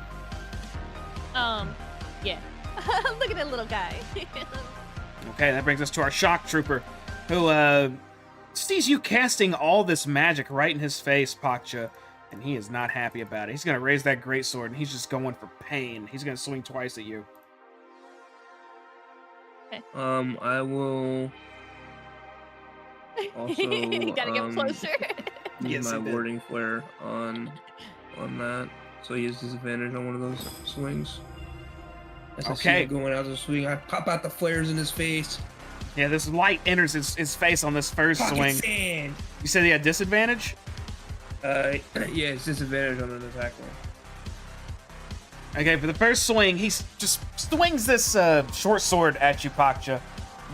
[SPEAKER 4] Yeah. Look at that little guy.
[SPEAKER 1] Okay, that brings us to our shock trooper, who sees you casting all this magic right in his face, Paksha, and he is not happy about it. He's gonna raise that greatsword, and he's just going for pain. He's gonna swing twice at you.
[SPEAKER 3] I will also
[SPEAKER 4] You gotta get closer.
[SPEAKER 3] use
[SPEAKER 1] Yes,
[SPEAKER 3] my
[SPEAKER 1] he did.
[SPEAKER 3] warding flare on that, so he has disadvantage on one of those swings. As I see
[SPEAKER 1] Okay.
[SPEAKER 3] him going out to swing, I pop out the flares in his face.
[SPEAKER 1] Yeah, this light enters his face on this first
[SPEAKER 3] Pocket
[SPEAKER 1] swing.
[SPEAKER 3] sand.
[SPEAKER 1] You said he had disadvantage?
[SPEAKER 3] Yeah, it's disadvantage on an attack roll.
[SPEAKER 1] Okay, for the first swing, he just swings this short sword at you, Paksha,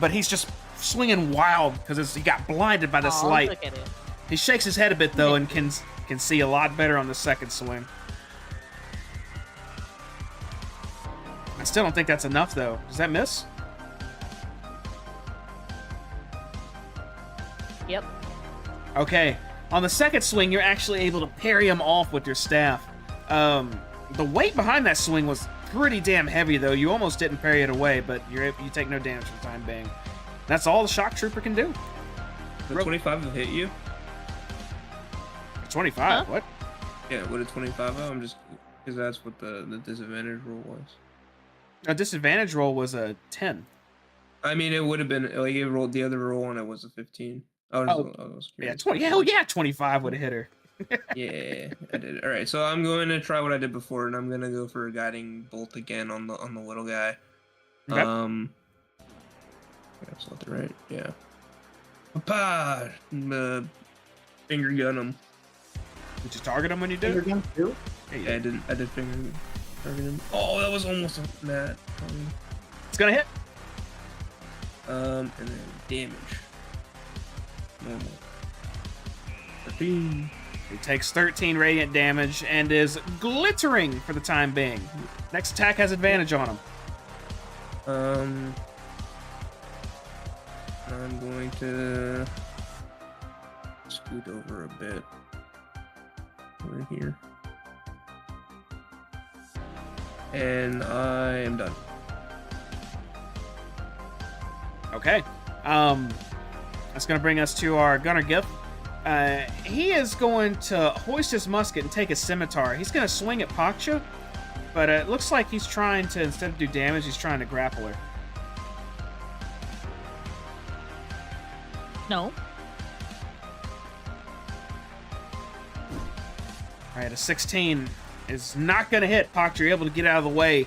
[SPEAKER 1] but he's just swinging wild because he got blinded by this
[SPEAKER 4] Aw,
[SPEAKER 1] light.
[SPEAKER 4] Look at it.
[SPEAKER 1] He shakes his head a bit though and can see a lot better on the second swing. I still don't think that's enough though. Does that miss?
[SPEAKER 4] Yep.
[SPEAKER 1] Okay. On the second swing, you're actually able to parry him off with your staff. The weight behind that swing was pretty damn heavy though. You almost didn't parry it away, but you take no damage for the time being. That's all the shock trooper can do.
[SPEAKER 3] Would 25 have hit you?
[SPEAKER 1] 25.
[SPEAKER 4] Huh?
[SPEAKER 1] What?
[SPEAKER 3] Yeah, would a 25 I'm just because that's what the disadvantage roll was.
[SPEAKER 1] A disadvantage roll was a 10.
[SPEAKER 3] I mean, it would have been like it rolled the other roll and it was a 15. I was
[SPEAKER 1] Yeah,
[SPEAKER 3] curious.
[SPEAKER 1] 20. Hell yeah, 25 would have hit her.
[SPEAKER 3] Yeah, I did. All right, so I'm going to try what I did before, and I'm going to go for a guiding bolt again on the little guy.
[SPEAKER 1] Okay.
[SPEAKER 3] That's not the right. Yeah. Papa, finger gun him.
[SPEAKER 1] Did you target him when you
[SPEAKER 5] Finger
[SPEAKER 1] did?
[SPEAKER 5] gun too?
[SPEAKER 1] Yeah, you
[SPEAKER 3] Yeah,
[SPEAKER 1] did.
[SPEAKER 3] I did finger target him. Oh, that was almost a nat.
[SPEAKER 1] It's gonna hit.
[SPEAKER 3] And then damage. Normal. 13.
[SPEAKER 1] He takes 13 radiant damage and is glittering for the time being. Next attack has advantage on him.
[SPEAKER 3] I'm going to scoot over a bit. Over here. And I am done.
[SPEAKER 1] Okay. That's going to bring us to our gunner gift. He is going to hoist his musket and take his scimitar. He's going to swing at Paksha, but it looks like he's trying to, instead of do damage, he's trying to grapple her.
[SPEAKER 4] No.
[SPEAKER 1] All right, a 16 is not going to hit. Paksha, you're able to get out of the way.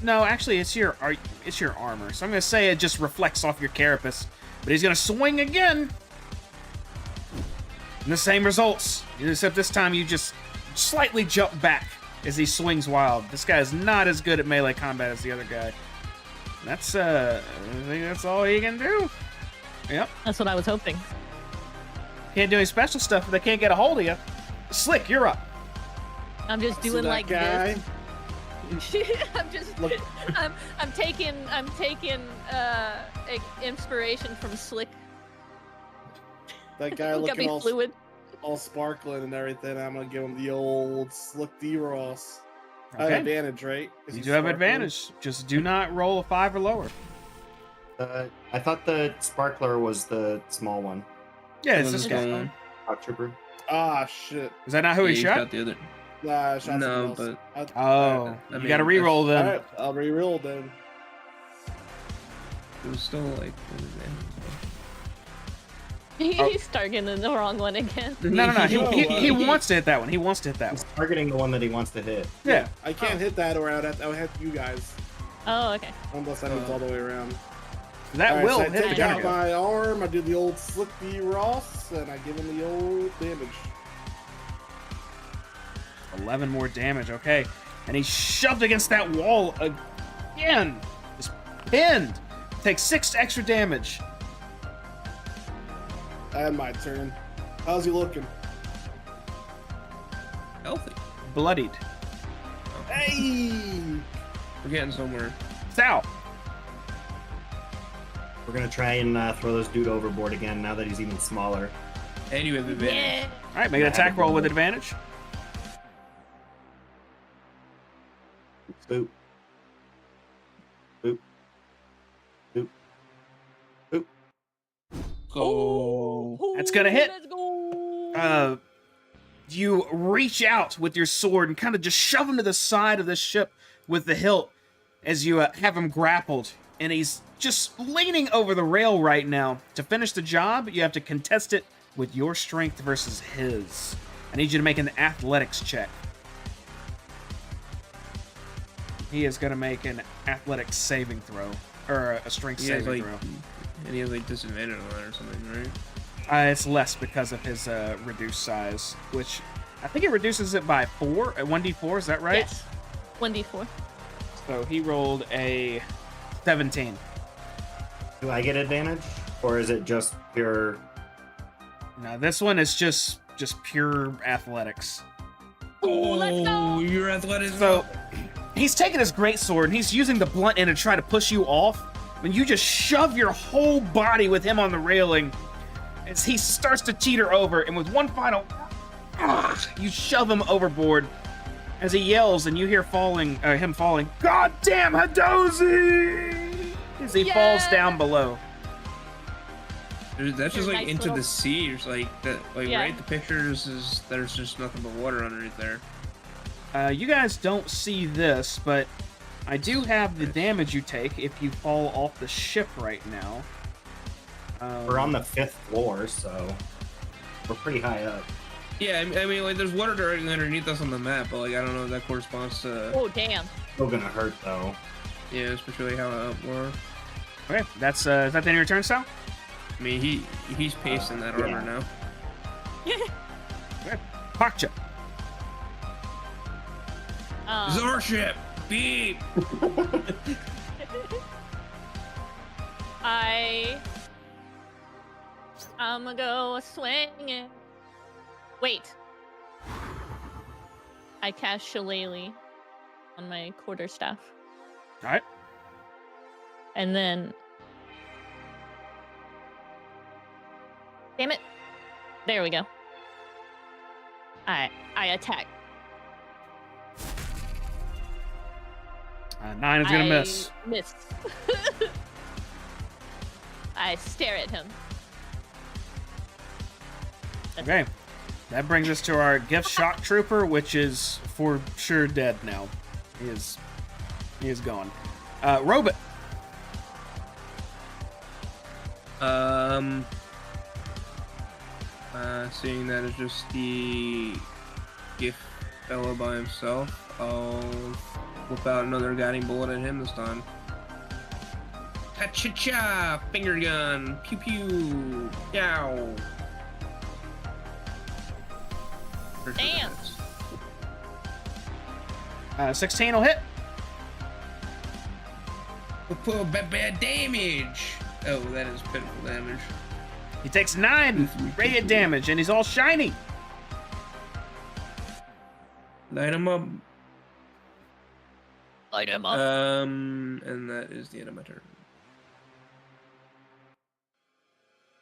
[SPEAKER 1] No, actually, it's your armor. So I'm going to say it just reflects off your carapace. But he's going to swing again. And the same results. Except this time you just slightly jump back as he swings wild. This guy is not as good at melee combat as the other guy. That's, I think that's all he can do. Yep.
[SPEAKER 4] That's what I was hoping.
[SPEAKER 1] Can't do any special stuff if they can't get a hold of you. Slick, you're up.
[SPEAKER 4] I'm just
[SPEAKER 2] So
[SPEAKER 4] doing
[SPEAKER 2] that
[SPEAKER 4] like
[SPEAKER 2] guy,
[SPEAKER 4] this. I'm just.
[SPEAKER 2] Look.
[SPEAKER 4] I'm taking inspiration from Slick.
[SPEAKER 2] that guy
[SPEAKER 4] Look at me
[SPEAKER 2] looking
[SPEAKER 4] fluid.
[SPEAKER 2] all sparkling and everything. I'm gonna give him the old Slick D Ross. I have
[SPEAKER 1] Okay.
[SPEAKER 2] advantage, right? 'Cause
[SPEAKER 1] You
[SPEAKER 2] he's
[SPEAKER 1] do have
[SPEAKER 2] sparkling.
[SPEAKER 1] advantage. Just do not roll a 5 or lower.
[SPEAKER 5] I thought the sparkler was the small one.
[SPEAKER 1] Yeah, it's
[SPEAKER 3] It
[SPEAKER 1] this
[SPEAKER 3] was
[SPEAKER 1] guy.
[SPEAKER 3] going-
[SPEAKER 5] Hot trooper.
[SPEAKER 2] Ah, shit.
[SPEAKER 1] Is that not who
[SPEAKER 3] Yeah,
[SPEAKER 1] he
[SPEAKER 3] he's
[SPEAKER 1] shot?
[SPEAKER 3] got the other.
[SPEAKER 2] Nah, I shot
[SPEAKER 3] No,
[SPEAKER 2] someone else.
[SPEAKER 1] Oh,
[SPEAKER 3] I
[SPEAKER 1] you
[SPEAKER 3] mean,
[SPEAKER 1] got to re-roll then.
[SPEAKER 2] Alright, I'll re-roll then.
[SPEAKER 3] It was still like.
[SPEAKER 4] He's targeting the wrong one again.
[SPEAKER 1] No. He
[SPEAKER 2] No,
[SPEAKER 1] wants to hit that one. He wants to hit that
[SPEAKER 5] He's
[SPEAKER 1] one.
[SPEAKER 5] targeting the one that he wants to hit.
[SPEAKER 1] Yeah.
[SPEAKER 2] I can't hit that, or I would hit you guys.
[SPEAKER 4] Oh, okay.
[SPEAKER 2] Unless I move all the way around.
[SPEAKER 1] That
[SPEAKER 2] Alright,
[SPEAKER 1] will
[SPEAKER 2] so I
[SPEAKER 1] hit the
[SPEAKER 2] take
[SPEAKER 1] gunner
[SPEAKER 2] out
[SPEAKER 1] gun.
[SPEAKER 2] my arm, I do the old Slick D Ross, and I give him the old damage.
[SPEAKER 1] 11 more damage. Okay. And he's shoved against that wall again. Just pinned. Takes 6 extra damage.
[SPEAKER 2] And my turn. How's he looking?
[SPEAKER 3] Healthy.
[SPEAKER 1] Bloodied.
[SPEAKER 2] Hey!
[SPEAKER 3] We're getting somewhere.
[SPEAKER 1] Sal.
[SPEAKER 5] We're gonna try and throw this dude overboard again now that he's even smaller.
[SPEAKER 3] And you have advantage.
[SPEAKER 4] Yeah.
[SPEAKER 1] All right, make an attack roll with advantage.
[SPEAKER 5] Boop. Boop. Boop. Boop.
[SPEAKER 3] Go.
[SPEAKER 1] That's gonna hit.
[SPEAKER 4] Let's go.
[SPEAKER 1] You reach out with your sword and kind of just shove him to the side of the ship with the hilt as you have him grappled. And he's just leaning over the rail right now. To finish the job, you have to contest it with your strength versus his. I need you to make an athletics check. He is going to make an athletics saving throw. Or a strength
[SPEAKER 3] He has
[SPEAKER 1] saving
[SPEAKER 3] like.
[SPEAKER 1] throw.
[SPEAKER 3] And he has like disadvantage on that or something, right?
[SPEAKER 1] It's less because of his reduced size, which I think it reduces it by 4, 1d4, is that right?
[SPEAKER 4] Yes. 1d4.
[SPEAKER 1] So he rolled a 17.
[SPEAKER 5] Do I get advantage? Or is it just pure...
[SPEAKER 1] Now this one is just pure athletics.
[SPEAKER 4] Oh, let's go.
[SPEAKER 3] You're athletic.
[SPEAKER 1] So he's taking his greatsword and he's using the blunt end to try to push you off. When you just shove your whole body with him on the railing, as he starts to teeter over, and with one final, you shove him overboard. As he yells, and you hear him falling. God damn Hadozi! As he falls down below.
[SPEAKER 3] Dude, that's just
[SPEAKER 4] Your
[SPEAKER 3] like
[SPEAKER 4] nice
[SPEAKER 3] into
[SPEAKER 4] little-
[SPEAKER 3] the sea. It's like that. Like
[SPEAKER 4] Yeah.
[SPEAKER 3] right, the pictures is there's just nothing but water underneath there.
[SPEAKER 1] You guys don't see this, but I do have the damage you take if you fall off the ship right now.
[SPEAKER 5] We're on the 5th floor, so we're pretty high up.
[SPEAKER 3] Yeah, I mean, like there's water directly underneath us on the map, but like I don't know if that corresponds to
[SPEAKER 4] Oh, damn.
[SPEAKER 5] Still gonna hurt though.
[SPEAKER 3] yeah, especially how up we're.
[SPEAKER 1] Okay, that's is that the end of your turn, Sal?
[SPEAKER 3] I mean, he's pasting that armor
[SPEAKER 5] yeah.
[SPEAKER 3] now.
[SPEAKER 1] Okay. Pakcha.
[SPEAKER 3] Zorship, beep.
[SPEAKER 4] I'm gonna go swinging. Wait. I cast Shillelagh on my quarterstaff.
[SPEAKER 1] All right.
[SPEAKER 4] And then... Damn it. There we go. I attack.
[SPEAKER 1] 9 is gonna miss.
[SPEAKER 4] Miss. I stare at him.
[SPEAKER 1] Okay. That brings us to our gift shock trooper, which is for sure dead now. He is gone. Robot.
[SPEAKER 3] Seeing that it's just the gift fella by himself, I'll whip out another guiding bullet at him this time. Ha-cha-cha! Finger gun! Pew pew! Yow!
[SPEAKER 4] Damn.
[SPEAKER 1] 16 will hit.
[SPEAKER 3] Bad damage! Oh, that is pitiful damage.
[SPEAKER 1] He takes 9 radiant damage, and he's all shiny.
[SPEAKER 3] Light him up.
[SPEAKER 4] Light him up.
[SPEAKER 3] And that is the end of my turn.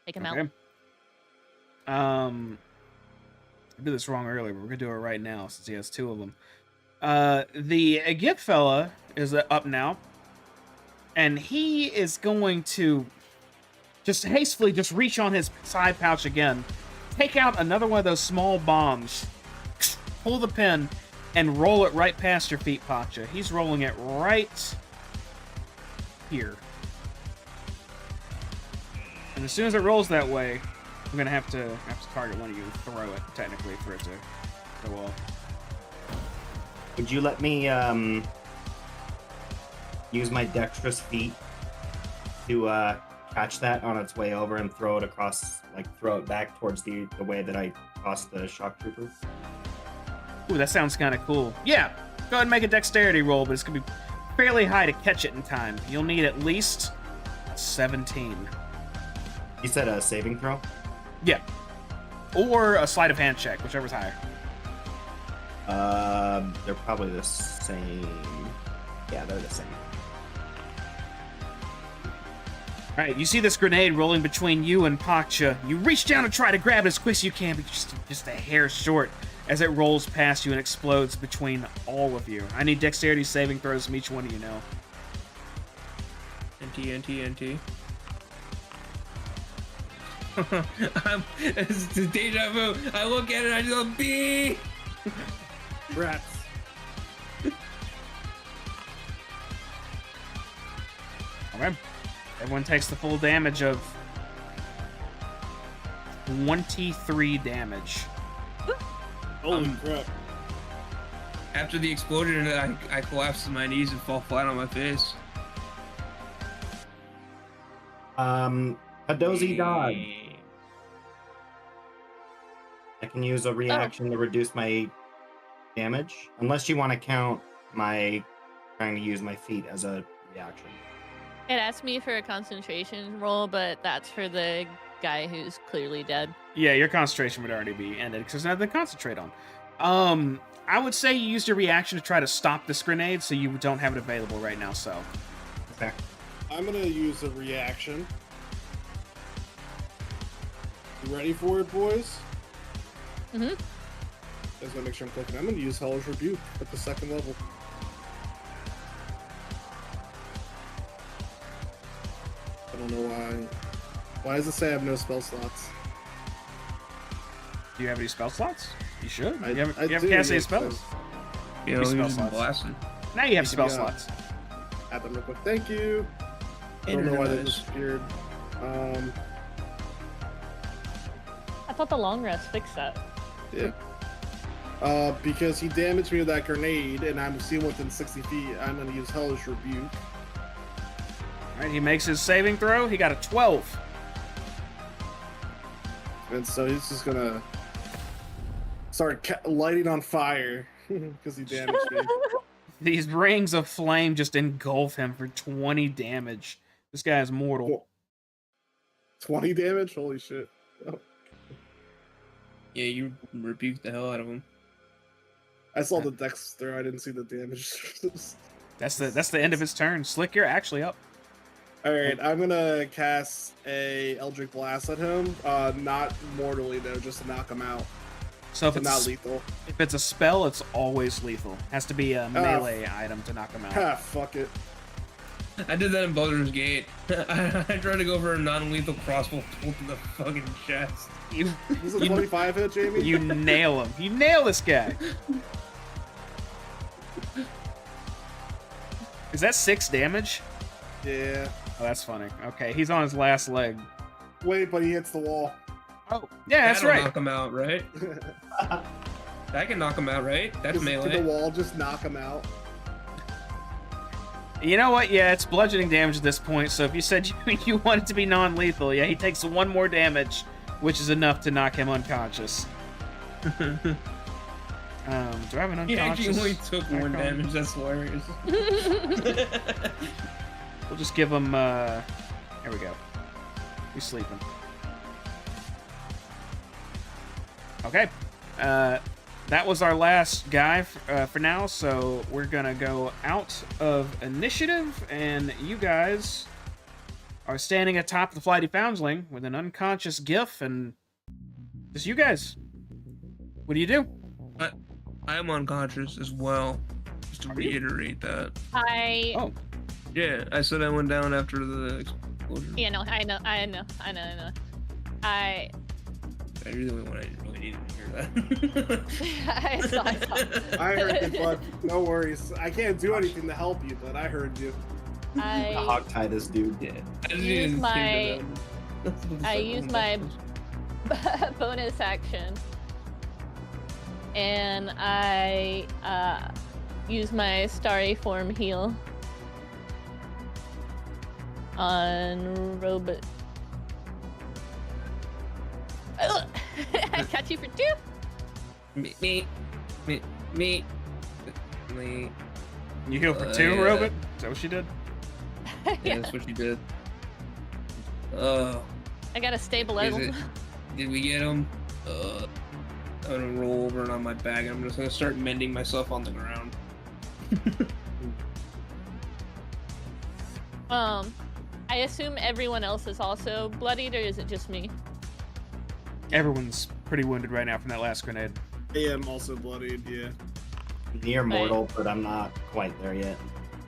[SPEAKER 4] Take him out.
[SPEAKER 1] Okay. I did this wrong earlier, but we're gonna do it right now since he has 2 of them. The gift fella is up now, and he is going to just hastily just reach on his side pouch again, take out another one of those small bombs, pull the pin, and roll it right past your feet, Pacha. He's rolling it right here. And as soon as it rolls that way, I'm gonna have to target one of you and throw it, technically, for it to go off.
[SPEAKER 5] Would you let me use my dexterous feet to catch that on its way over and throw it across, like throw it back towards the way that I tossed the shock trooper?
[SPEAKER 1] Ooh, that sounds kind of cool. Yeah, go ahead and make a dexterity roll, but it's gonna be fairly high to catch it in time. You'll need at least 17.
[SPEAKER 5] You said a saving throw?
[SPEAKER 1] Yeah. Or a sleight of hand check, whichever's higher.
[SPEAKER 5] They're probably the same. Yeah, they're the same.
[SPEAKER 1] All right, you see this grenade rolling between you and Pacha. You reach down and try to grab it as quick as you can, but just a hair short as it rolls past you and explodes between all of you. I need dexterity saving throws from each one of you now.
[SPEAKER 3] NT. It's the deja vu. I look at it, I just go, B!
[SPEAKER 2] Rats.
[SPEAKER 1] Okay. Everyone takes the full damage of 23 damage.
[SPEAKER 2] Holy crap.
[SPEAKER 3] After the explosion, I collapse to my knees and fall flat on my face.
[SPEAKER 5] A dozy dog. I can use a reaction to reduce my damage, unless you want to count my trying to use my feet as a reaction.
[SPEAKER 4] It asked me for a concentration roll, but that's for the guy who's clearly dead.
[SPEAKER 1] Yeah, your concentration would already be ended because there's nothing to concentrate on. I would say you used your reaction to try to stop this grenade, so you don't have it available right now, so.
[SPEAKER 5] Okay.
[SPEAKER 2] I'm gonna use a reaction. You ready for it, boys?
[SPEAKER 4] Mm-hmm.
[SPEAKER 2] I just gotta make sure I'm clicking. I'm gonna use Hellish Rebuke at the 2nd level. I don't know why. Why does it say I have no spell slots?
[SPEAKER 1] Do you have any spell slots? You should.
[SPEAKER 2] I
[SPEAKER 1] You haven't
[SPEAKER 2] do,
[SPEAKER 1] cast any
[SPEAKER 2] yes,
[SPEAKER 1] spells.
[SPEAKER 3] You know,
[SPEAKER 1] Spell
[SPEAKER 3] he was
[SPEAKER 1] slots.
[SPEAKER 3] blasting.
[SPEAKER 1] Now you have spell
[SPEAKER 2] Yeah.
[SPEAKER 1] slots.
[SPEAKER 2] Add them real quick. Thank you. I don't know why they disappeared.
[SPEAKER 4] I thought the long rest fixed that.
[SPEAKER 2] Yeah. Because he damaged me with that grenade, and I'm still within 60 feet, I'm gonna use Hellish Rebuke.
[SPEAKER 1] All right, he makes his saving throw. He got a 12.
[SPEAKER 2] And so he's just gonna start lighting on fire because he damaged me.
[SPEAKER 1] These rings of flame just engulf him for 20 damage. This guy is mortal.
[SPEAKER 2] Cool. 20 damage? Holy shit. Oh.
[SPEAKER 3] Yeah, you rebuked the hell out of him.
[SPEAKER 2] I saw the dex throw, I didn't see the damage.
[SPEAKER 1] That's the end of his turn. Slick, you're actually up.
[SPEAKER 2] Alright, I'm gonna cast a Eldritch Blast at him. Not mortally though, just to knock him out.
[SPEAKER 1] So if
[SPEAKER 2] So not
[SPEAKER 1] it's,
[SPEAKER 2] lethal.
[SPEAKER 1] if it's a spell, it's always lethal. Has to be a melee item to knock him out.
[SPEAKER 2] Ha, fuck it.
[SPEAKER 3] I did that in Baldur's Gate. I tried to go for a non-lethal crossbow bolt to the fucking chest.
[SPEAKER 2] This is a 25 hit, Jamie?
[SPEAKER 1] You nail him. You nail this guy. Is that 6 damage?
[SPEAKER 2] Yeah.
[SPEAKER 1] Oh, that's funny. Okay, he's on his last leg.
[SPEAKER 2] Wait, but he hits the wall.
[SPEAKER 1] Oh, yeah, that's
[SPEAKER 3] That'll
[SPEAKER 1] right.
[SPEAKER 3] knock him out, right? That can knock him out, right? That's
[SPEAKER 2] Just
[SPEAKER 3] melee.
[SPEAKER 2] to the wall, just knock him out.
[SPEAKER 1] You know what? Yeah, it's bludgeoning damage at this point, so if you said you wanted to be non-lethal, yeah, he takes 1 more damage, which is enough to knock him unconscious. Do I have an
[SPEAKER 3] He
[SPEAKER 1] unconscious?
[SPEAKER 3] actually only took 1
[SPEAKER 1] icon?
[SPEAKER 3] damage, that's hilarious.
[SPEAKER 1] We'll just give him, there we go. He's sleeping. Okay. That was our last guy for now, so we're gonna go out of initiative, and you guys are standing atop the flighty foundling with an unconscious GIF, and just you guys. What do you do?
[SPEAKER 3] I am unconscious as well. Just to
[SPEAKER 1] Are you?
[SPEAKER 3] reiterate that.
[SPEAKER 1] Oh,
[SPEAKER 3] Yeah, I said I went down after the explosion.
[SPEAKER 4] Yeah, no, I know.
[SPEAKER 3] I really the only one I really needed to hear that.
[SPEAKER 4] I saw.
[SPEAKER 2] I heard you, bud. No worries. I can't do anything to help you, but I heard you.
[SPEAKER 4] I
[SPEAKER 5] Hogtie this dude.
[SPEAKER 3] Yeah, I just
[SPEAKER 4] Use
[SPEAKER 3] needed to
[SPEAKER 4] my-
[SPEAKER 3] hear that.
[SPEAKER 4] I use my bonus action, and I use my starry form heal on Robot. Ugh. I got you for 2.
[SPEAKER 3] Me.
[SPEAKER 1] you heal for 2,
[SPEAKER 3] yeah.
[SPEAKER 1] Robot? Is that what she did?
[SPEAKER 3] Yeah,
[SPEAKER 4] Yeah,
[SPEAKER 3] that's what you did.
[SPEAKER 4] I got a stabilize.
[SPEAKER 3] Did we get him? I'm gonna roll over and on my back, and I'm just gonna start mending myself on the ground.
[SPEAKER 4] I assume everyone else is also bloodied, or is it just me?
[SPEAKER 1] Everyone's pretty wounded right now from that last grenade.
[SPEAKER 2] I am also bloodied, yeah.
[SPEAKER 5] Near mortal, but I'm not quite there yet.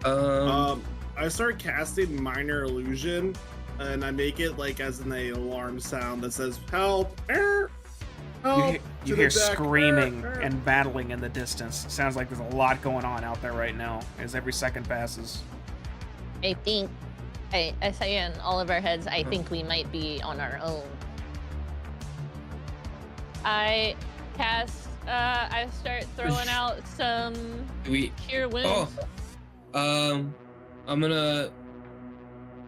[SPEAKER 2] I start casting Minor Illusion, and I make it like as an alarm sound that says, help! Help!
[SPEAKER 1] You
[SPEAKER 2] to
[SPEAKER 1] hear
[SPEAKER 2] the deck.
[SPEAKER 1] screaming and battling in the distance. Sounds like there's a lot going on out there right now as every second passes.
[SPEAKER 4] I think, I say in all of our heads, I think we might be on our own. I cast, I start throwing out some cure wounds.
[SPEAKER 3] I'm gonna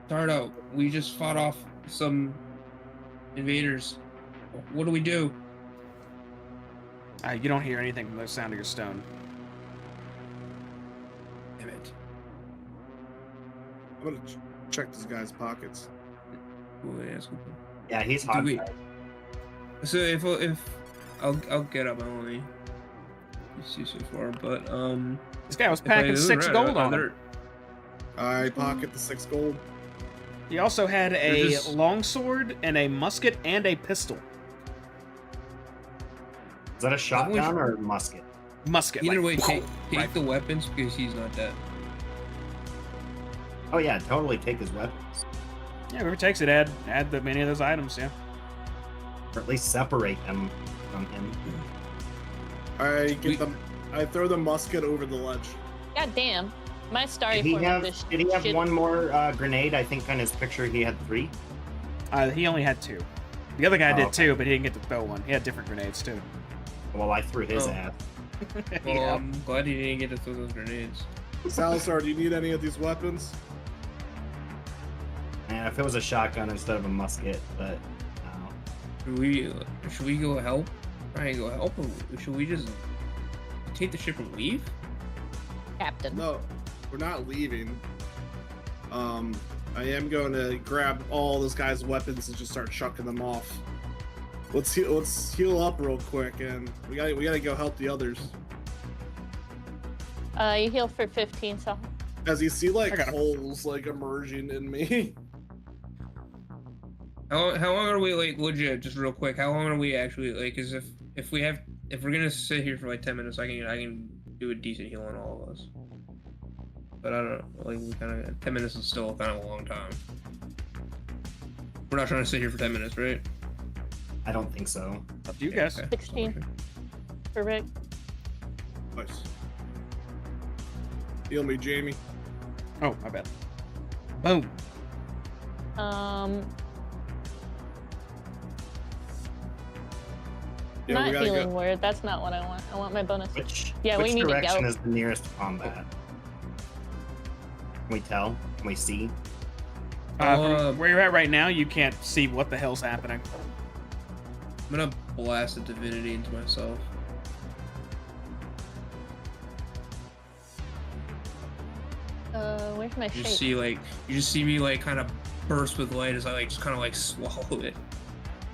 [SPEAKER 3] start out. We just fought off some invaders. What do we do?
[SPEAKER 1] You don't hear anything from the sound of your stone.
[SPEAKER 3] Damn it.
[SPEAKER 2] I'm gonna check this guy's pockets.
[SPEAKER 3] Ooh, yeah, that's good.
[SPEAKER 5] Yeah, he's
[SPEAKER 3] Do we-
[SPEAKER 5] hog.
[SPEAKER 3] So if I'll get up, I only see so far, but
[SPEAKER 1] This guy was
[SPEAKER 3] if I
[SPEAKER 1] packing
[SPEAKER 3] do,
[SPEAKER 1] 6
[SPEAKER 3] right,
[SPEAKER 1] gold on him.
[SPEAKER 3] there-
[SPEAKER 2] I pocket the 6 gold.
[SPEAKER 1] He also had a
[SPEAKER 3] They're just-
[SPEAKER 1] longsword and a musket and a pistol.
[SPEAKER 5] Is that a shotgun or a musket?
[SPEAKER 1] Musket.
[SPEAKER 3] Either
[SPEAKER 1] like,
[SPEAKER 3] way, take
[SPEAKER 1] right.
[SPEAKER 3] the weapons because he's not dead.
[SPEAKER 5] Oh yeah, totally take his weapons.
[SPEAKER 1] Yeah, whoever takes it, add many of those items, yeah.
[SPEAKER 5] Or at least separate them from him.
[SPEAKER 2] I throw the musket over the ledge.
[SPEAKER 4] God damn. My starry
[SPEAKER 5] Did he
[SPEAKER 4] form
[SPEAKER 5] have,
[SPEAKER 4] is
[SPEAKER 5] did he have
[SPEAKER 4] shit.
[SPEAKER 5] one more grenade? I think on his picture he had 3.
[SPEAKER 1] He only had 2. The other guy
[SPEAKER 5] Oh,
[SPEAKER 1] did
[SPEAKER 5] okay.
[SPEAKER 1] too, but he didn't get to throw one. He had different grenades too.
[SPEAKER 5] Well, I threw his
[SPEAKER 3] Oh.
[SPEAKER 5] ass.
[SPEAKER 3] Well,
[SPEAKER 1] Yeah.
[SPEAKER 3] I'm glad he didn't get to throw those grenades.
[SPEAKER 2] Salazar, do you need any of these weapons?
[SPEAKER 5] And if it was a shotgun instead of a musket, but no.
[SPEAKER 3] Should we go help? Try and go help, or should we just take the ship and leave?
[SPEAKER 4] Captain.
[SPEAKER 2] No, we're not leaving. I am going to grab all this guy's weapons and just start chucking them off. Let's heal up real quick, and we gotta go help the others.
[SPEAKER 4] You heal for 15, so.
[SPEAKER 2] As you see, like
[SPEAKER 1] I got him.
[SPEAKER 2] holes like emerging in me.
[SPEAKER 3] How long are we like legit? Just real quick, how long are we actually like? Cause if we're gonna sit here for like 10 minutes, I can do a decent heal on all of us. but I don't know. Like, we kind of 10 minutes is still kind of a long time. We're not trying to sit here for 10 minutes, right?
[SPEAKER 5] I don't think so.
[SPEAKER 1] Up to you guys.
[SPEAKER 3] Okay.
[SPEAKER 4] 16. Perfect.
[SPEAKER 2] Nice. Heal me, Jamie.
[SPEAKER 1] Oh, my bad. Boom.
[SPEAKER 2] Yeah, we
[SPEAKER 4] Not
[SPEAKER 2] gotta
[SPEAKER 4] healing
[SPEAKER 2] go.
[SPEAKER 4] word. That's not what I want. I want my bonus.
[SPEAKER 5] Which
[SPEAKER 4] Yeah, we
[SPEAKER 5] which
[SPEAKER 4] need to
[SPEAKER 5] direction
[SPEAKER 4] go.
[SPEAKER 5] is the nearest combat? Can we tell? Can we see?
[SPEAKER 1] From where you're at right now, you can't see what the hell's happening.
[SPEAKER 3] I'm gonna blast a divinity into myself.
[SPEAKER 4] Where's my
[SPEAKER 3] You
[SPEAKER 4] shape?
[SPEAKER 3] just see like you just see me like kind of burst with light as I like just kind of like swallow it.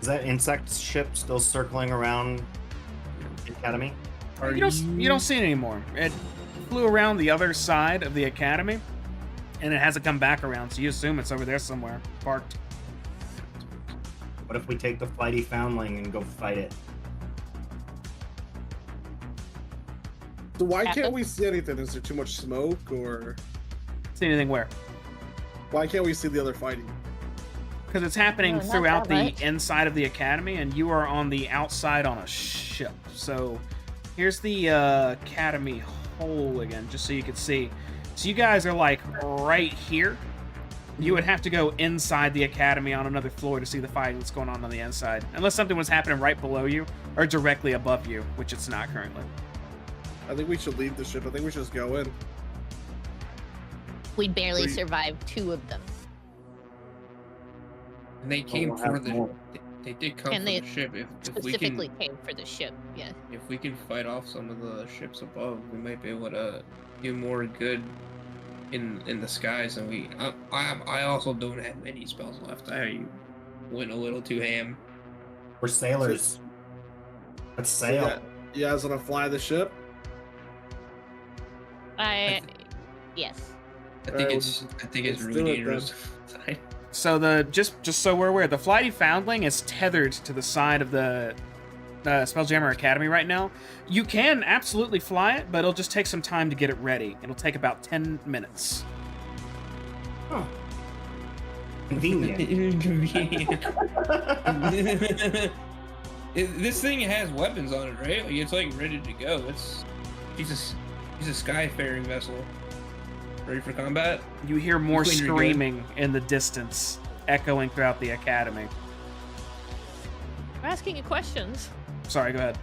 [SPEAKER 5] Is that insect ship still circling around the academy?
[SPEAKER 3] Are
[SPEAKER 1] You don't see it anymore. It flew around the other side of the academy, and it hasn't come back around, so you assume it's over there somewhere, parked.
[SPEAKER 5] What if we take the flighty foundling and go fight it?
[SPEAKER 2] So why can't we see anything? Is there too much smoke, or
[SPEAKER 1] See anything where?
[SPEAKER 2] why can't we see the other fighting?
[SPEAKER 1] Because it's happening
[SPEAKER 4] No, not
[SPEAKER 1] throughout
[SPEAKER 4] that
[SPEAKER 1] the
[SPEAKER 4] much.
[SPEAKER 1] inside of the academy, and you are on the outside on a ship. So here's the academy hole again, just so you can see. So you guys are like right here. You would have to go inside the academy on another floor to see the fight that's going on the inside. Unless something was happening right below you or directly above you, which it's not currently.
[SPEAKER 2] I think we should leave the ship. I think we should just go in.
[SPEAKER 4] We barely
[SPEAKER 2] Wait.
[SPEAKER 4] survived 2 of them.
[SPEAKER 3] And they came
[SPEAKER 5] we'll
[SPEAKER 3] for
[SPEAKER 5] have
[SPEAKER 3] the.
[SPEAKER 5] more.
[SPEAKER 3] They did come
[SPEAKER 4] And
[SPEAKER 3] for
[SPEAKER 4] they
[SPEAKER 3] the ship. If we
[SPEAKER 4] Specifically
[SPEAKER 3] can,
[SPEAKER 4] came for the ship. Yeah.
[SPEAKER 3] if we can fight off some of the ships above, we might be able to do more good in the skies. And I also don't have any spells left. I went a little too ham.
[SPEAKER 5] We're sailors. Let's sail.
[SPEAKER 2] So you guys wanna fly the ship?
[SPEAKER 4] Yes.
[SPEAKER 3] I think
[SPEAKER 2] Alright,
[SPEAKER 3] it's
[SPEAKER 2] let's
[SPEAKER 3] really
[SPEAKER 2] do it
[SPEAKER 3] dangerous.
[SPEAKER 1] So the just so we're aware, the flighty foundling is tethered to the side of the SpellJammer Academy right now. You can absolutely fly it, but it'll just take some time to get it ready. It'll take about 10 minutes.
[SPEAKER 5] Huh. Convenient.
[SPEAKER 3] Inconvenient. This thing has weapons on it, right? Like it's like ready to go. He's a skyfaring vessel. Ready for combat?
[SPEAKER 1] You hear more
[SPEAKER 3] When you're good.
[SPEAKER 1] screaming in the distance, echoing throughout the academy.
[SPEAKER 4] We're asking you questions.
[SPEAKER 1] Sorry, go ahead.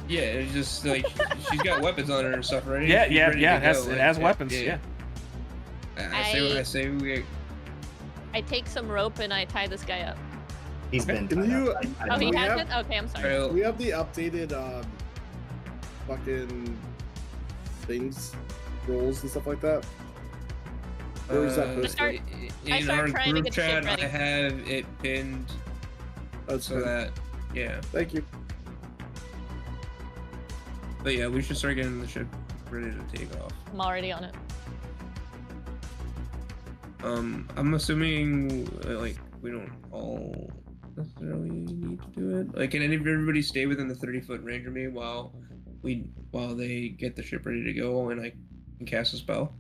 [SPEAKER 3] Yeah, it's just like she's got weapons on her and stuff, right?
[SPEAKER 1] Yeah,
[SPEAKER 3] She's
[SPEAKER 1] yeah,
[SPEAKER 3] ready
[SPEAKER 1] yeah.
[SPEAKER 3] to
[SPEAKER 1] It
[SPEAKER 3] go, like,
[SPEAKER 1] has weapons. Yeah.
[SPEAKER 3] I say what I say.
[SPEAKER 4] I take some rope and I tie this guy up.
[SPEAKER 5] He's been.
[SPEAKER 2] Can
[SPEAKER 5] tied
[SPEAKER 2] you-
[SPEAKER 5] up. I
[SPEAKER 4] Oh,
[SPEAKER 5] don't
[SPEAKER 4] he
[SPEAKER 5] know.
[SPEAKER 2] we
[SPEAKER 4] hasn't? Okay, I'm sorry.
[SPEAKER 2] We have the updated fucking things, rolls and stuff like that. Where is that posted?
[SPEAKER 4] start- I
[SPEAKER 3] In
[SPEAKER 4] start
[SPEAKER 3] our
[SPEAKER 4] trying to
[SPEAKER 3] group
[SPEAKER 4] get the ship
[SPEAKER 3] chat, I
[SPEAKER 4] ready.
[SPEAKER 3] have it pinned
[SPEAKER 2] That's
[SPEAKER 3] so
[SPEAKER 2] good.
[SPEAKER 3] that yeah.
[SPEAKER 2] Thank you.
[SPEAKER 3] But yeah, we should start getting the ship ready to take off.
[SPEAKER 4] I'm already on it.
[SPEAKER 3] I'm assuming like we don't all necessarily need to do it. Like, can everybody stay within the 30-foot range of me while they get the ship ready to go and I can cast a spell?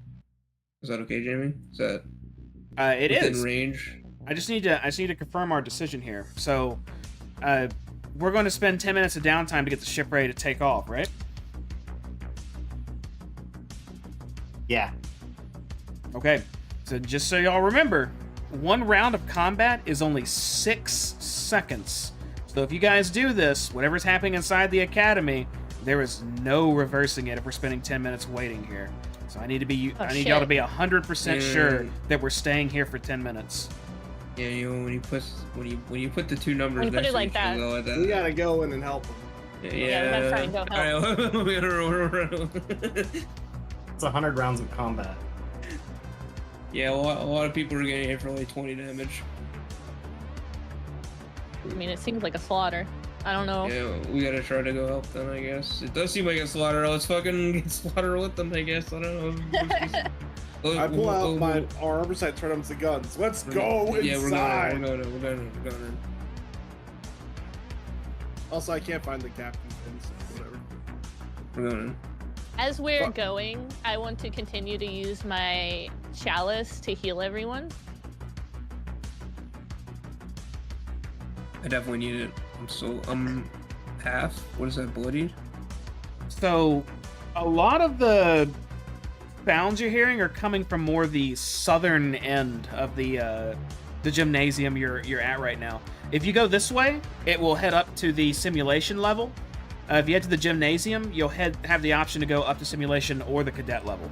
[SPEAKER 3] Is that okay, Jamie? Is that
[SPEAKER 1] It
[SPEAKER 3] within
[SPEAKER 1] is.
[SPEAKER 3] range?
[SPEAKER 1] I just need to confirm our decision here. So, we're going to spend 10 minutes of downtime to get the ship ready to take off, right?
[SPEAKER 5] Yeah.
[SPEAKER 1] Okay. So just so y'all remember, 1 round of combat is only 6 seconds. So if you guys do this, whatever's happening inside the academy, there is no reversing it if we're spending 10 minutes waiting here. So I need y'all to be 100% sure that we're staying here for 10 minutes.
[SPEAKER 3] Yeah, you know, when you put the two numbers
[SPEAKER 4] When you put
[SPEAKER 3] next
[SPEAKER 4] it
[SPEAKER 3] to
[SPEAKER 4] like
[SPEAKER 3] each
[SPEAKER 4] that.
[SPEAKER 3] other like that.
[SPEAKER 2] We gotta go in and help them.
[SPEAKER 4] Yeah, we gotta try and go help.
[SPEAKER 3] Alright, we gotta roll.
[SPEAKER 5] It's 100 rounds of combat.
[SPEAKER 3] Yeah, a lot of people are getting hit for only 20 damage.
[SPEAKER 4] I mean, it seems like a slaughter. I don't know.
[SPEAKER 3] Yeah, we gotta try to go help them, I guess. It does seem like a slaughter. Let's fucking get slaughter with them, I guess. I don't know.
[SPEAKER 2] I pull out my arms, I turn them to guns. Let's go inside.
[SPEAKER 3] Yeah, we're going in.
[SPEAKER 2] Also, I can't find the captain pin, so whatever.
[SPEAKER 3] We're going in.
[SPEAKER 4] As we're going, I want to continue to use my chalice to heal everyone.
[SPEAKER 3] I definitely need it. I'm half. What is that, bloodied?
[SPEAKER 1] So, a lot of the sounds you're hearing are coming from more the southern end of the gymnasium you're at right now. If you go this way, it will head up to the simulation level. If you head to the gymnasium, you'll have the option to go up to simulation or the cadet level.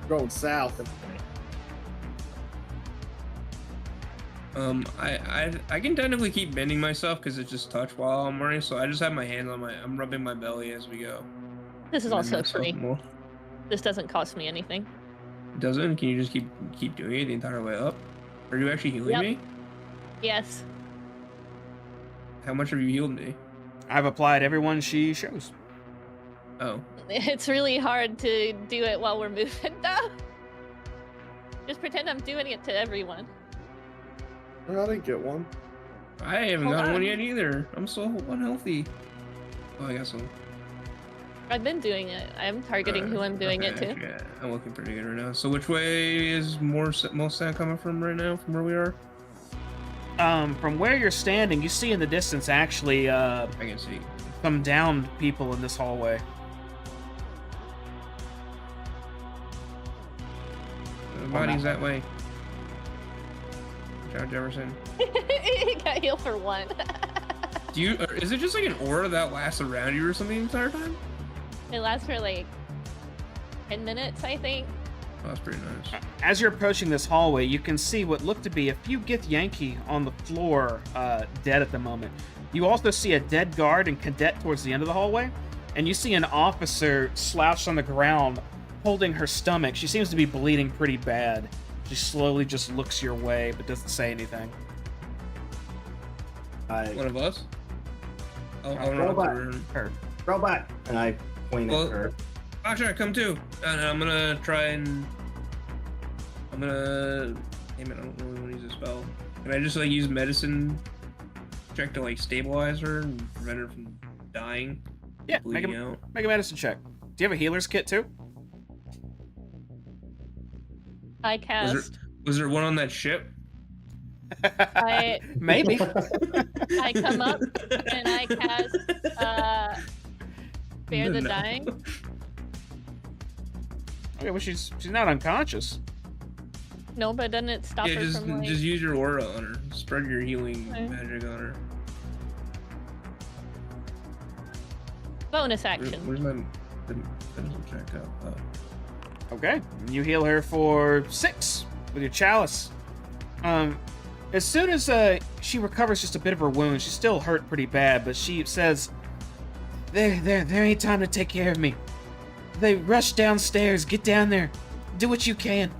[SPEAKER 2] Going south.
[SPEAKER 3] I can technically keep bending myself because it's just touch while I'm running, so I just have my hands on I'm rubbing my belly as we go.
[SPEAKER 4] This is
[SPEAKER 3] Bending
[SPEAKER 4] also
[SPEAKER 3] myself
[SPEAKER 4] free.
[SPEAKER 3] more.
[SPEAKER 4] This doesn't cost me anything.
[SPEAKER 3] Doesn't? Can you just keep doing it the entire way up? Are you actually healing
[SPEAKER 4] Yep.
[SPEAKER 3] me?
[SPEAKER 4] Yes.
[SPEAKER 3] How much have you healed me?
[SPEAKER 1] I've applied everyone she shows.
[SPEAKER 3] Oh.
[SPEAKER 4] It's really hard to do it while we're moving, though. Just pretend I'm doing it to everyone.
[SPEAKER 2] I didn't get one.
[SPEAKER 3] I haven't
[SPEAKER 4] Hold
[SPEAKER 3] gotten one
[SPEAKER 4] on.
[SPEAKER 3] yet either. I'm so unhealthy. Oh, I got some.
[SPEAKER 4] I've been doing it. I'm targeting who I'm doing it to.
[SPEAKER 3] Yeah, I'm looking pretty good right now. So which way is most sound coming from right now, from where we are?
[SPEAKER 1] From where you're standing, you see in the distance actually
[SPEAKER 3] I can see.
[SPEAKER 1] some downed people in this hallway.
[SPEAKER 3] The body's that way. John Jefferson.
[SPEAKER 4] Got healed for one.
[SPEAKER 3] Do you? Or is it just like an aura that lasts around you or something the entire time?
[SPEAKER 4] It lasts for like 10 minutes, I think.
[SPEAKER 3] Oh, that's pretty nice.
[SPEAKER 1] As you're approaching this hallway, you can see what look to be a few Githyanki on the floor, dead at the moment. You also see a dead guard and cadet towards the end of the hallway, and you see an officer slouched on the ground, holding her stomach. She seems to be bleeding pretty bad. She slowly just looks your way, but doesn't say anything.
[SPEAKER 3] One of us? Oh,
[SPEAKER 5] Robot.
[SPEAKER 1] Her.
[SPEAKER 5] Robot! And I point
[SPEAKER 3] Well-
[SPEAKER 5] at her.
[SPEAKER 3] Asha, come too. And I'm gonna try and. Damn it, I don't really want to use a spell. Can I just like use medicine check to like stabilize her and prevent her from dying?
[SPEAKER 1] Yeah, make
[SPEAKER 3] Bleeding
[SPEAKER 1] a
[SPEAKER 3] out?
[SPEAKER 1] medicine check. Do you have a healer's kit too?
[SPEAKER 4] I cast.
[SPEAKER 3] Was there one on that ship?
[SPEAKER 4] I
[SPEAKER 1] Maybe.
[SPEAKER 4] I come up and I cast Spare the
[SPEAKER 3] No.
[SPEAKER 4] Dying.
[SPEAKER 1] Okay, well she's not unconscious.
[SPEAKER 4] No, but doesn't it stop
[SPEAKER 3] Yeah,
[SPEAKER 4] her
[SPEAKER 3] just
[SPEAKER 4] from like...
[SPEAKER 3] just use your aura on her. Spread your healing
[SPEAKER 4] Okay.
[SPEAKER 3] magic on her.
[SPEAKER 4] Bonus action.
[SPEAKER 3] Where's my medicine check up? Oh.
[SPEAKER 1] Okay, you heal her for 6 with your chalice. As soon as she recovers just a bit of her wound, she's still hurt pretty bad, but she says, There ain't time to take care of me. They rush downstairs, get down there, do what you can.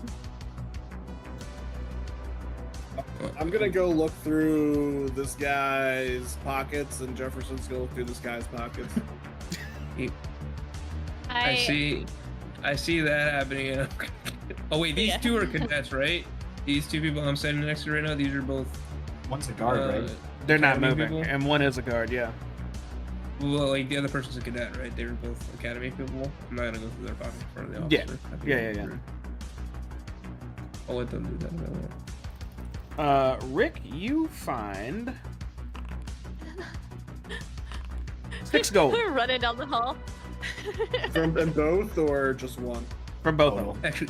[SPEAKER 2] I'm gonna go look through this guy's pockets, and Jefferson's gonna look through this guy's pockets.
[SPEAKER 3] I see that happening. And oh wait, these
[SPEAKER 4] Yeah.
[SPEAKER 3] two are cadets, right? These two people I'm standing next to right now, these are both.
[SPEAKER 5] One's a guard, right?
[SPEAKER 1] They're not
[SPEAKER 3] Academy
[SPEAKER 1] moving,
[SPEAKER 3] people?
[SPEAKER 1] and one is a guard, yeah.
[SPEAKER 3] Well, like the other person's a cadet, right? They were both academy people. I'm not gonna go through their pockets in front of the
[SPEAKER 1] Yeah.
[SPEAKER 3] officer. I think
[SPEAKER 1] Yeah,
[SPEAKER 3] that'd
[SPEAKER 1] yeah,
[SPEAKER 3] be rude. I'll let them do that.
[SPEAKER 1] Rick, you find 6 gold
[SPEAKER 4] We're running down the hall.
[SPEAKER 2] From them both, or just one?
[SPEAKER 1] from both of
[SPEAKER 5] Total.
[SPEAKER 1] them.
[SPEAKER 3] Actually,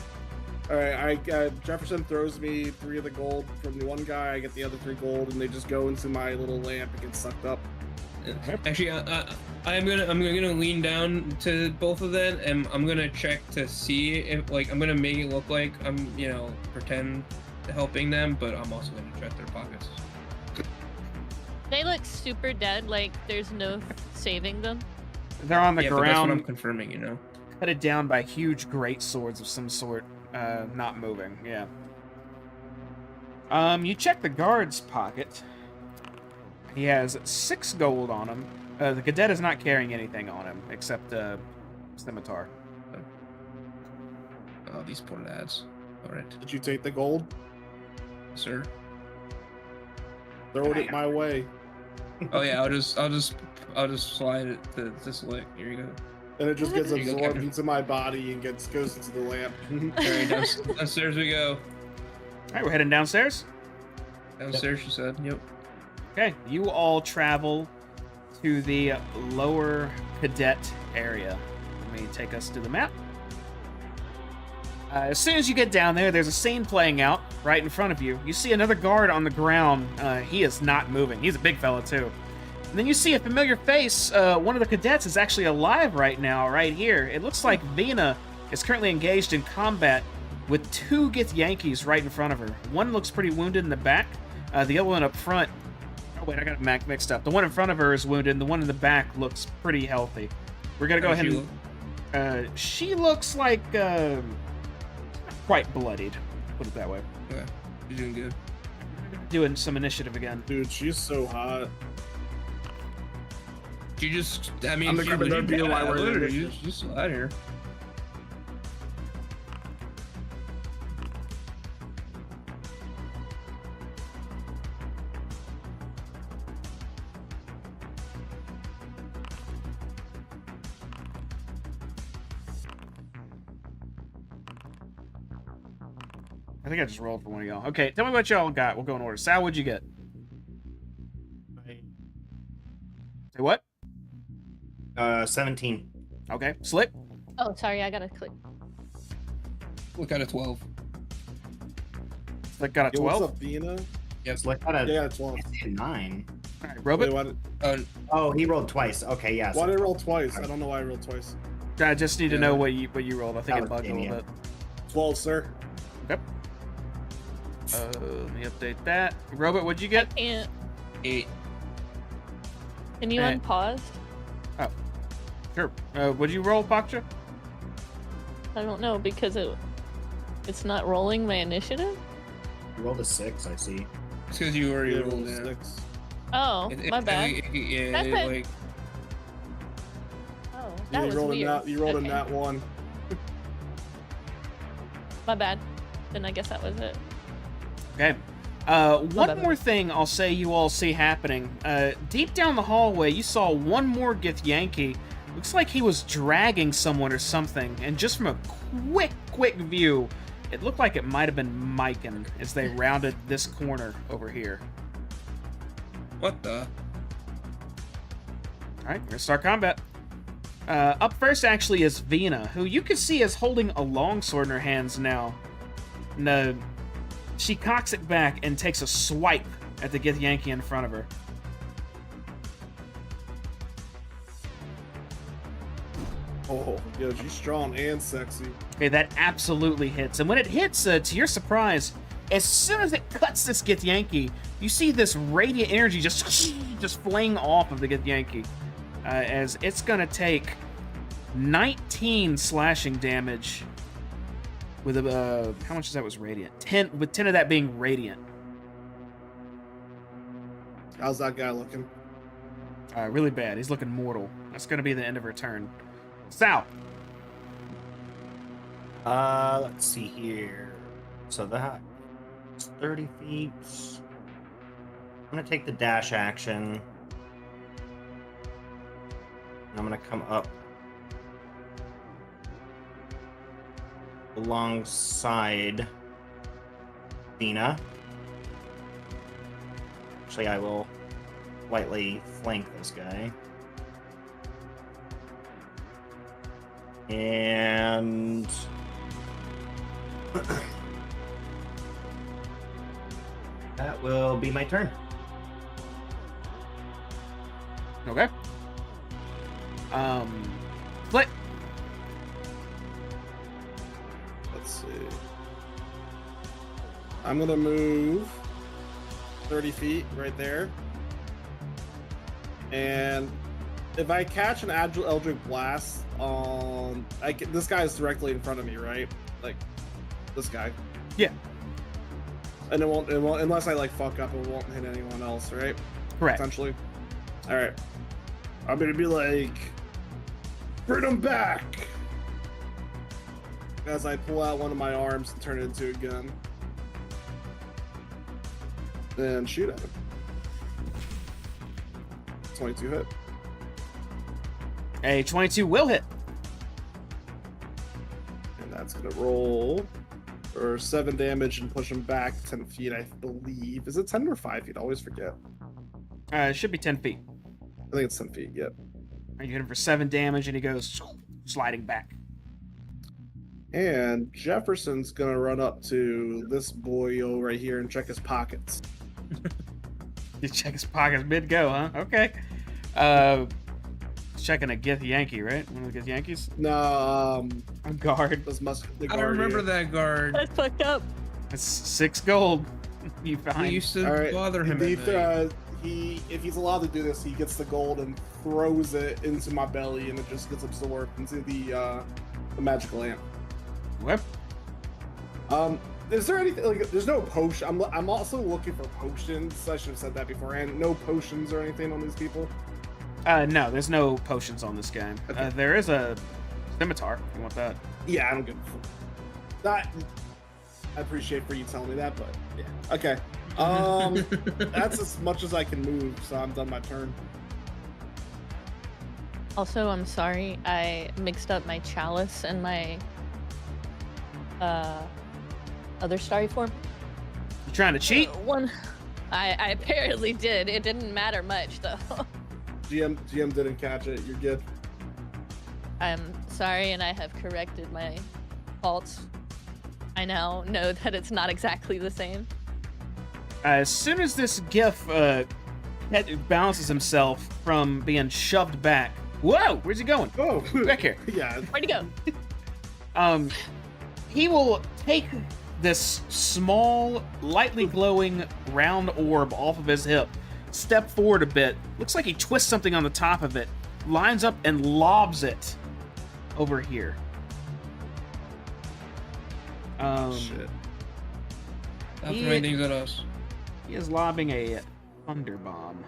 [SPEAKER 2] All right, Jefferson throws me 3 of the gold from the one guy. I get the other 3 gold, and they just go into my little lamp and get sucked up.
[SPEAKER 3] I'm gonna lean down to both of them, and I'm gonna check to see if I'm gonna make it look like I'm pretend helping them, but I'm also gonna check their pockets.
[SPEAKER 4] They look super dead, like there's no saving them.
[SPEAKER 1] They're on the
[SPEAKER 3] Yeah, but that's what I'm
[SPEAKER 1] ground,
[SPEAKER 3] confirming.
[SPEAKER 1] headed down by huge great swords of some sort, not moving, yeah. You check the guard's pocket. He has 6 gold on him. The cadet is not carrying anything on him, except scimitar.
[SPEAKER 3] Oh, these poor lads. All right,
[SPEAKER 2] Did you take the gold?
[SPEAKER 3] sir.
[SPEAKER 2] Throw it my way.
[SPEAKER 3] Oh yeah, I'll just slide it to this lick. Here you go.
[SPEAKER 2] And it just gets
[SPEAKER 3] There you go,
[SPEAKER 2] absorbed
[SPEAKER 3] Captain.
[SPEAKER 2] into my body and goes into the lamp.
[SPEAKER 3] Alright, downstairs we go.
[SPEAKER 1] All right, we're heading downstairs.
[SPEAKER 3] Downstairs, she said. Yep.
[SPEAKER 1] Okay, you all travel to the lower cadet area. Let me take us to the map. As soon as you get down there, there's a scene playing out right in front of you. You see another guard on the ground. He is not moving. He's a big fella, too. And then you see a familiar face. One of the cadets is actually alive right now, right here. It looks like Vina is currently engaged in combat with two Githyanki's right in front of her. One looks pretty wounded in the back. The other one up front... Oh, wait, I got it mixed up. The one in front of her is wounded, and the one in the back looks pretty healthy. We're going to go ahead and... she looks like... quite bloodied, put it that way.
[SPEAKER 3] Okay. She's doing good.
[SPEAKER 1] Doing some initiative again.
[SPEAKER 2] Dude, she's so hot.
[SPEAKER 3] She just, I mean,
[SPEAKER 2] I'm the
[SPEAKER 3] she
[SPEAKER 2] kind of
[SPEAKER 3] legit
[SPEAKER 2] deal I
[SPEAKER 3] bad.
[SPEAKER 2] wear
[SPEAKER 3] Look at her,
[SPEAKER 2] that.
[SPEAKER 3] she's still out here.
[SPEAKER 1] I think I just rolled for one of y'all. Okay, tell me what y'all got. We'll go in order. Sal, what'd you get? Say what?
[SPEAKER 5] 17.
[SPEAKER 1] Okay. Slick?
[SPEAKER 4] Oh, sorry, I gotta click.
[SPEAKER 3] Look at a 12.
[SPEAKER 1] Slick got a
[SPEAKER 2] Yo, what's
[SPEAKER 1] 12?
[SPEAKER 2] up, Vina?
[SPEAKER 3] Yes.
[SPEAKER 5] Like got a,
[SPEAKER 2] Yeah, 12.
[SPEAKER 5] I see a 9.
[SPEAKER 1] All right,
[SPEAKER 2] Wait,
[SPEAKER 1] Robot?
[SPEAKER 2] why
[SPEAKER 5] Oh, he rolled twice. Okay, yeah.
[SPEAKER 2] did I
[SPEAKER 5] So
[SPEAKER 2] roll twice? I don't know why I rolled twice.
[SPEAKER 1] I just need to
[SPEAKER 3] Yeah.
[SPEAKER 1] know what you rolled. I think
[SPEAKER 5] That
[SPEAKER 1] it
[SPEAKER 5] was
[SPEAKER 1] bugged a little
[SPEAKER 5] Damien.
[SPEAKER 1] bit.
[SPEAKER 2] 12, sir.
[SPEAKER 1] Yep. Let me update that. Robot, what'd you get?
[SPEAKER 4] Can't.
[SPEAKER 3] 8.
[SPEAKER 4] Can you
[SPEAKER 1] Eh.
[SPEAKER 4] unpause?
[SPEAKER 1] Sure. What'd you roll, Paksha?
[SPEAKER 4] I don't know because it's not rolling my initiative.
[SPEAKER 5] he rolled a 6, I see.
[SPEAKER 3] It's because you already
[SPEAKER 2] Yeah,
[SPEAKER 3] rolled
[SPEAKER 2] rolled
[SPEAKER 3] in.
[SPEAKER 2] 6.
[SPEAKER 4] Oh, my bad.
[SPEAKER 3] Yeah,
[SPEAKER 4] That's it.
[SPEAKER 3] like,
[SPEAKER 4] Oh,
[SPEAKER 2] Yeah,
[SPEAKER 4] that
[SPEAKER 2] you
[SPEAKER 4] was
[SPEAKER 2] rolled
[SPEAKER 4] weird.
[SPEAKER 2] a nat. You rolled
[SPEAKER 4] Okay.
[SPEAKER 2] a nat 1.
[SPEAKER 4] My bad. Then I guess that was it.
[SPEAKER 1] Okay. One
[SPEAKER 4] bad.
[SPEAKER 1] more thing I'll say you all see happening. Deep down the hallway, you saw one more Githyanki. Looks like he was dragging someone or something, and just from a quick view, it looked like it might have been Mikan as they rounded this corner over here.
[SPEAKER 3] what the?
[SPEAKER 1] Alright, we're gonna start combat. Up first, actually, is Vina, who you can see is holding a longsword in her hands now. No, she cocks it back and takes a swipe at the Githyanki in front of her.
[SPEAKER 2] Oh, yo, she's strong and sexy.
[SPEAKER 1] Okay, that absolutely hits. And when it hits, to your surprise, as soon as it cuts this Githyanki, you see this radiant energy just fling off of the Githyanki. As it's gonna take 19 slashing damage with how much of that was radiant? 10, with 10 of that being radiant.
[SPEAKER 2] How's that guy looking?
[SPEAKER 1] Really bad. He's looking mortal. That's gonna be the end of her turn. Sal.
[SPEAKER 5] Let's see here. So that's 30 feet. I'm gonna take the dash action. And I'm gonna come up alongside Vina. Actually, I will lightly flank this guy. And that will be my turn.
[SPEAKER 1] Okay. Flick.
[SPEAKER 2] Let's see. I'm gonna move 30 feet right there. And if I catch an Eldritch Blast on... this guy is directly in front of me, right? Like, this guy.
[SPEAKER 1] Yeah.
[SPEAKER 2] And it won't, unless I, like, fuck up, it won't hit anyone else, right?
[SPEAKER 1] Correct.
[SPEAKER 2] Essentially. Alright. I'm gonna be like... Bring him back! As I pull out one of my arms and turn it into a gun. And shoot at him. 22 hit.
[SPEAKER 1] A 22 will hit.
[SPEAKER 2] It's gonna roll for 7 damage and push him back 10 feet, I believe. Is it 10 or 5 feet? I always forget.
[SPEAKER 1] It should be 10 feet.
[SPEAKER 2] I think it's 10 feet. Yep.
[SPEAKER 1] You hit him for 7 damage, and he goes sliding back.
[SPEAKER 2] And Jefferson's gonna run up to this boyo right here and check his pockets.
[SPEAKER 1] You check his pockets mid-go, huh? Okay. Checking a Gith Yankee, right? One of the Gith Yankees?
[SPEAKER 2] No,
[SPEAKER 1] A guard.
[SPEAKER 2] this must the
[SPEAKER 3] I
[SPEAKER 2] guard
[SPEAKER 3] remember
[SPEAKER 2] here.
[SPEAKER 3] that guard.
[SPEAKER 4] That's fucked up.
[SPEAKER 1] That's 6 gold. You
[SPEAKER 3] We
[SPEAKER 1] find.
[SPEAKER 3] used to
[SPEAKER 2] All right,
[SPEAKER 3] bother him.
[SPEAKER 2] He,
[SPEAKER 3] At night.
[SPEAKER 2] if he's allowed to do this, he gets the gold and throws it into my belly, and it just gets absorbed into the magical lamp.
[SPEAKER 1] What?
[SPEAKER 2] Is there anything like? There's no potion. I'm also looking for potions. I should have said that beforehand. No potions or anything on these people.
[SPEAKER 1] No, there's no potions on this game.
[SPEAKER 2] Okay.
[SPEAKER 1] There is a scimitar. If you want that?
[SPEAKER 2] Yeah, I don't give a fuck. That I appreciate for you telling me that, but yeah. Okay. That's as much as I can move, so I'm done my turn.
[SPEAKER 4] Also, I'm sorry. I mixed up my chalice and my other starry form.
[SPEAKER 1] You trying to cheat?
[SPEAKER 4] One. I apparently did. It didn't matter much though.
[SPEAKER 2] GM didn't catch it. You're good.
[SPEAKER 4] I'm sorry, and I have corrected my faults. I now know that it's not exactly the same.
[SPEAKER 1] As soon as this Gith balances himself from being shoved back. Whoa! Where's he going?
[SPEAKER 2] Oh,
[SPEAKER 1] Back here.
[SPEAKER 2] yeah.
[SPEAKER 4] Where'd he go?
[SPEAKER 1] He will take this small, lightly glowing round orb off of his hip, step forward a bit, looks like he twists something on the top of it, lines up and lobs it over here.
[SPEAKER 2] Shit.
[SPEAKER 3] Stop throwing things at us.
[SPEAKER 1] He is lobbing a thunder bomb.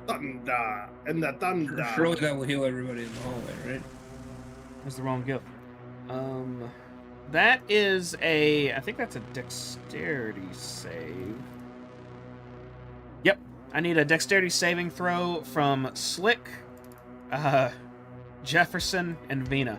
[SPEAKER 2] Thunder and the thunder.
[SPEAKER 3] Surely that will heal everybody in the hallway, right?
[SPEAKER 1] That's the wrong gift. That is I think that's a dexterity save. Yep. I need a dexterity saving throw from Slick, Jefferson, and Vina.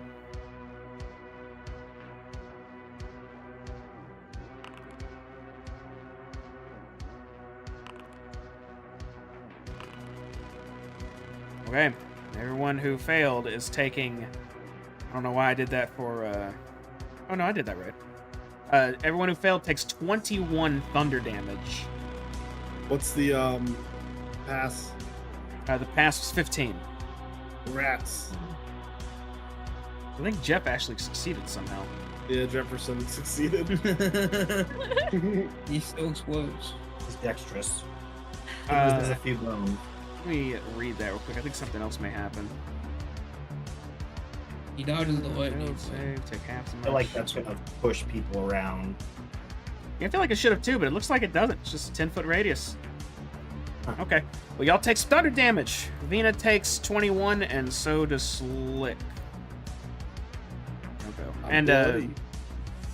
[SPEAKER 1] Okay. Everyone who failed is taking... I don't know why I did that for... Oh, no, I did that right. Everyone who failed takes 21 thunder damage.
[SPEAKER 2] What's the pass?
[SPEAKER 1] The pass was 15.
[SPEAKER 2] Rats.
[SPEAKER 1] I think Jeff actually succeeded somehow.
[SPEAKER 2] Yeah, Jefferson succeeded.
[SPEAKER 3] He still explodes.
[SPEAKER 5] He's dexterous. There's a few bones.
[SPEAKER 1] Let me read that real quick. I think something else may happen.
[SPEAKER 3] He dodges the lightning.
[SPEAKER 1] Failed save, take half the
[SPEAKER 5] I feel like that's gonna push people around.
[SPEAKER 1] Yeah, I feel like it should have too, but it looks like it doesn't. It's just a 10-foot radius.
[SPEAKER 5] Huh.
[SPEAKER 1] Okay. Well, y'all take some thunder damage. Vina takes 21, and so does Slick. Okay.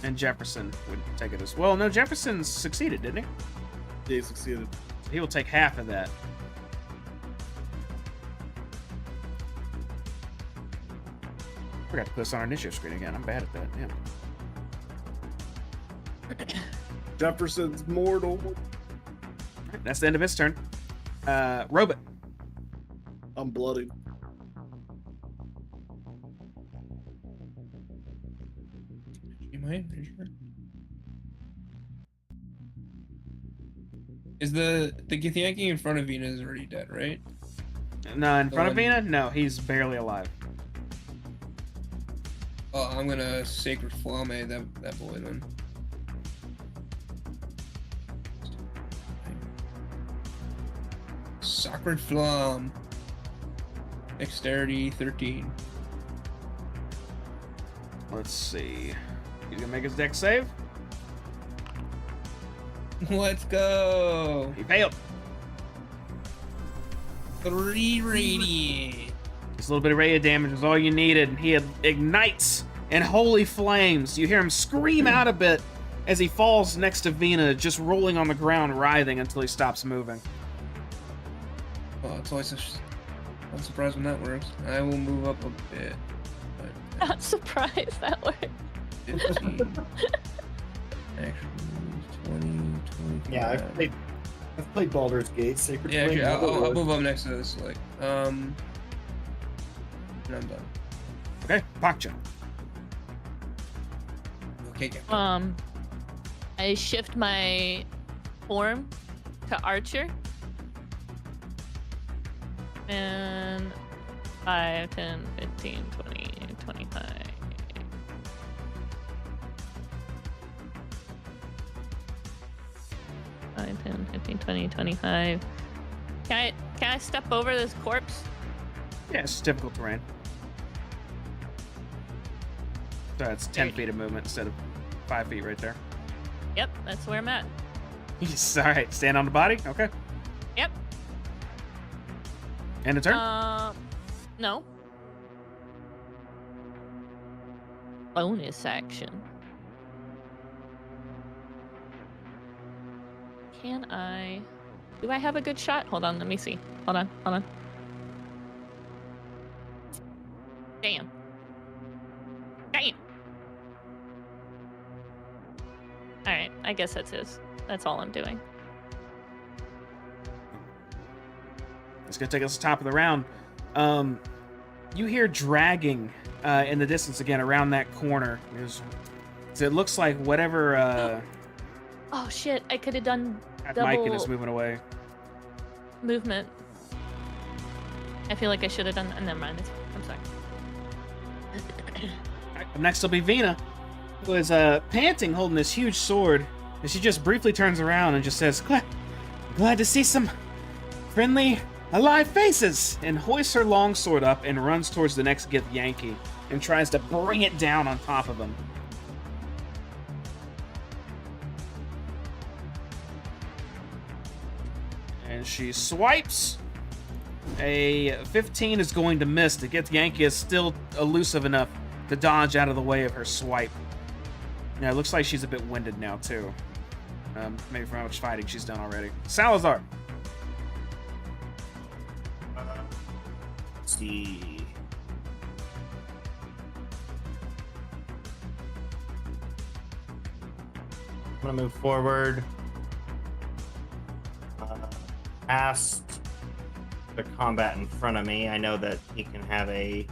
[SPEAKER 1] And Jefferson would take it as well. No, Jefferson succeeded, didn't he?
[SPEAKER 2] Yeah, he succeeded.
[SPEAKER 1] So he will take half of that. Forgot to put this on our initiative screen again. I'm bad at that. Yeah.
[SPEAKER 2] Jefferson's mortal.
[SPEAKER 1] Alright, that's the end of his turn. Robot.
[SPEAKER 2] I'm bloody.
[SPEAKER 3] You might. Are you sure? Is the Githyanki in front of Vina is already dead, right?
[SPEAKER 1] No, in
[SPEAKER 3] The
[SPEAKER 1] front of
[SPEAKER 3] one-
[SPEAKER 1] Vina? No, he's barely alive.
[SPEAKER 3] Oh, I'm gonna Sacred Flame that boy then. Sacred Flam. Dexterity 13.
[SPEAKER 1] Let's see. He's gonna make his dex save.
[SPEAKER 3] Let's go!
[SPEAKER 1] He failed.
[SPEAKER 3] 3 radiant.
[SPEAKER 1] Just a little bit of radiant damage was all you needed. He ignites in holy flames. You hear him scream out a bit as he falls next to Vina, just rolling on the ground, writhing until he stops moving.
[SPEAKER 3] Oh, it's always I'm surprised when that works. I will move up a bit.
[SPEAKER 4] Not surprised that worked.
[SPEAKER 3] 15. Actually, 20, 25.
[SPEAKER 5] Yeah, I've played Baldur's Gate, Sacred
[SPEAKER 3] Yeah,
[SPEAKER 5] Flame.
[SPEAKER 3] actually, I'll
[SPEAKER 5] Overlord.
[SPEAKER 3] move up next to this. Like, and I'm done.
[SPEAKER 1] Okay, Pakcha.
[SPEAKER 3] Okay, okay.
[SPEAKER 4] I shift my form to Archer. And 5, 10, 15, 20, 25. Five, 10, 15, 20, 25. Can I step over this corpse?
[SPEAKER 1] Yeah, it's difficult terrain. So it's 10
[SPEAKER 4] There-
[SPEAKER 1] feet of movement instead of 5 feet right there.
[SPEAKER 4] Yep, that's where I'm at.
[SPEAKER 1] Yes, all right. Stand on the body. Okay.
[SPEAKER 4] Yep.
[SPEAKER 1] End of turn.
[SPEAKER 4] No. Bonus action. Do I have a good shot? Hold on, let me see. Hold on. Damn. Alright, I guess that's all I'm doing.
[SPEAKER 1] It's gonna take us to the top of the round. You hear dragging in the distance again around that corner. So it looks like whatever
[SPEAKER 4] Oh shit, I could have done
[SPEAKER 1] Mike is
[SPEAKER 4] double
[SPEAKER 1] moving away.
[SPEAKER 4] movement. I feel like I should have done that. Never mind. I'm sorry.
[SPEAKER 1] Up next will be Vina, who is panting, holding this huge sword, and she just briefly turns around and just says, "Glad to see some friendly, alive faces," and hoists her long sword up and runs towards the next Gith Yankee and tries to bring it down on top of him. And she swipes. A 15 is going to miss. The Gith Yankee is still elusive enough to dodge out of the way of her swipe. Yeah, it looks like she's a bit winded now, too. Maybe from how much fighting she's done already. Salazar.
[SPEAKER 5] Let's see. I'm gonna move forward. Past the combat in front of me. I know that he can have a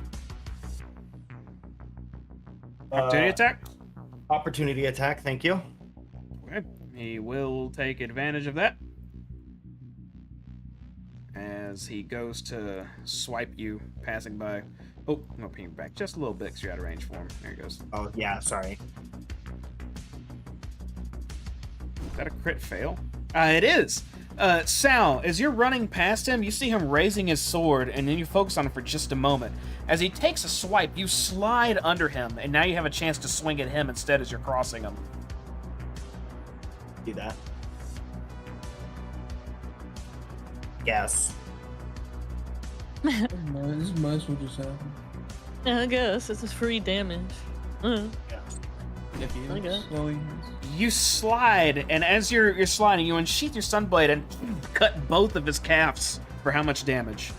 [SPEAKER 1] Opportunity attack?
[SPEAKER 5] opportunity attack. Thank you.
[SPEAKER 1] Okay. He will take advantage of that. As he goes to swipe you, passing by. Oh, I'm gonna ping you back just a little bit because you're out of range for him. There he goes.
[SPEAKER 5] Oh yeah, sorry.
[SPEAKER 1] Is that a crit fail? It is. Sal, as you're running past him, you see him raising his sword, and then you focus on him for just a moment. As he takes a swipe, you slide under him, and now you have a chance to swing at him instead as you're crossing him.
[SPEAKER 5] Do that. Yes.
[SPEAKER 3] This might as well just happen.
[SPEAKER 4] I guess it's free damage.
[SPEAKER 5] Yes.
[SPEAKER 3] If you
[SPEAKER 4] Okay.
[SPEAKER 3] slowly.
[SPEAKER 1] You slide, and as you're sliding, you unsheath your sunblade and cut both of his calves for how much damage?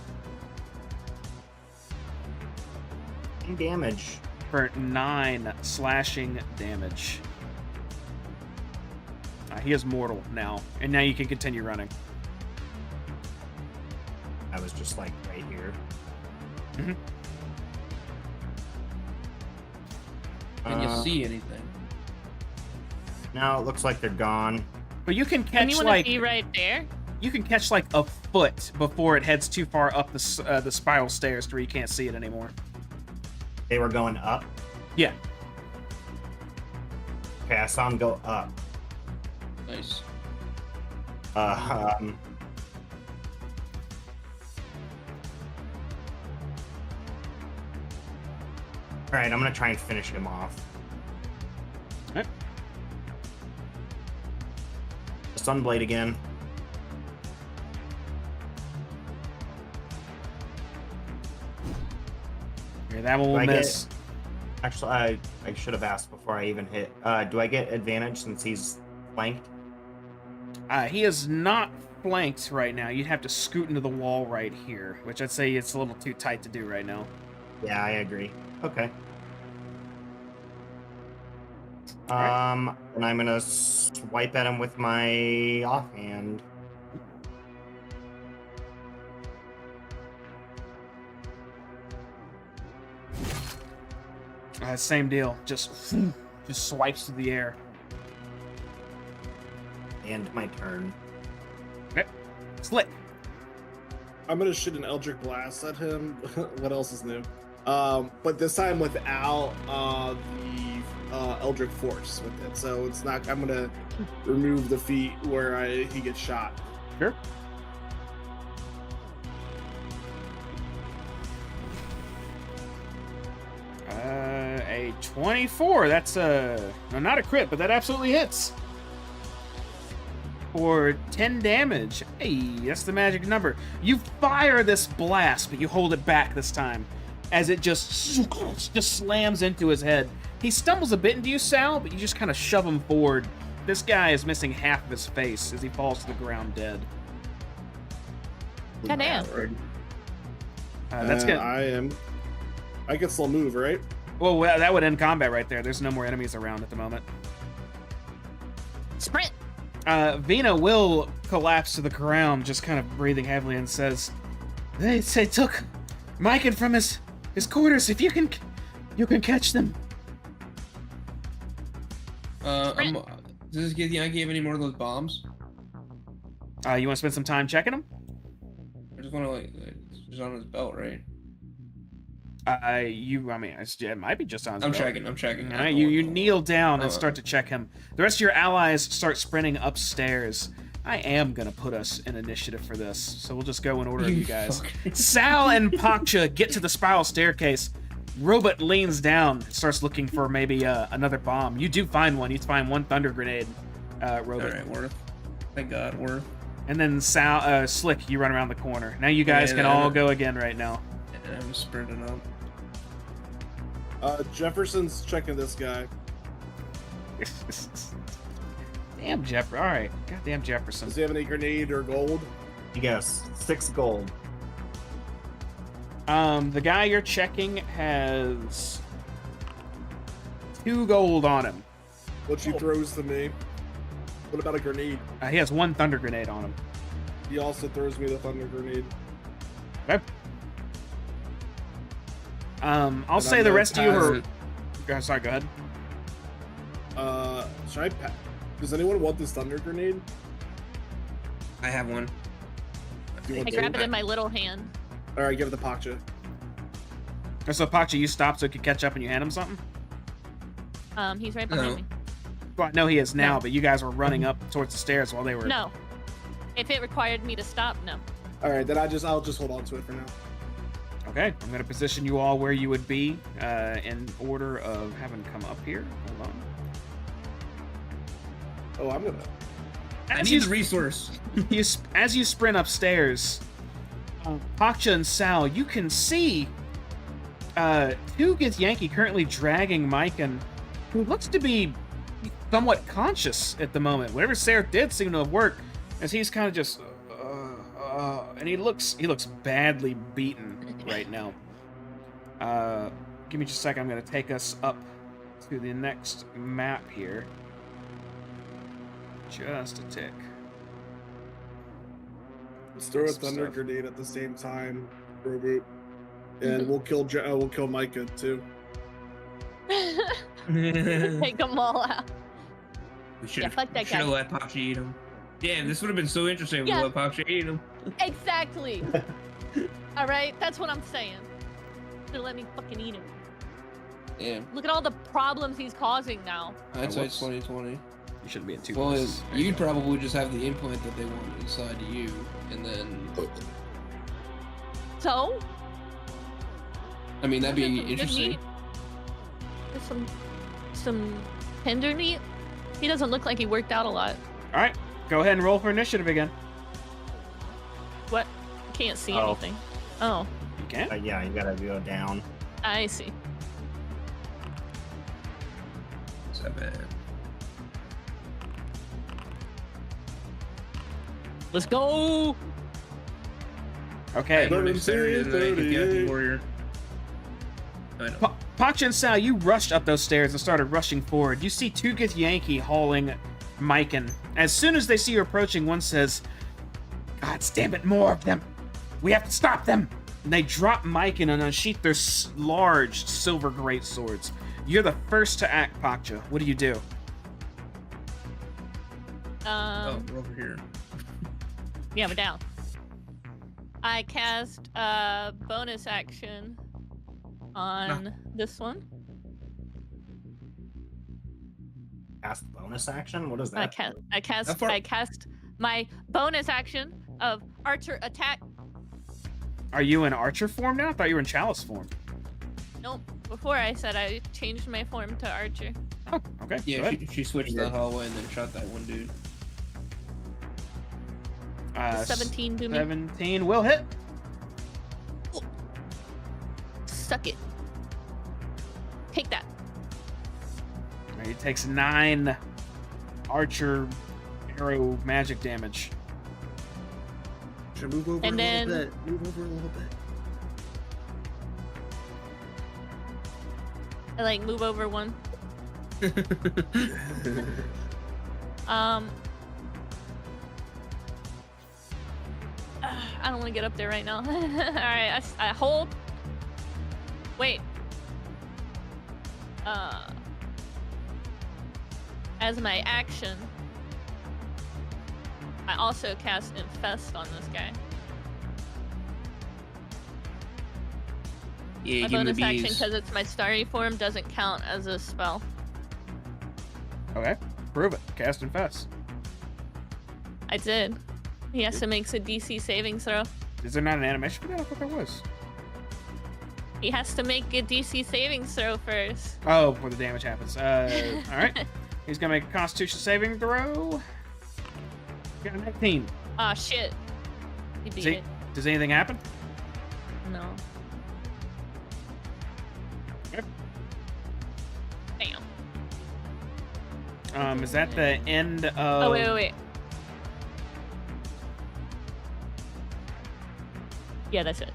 [SPEAKER 5] Damage.
[SPEAKER 1] For 9 slashing damage. He is mortal now, and now you can continue running.
[SPEAKER 5] I was just like right here.
[SPEAKER 1] Mhm.
[SPEAKER 3] Can you see anything?
[SPEAKER 5] Now it looks like they're gone.
[SPEAKER 1] But you can
[SPEAKER 4] And
[SPEAKER 1] catch
[SPEAKER 4] you want to
[SPEAKER 1] like
[SPEAKER 4] be right there?
[SPEAKER 1] you can catch like a foot before it heads too far up the spiral stairs to where you can't see it anymore.
[SPEAKER 5] They were going up.
[SPEAKER 1] Yeah.
[SPEAKER 5] Okay, I saw them go up.
[SPEAKER 3] Nice.
[SPEAKER 5] Um, all right, I'm gonna try and finish him off.
[SPEAKER 1] Okay.
[SPEAKER 5] Sunblade again.
[SPEAKER 1] Yeah, that one will
[SPEAKER 5] Do I
[SPEAKER 1] miss.
[SPEAKER 5] Actually, I should have asked before I even hit. Do I get advantage since he's flanked?
[SPEAKER 1] He is not flanked right now. You'd have to scoot into the wall right here, which I'd say it's a little too tight to do right now.
[SPEAKER 5] Yeah, I agree. Okay. And I'm gonna swipe at him with my offhand.
[SPEAKER 1] Same deal. Just swipes through the air.
[SPEAKER 5] And my turn.
[SPEAKER 1] Okay. Slick.
[SPEAKER 2] I'm gonna shoot an Eldritch Blast at him. What else is new? But this time without the Eldritch Force with it. So it's not. I'm gonna remove the feat where he gets shot.
[SPEAKER 1] Sure. A 24. That's no, not a crit, but that absolutely hits. For 10 damage. Hey, that's the magic number. You fire this blast, but you hold it back this time, as it just slams into his head. He stumbles a bit into you, Sal, but you just kind of shove him forward. This guy is missing half of his face as he falls to the ground dead.
[SPEAKER 4] Goddamn.
[SPEAKER 1] That's good.
[SPEAKER 2] I can still move, right?
[SPEAKER 1] Well, that would end combat right there. There's no more enemies around at the moment.
[SPEAKER 4] Sprint.
[SPEAKER 1] Vina will collapse to the ground, just kind of breathing heavily, and says, "They took Mike from his quarters. If you can catch them."
[SPEAKER 3] Does this give the Yankee any more of those bombs?
[SPEAKER 1] You want to spend some time checking them?
[SPEAKER 3] I just want to it's just on his belt, right?
[SPEAKER 1] It might be just on his
[SPEAKER 3] I'm
[SPEAKER 1] belt.
[SPEAKER 3] checking.
[SPEAKER 1] All right, you kneel down and start to check him. The rest of your allies start sprinting upstairs. I am gonna put us in initiative for this, so we'll just go in order of you guys. Sal and Paksha get to the spiral staircase. Robot leans down and starts looking for maybe another bomb. You do find one. You find one thunder grenade, Robot.
[SPEAKER 3] All right, Worth. Thank God, Worth.
[SPEAKER 1] And then Slick, you run around the corner. Now you guys can all go again right now.
[SPEAKER 3] And I'm sprinting up.
[SPEAKER 2] Jefferson's checking this guy.
[SPEAKER 1] Damn Jefferson. All right, goddamn Jefferson.
[SPEAKER 2] Does he have any grenade or gold?
[SPEAKER 5] Yes, 6 gold.
[SPEAKER 1] The guy you're checking has 2 gold on him.
[SPEAKER 2] Which he throws to me. What about a grenade?
[SPEAKER 1] He has 1 thunder grenade on him.
[SPEAKER 2] He also throws me the thunder grenade.
[SPEAKER 1] Okay. I'll say the rest of you are. Sorry, go ahead.
[SPEAKER 2] Should I? Does anyone want this thunder grenade?
[SPEAKER 3] I have one.
[SPEAKER 2] You
[SPEAKER 4] I
[SPEAKER 2] want
[SPEAKER 4] grab
[SPEAKER 2] two?
[SPEAKER 4] it in my little hand.
[SPEAKER 2] All right, give it to Paksha.
[SPEAKER 1] So Paksha, you stop so he could catch up and you hand him something?
[SPEAKER 4] He's right behind
[SPEAKER 3] No.
[SPEAKER 4] me.
[SPEAKER 1] Well, no, he is now,
[SPEAKER 4] No.
[SPEAKER 1] but you guys were running up towards the stairs while they were.
[SPEAKER 4] No. If it required me to stop, no.
[SPEAKER 2] All right, then I'll just hold on to it for now.
[SPEAKER 1] Okay, I'm going to position you all where you would be in order of having come up here. Hold on.
[SPEAKER 2] Oh, I'm gonna.
[SPEAKER 3] I need the resource.
[SPEAKER 1] As you sprint upstairs, Paksha and Sal, you can see two Githyanki currently dragging Maiken, who looks to be somewhat conscious at the moment. Whatever Sarah did seemed to have worked, as he's kind of just, and he looks badly beaten right now. Give me just a second. I'm going to take us up to the next map here. Just a tick.
[SPEAKER 2] Let's throw a
[SPEAKER 1] Some
[SPEAKER 2] thunder
[SPEAKER 1] stuff.
[SPEAKER 2] grenade at the same time, Roboot, and we'll kill Micah too.
[SPEAKER 4] Take them all out.
[SPEAKER 3] We should
[SPEAKER 4] Yeah, fuck that guy.
[SPEAKER 3] have let Paksha eat him. Damn, this would have been so interesting if
[SPEAKER 4] Yeah.
[SPEAKER 3] we let Paksha eat him.
[SPEAKER 4] Exactly. All right, that's what I'm saying. Should let me fucking eat him.
[SPEAKER 3] Damn.
[SPEAKER 4] Look at all the problems he's causing now.
[SPEAKER 3] Hindsight's
[SPEAKER 1] whoops.
[SPEAKER 3] 2020.
[SPEAKER 1] You shouldn't be in two
[SPEAKER 3] Well,
[SPEAKER 1] places. There you
[SPEAKER 3] you'd
[SPEAKER 1] go.
[SPEAKER 3] probably just have the implant that they want inside of you, and then
[SPEAKER 4] So?
[SPEAKER 3] I mean that'd be
[SPEAKER 4] Get some good
[SPEAKER 3] interesting.
[SPEAKER 4] meat. Get some tender meat. He doesn't look like he worked out a lot.
[SPEAKER 1] All right, go ahead and roll for initiative again.
[SPEAKER 4] What? I can't see
[SPEAKER 5] Oh.
[SPEAKER 4] anything. Oh,
[SPEAKER 1] You can.
[SPEAKER 5] Yeah, you gotta go down.
[SPEAKER 4] I see.
[SPEAKER 3] 7.
[SPEAKER 4] Let's go.
[SPEAKER 1] Okay.
[SPEAKER 3] I'm already started in the
[SPEAKER 2] 38.
[SPEAKER 3] Githyanki warrior. I know.
[SPEAKER 1] Pacha and Sal, you rushed up those stairs and started rushing forward. You see two Githyanki hauling Mikan. As soon as they see you approaching, one says, "God damn it, more of them! We have to stop them!" And they drop Mikan and unsheath their large silver great swords. You're the first to act, Pacha. What do you do?
[SPEAKER 3] Oh, we're over here.
[SPEAKER 4] Yeah, we're down. I cast a bonus action on this one.
[SPEAKER 5] Cast bonus action? What is that?
[SPEAKER 4] I cast my bonus action of archer attack.
[SPEAKER 1] Are you in archer form now? I thought you were in chalice form.
[SPEAKER 4] Nope. Before I said I changed my form to archer.
[SPEAKER 1] Oh, okay.
[SPEAKER 3] Yeah, she switched that hallway and then shot that one dude.
[SPEAKER 4] 17 do me.
[SPEAKER 1] 17 will hit.
[SPEAKER 4] Ooh. Suck it. Take that.
[SPEAKER 1] He takes 9 archer arrow magic damage.
[SPEAKER 2] Should move over
[SPEAKER 4] And
[SPEAKER 2] a
[SPEAKER 4] then-
[SPEAKER 2] little bit. Move over a little bit.
[SPEAKER 4] I like move over one. I don't want to get up there right now. All right, I hold. Wait. As my action, I also cast Infest on this guy.
[SPEAKER 3] Yeah,
[SPEAKER 4] My
[SPEAKER 3] give him the
[SPEAKER 4] bonus action,
[SPEAKER 3] bees.
[SPEAKER 4] because it's my starry form, doesn't count as a spell.
[SPEAKER 1] Okay, prove it. Cast Infest.
[SPEAKER 4] I did. He has to make a DC saving throw.
[SPEAKER 1] Is there not an animation for that? I thought there was.
[SPEAKER 4] He has to make a DC saving throw first.
[SPEAKER 1] Oh, before the damage happens. All right. He's gonna make a Constitution saving throw. Got a 19.
[SPEAKER 4] Ah, shit. He beat it.
[SPEAKER 1] Does anything happen?
[SPEAKER 4] No.
[SPEAKER 1] Okay.
[SPEAKER 4] Damn.
[SPEAKER 1] Is that the end of?
[SPEAKER 4] Oh, wait. Yeah, that's it.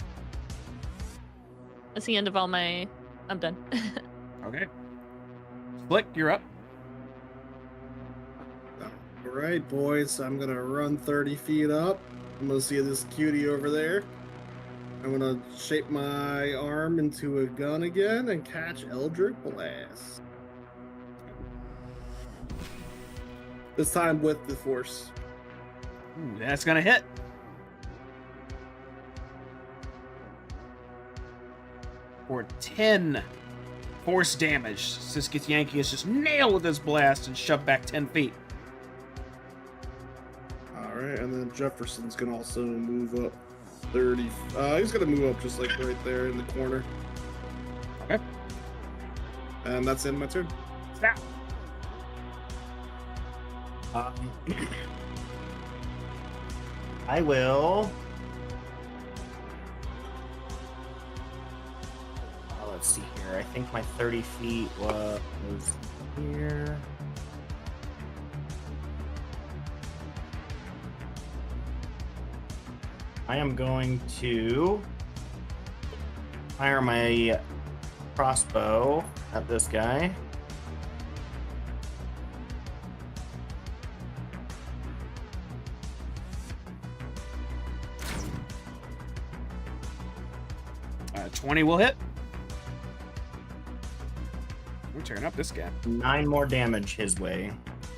[SPEAKER 4] That's the end of all my... I'm done.
[SPEAKER 1] Okay. Flick, you're up.
[SPEAKER 2] All right, boys. I'm gonna run 30 feet up. I'm gonna see this cutie over there. I'm gonna shape my arm into a gun again and catch Eldritch Blast. This time with the force.
[SPEAKER 1] Ooh, that's gonna hit. For 10 force damage. Siskith Yankee is just nailed with this blast and shoved back 10 feet.
[SPEAKER 2] All right, and then Jefferson's gonna also move up 30. He's gonna move up just like right there in the corner.
[SPEAKER 1] Okay.
[SPEAKER 2] And that's in my turn.
[SPEAKER 1] Snap.
[SPEAKER 5] I will. Let's see here. I think my 30 feet was here. I am going to fire my crossbow at this guy.
[SPEAKER 1] Uh, 20 will hit. We're tearing up this guy.
[SPEAKER 5] 9 more damage his way.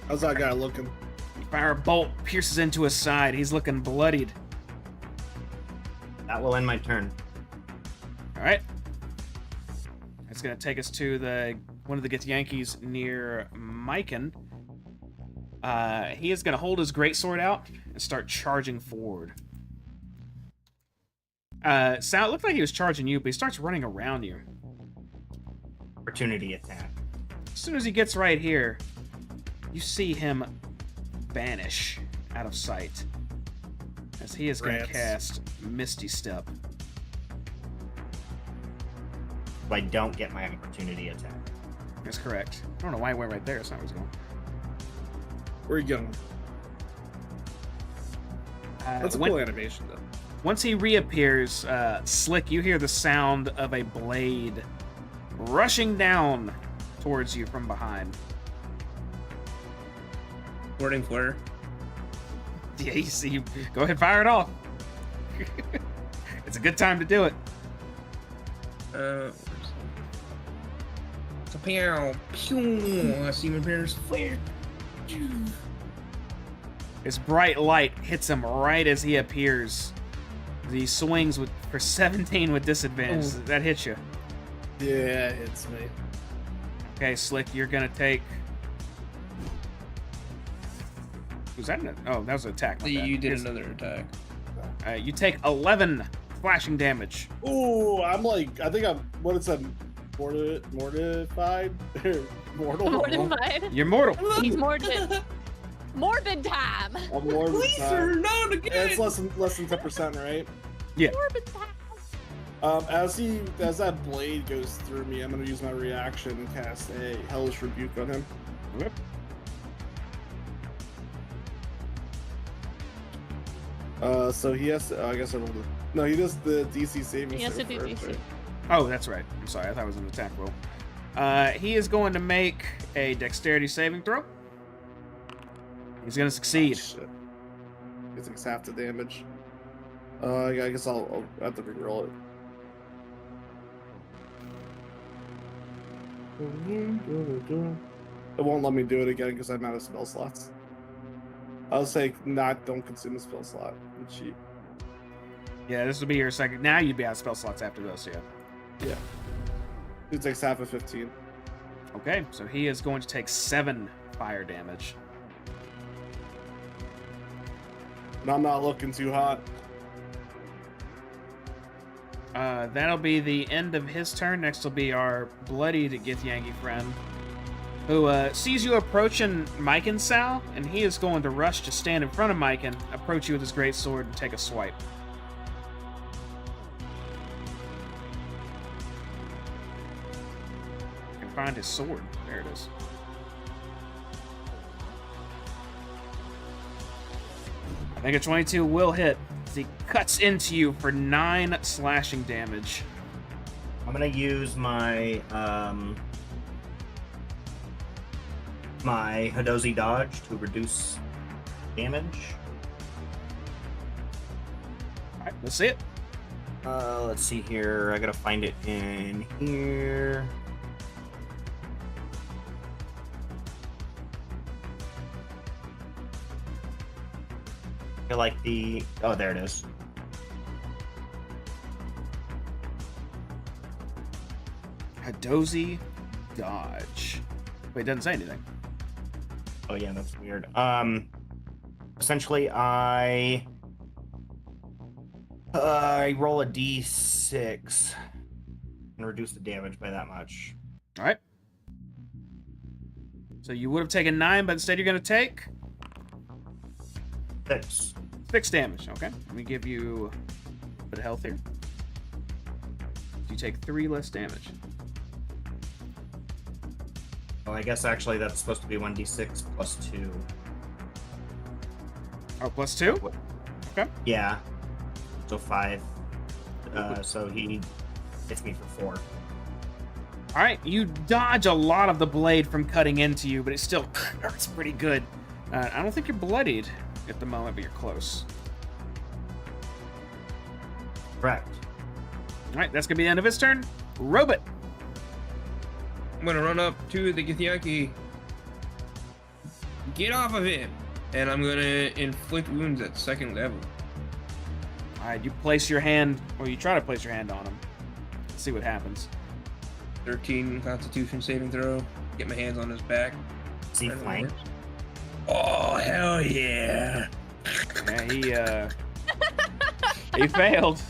[SPEAKER 2] How's that guy looking?
[SPEAKER 1] You fire a bolt, pierces into his side. He's looking bloodied.
[SPEAKER 5] That will end my turn.
[SPEAKER 1] All right. It's going to take us to the one of the Githyanki's near Mikan. He is going to hold his greatsword out and start charging forward. Sal, it looked like he was charging you, but he starts running around you.
[SPEAKER 5] Opportunity attack.
[SPEAKER 1] As soon as he gets right here, you see him vanish out of sight. As he is going to
[SPEAKER 2] Rats.
[SPEAKER 1] cast Misty Step.
[SPEAKER 5] So I don't get my opportunity attack.
[SPEAKER 1] That's correct. I don't know why he went right there. That's not where he's going.
[SPEAKER 2] Where are you going? That's a
[SPEAKER 1] when-
[SPEAKER 2] cool animation, though.
[SPEAKER 1] Once he reappears, Slick, you hear the sound of a blade rushing down towards you from behind.
[SPEAKER 3] Wording flare.
[SPEAKER 1] Yeah, you see, go ahead, fire it off. It's a good time to do it.
[SPEAKER 3] Where's it? Kapow! Pew! I see my parents flare.
[SPEAKER 1] His bright light hits him right as he appears. He swings for 17 with disadvantage.
[SPEAKER 3] Oh.
[SPEAKER 1] That hits you.
[SPEAKER 2] Yeah, it hits me.
[SPEAKER 1] Okay, Slick, you're gonna take. Was that oh, that was an attack. my bad.
[SPEAKER 3] You did
[SPEAKER 1] Here's-
[SPEAKER 3] another attack.
[SPEAKER 1] You take 11 slashing damage.
[SPEAKER 2] Ooh, I'm like, I think I'm, what is that, mortified? Mortal?
[SPEAKER 4] Mortified.
[SPEAKER 1] You're mortal.
[SPEAKER 4] He's morbid. Morbid time.
[SPEAKER 2] I'm morbid.
[SPEAKER 3] Pleaser, not
[SPEAKER 2] Yeah,
[SPEAKER 3] again!
[SPEAKER 2] it's less than 10%, right?
[SPEAKER 1] Yeah.
[SPEAKER 4] Morbid time.
[SPEAKER 2] As that blade goes through me, I'm gonna use my reaction and cast a hellish rebuke on him.
[SPEAKER 1] Yep.
[SPEAKER 2] So he has to, I guess I rolled it. No, he does the DC saving
[SPEAKER 4] He has
[SPEAKER 2] throw
[SPEAKER 4] to do
[SPEAKER 2] first,
[SPEAKER 4] DC.
[SPEAKER 2] right?
[SPEAKER 1] Oh, that's right. I'm sorry. I thought it was an attack roll. He is going to make a dexterity saving throw. He's going to succeed.
[SPEAKER 2] Oh, shit. He takes half the damage. I guess I'll have to reroll it. It won't let me do it again because I'm out of spell slots. I'll say don't consume a spell slot. It's cheap.
[SPEAKER 1] Yeah, this will be your second. Now you'd be out of spell slots after this, yeah.
[SPEAKER 2] Yeah. He takes half of 15.
[SPEAKER 1] Okay, so he is going to take 7 fire damage.
[SPEAKER 2] And I'm not looking too hot.
[SPEAKER 1] That'll be the end of his turn. Next will be our bloodied Githyanki friend, who sees you approaching Mike and Sal, and he is going to rush to stand in front of Mike and approach you with his great sword and take a swipe. Can find his sword. There it is. I think a 22 will hit as he cuts into you for 9 slashing damage.
[SPEAKER 5] I'm gonna use my my Hadozi dodge to reduce damage.
[SPEAKER 1] All right, let's see it.
[SPEAKER 5] Let's see here. I gotta find it in here. I feel like oh, there it is.
[SPEAKER 1] Hadozi dodge. Wait, it doesn't say anything.
[SPEAKER 5] Oh yeah, that's weird. Essentially, I roll a d6 and reduce the damage by that much.
[SPEAKER 1] All right. So you would have taken 9, but instead you're going to take 6 damage. Okay. Let me give you a bit of health here. You take 3 less damage.
[SPEAKER 5] Well, I guess actually that's supposed to be 1d6 plus 2.
[SPEAKER 1] Oh, plus 2? Okay.
[SPEAKER 5] Yeah. So 5. So he hits me for 4.
[SPEAKER 1] All right. You dodge a lot of the blade from cutting into you, but it still hurts pretty good. I don't think you're bloodied at the moment, but you're close.
[SPEAKER 5] Correct.
[SPEAKER 1] All right. That's going to be the end of his turn. Robot.
[SPEAKER 3] I'm gonna run up to the Githyanki. Get off of him! And I'm gonna inflict wounds at 2nd level.
[SPEAKER 1] All right. You place your hand, or you try to place your hand on him. Let's see what happens.
[SPEAKER 3] 13 Constitution saving throw. Get my hands on his back.
[SPEAKER 5] Is he flanked?
[SPEAKER 3] Oh, hell yeah!
[SPEAKER 1] Yeah, he failed.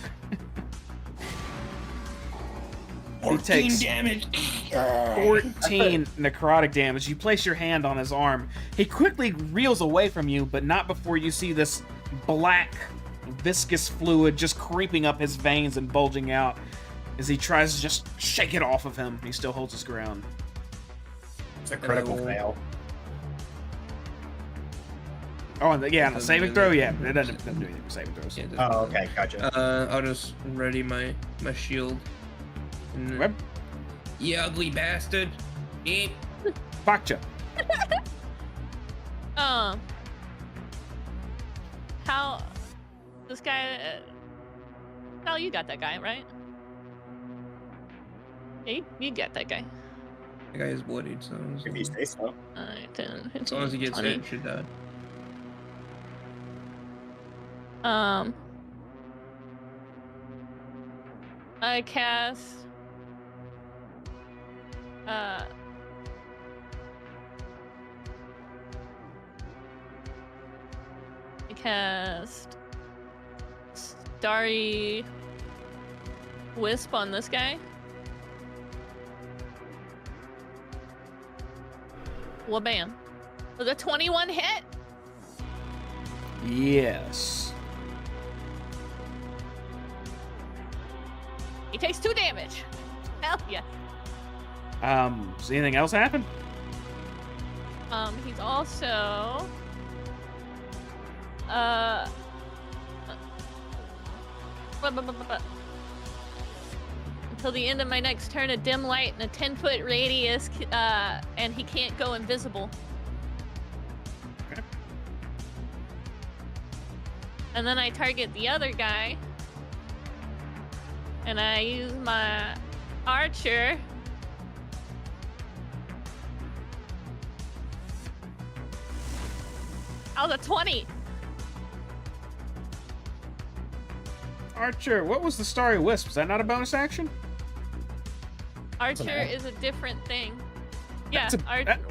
[SPEAKER 1] He
[SPEAKER 3] 14
[SPEAKER 1] takes
[SPEAKER 3] damage!
[SPEAKER 1] 14 necrotic damage. You place your hand on his arm. He quickly reels away from you, but not before you see this black, viscous fluid just creeping up his veins and bulging out as he tries to just shake it off of him. He still holds his ground.
[SPEAKER 5] It's a critical
[SPEAKER 3] Hello.
[SPEAKER 5] fail.
[SPEAKER 1] Oh, and yeah, on the
[SPEAKER 3] Doesn't
[SPEAKER 1] saving
[SPEAKER 3] do
[SPEAKER 1] throw, yeah,
[SPEAKER 3] anything.
[SPEAKER 1] it doesn't do anything for saving throws.
[SPEAKER 3] Yeah,
[SPEAKER 5] Oh, okay, gotcha.
[SPEAKER 3] I'll just ready my shield. And
[SPEAKER 1] Web.
[SPEAKER 3] You ugly bastard. Eat.
[SPEAKER 1] Gotcha.
[SPEAKER 4] How this guy? Hal, you got that guy, right? Yeah, you got that guy.
[SPEAKER 3] The guy is bloodied, so
[SPEAKER 5] If you say so.
[SPEAKER 4] Alright, 10, 15,
[SPEAKER 3] as long as he gets
[SPEAKER 4] 20.
[SPEAKER 3] hit, he should die.
[SPEAKER 4] I cast. I cast Starry Wisp on this guy. Well, bam. Was a 21 hit?
[SPEAKER 1] Yes.
[SPEAKER 4] He takes 2 damage. Hell yeah.
[SPEAKER 1] Does anything else happen?
[SPEAKER 4] He's also until the end of my next turn, a dim light in a 10-foot radius, and he can't go invisible.
[SPEAKER 1] Okay.
[SPEAKER 4] And then I target the other guy, and I use my archer. That was a 20.
[SPEAKER 1] Archer, what was the Starry Wisp? Is that not a bonus action?
[SPEAKER 4] Archer is a different thing. Yeah,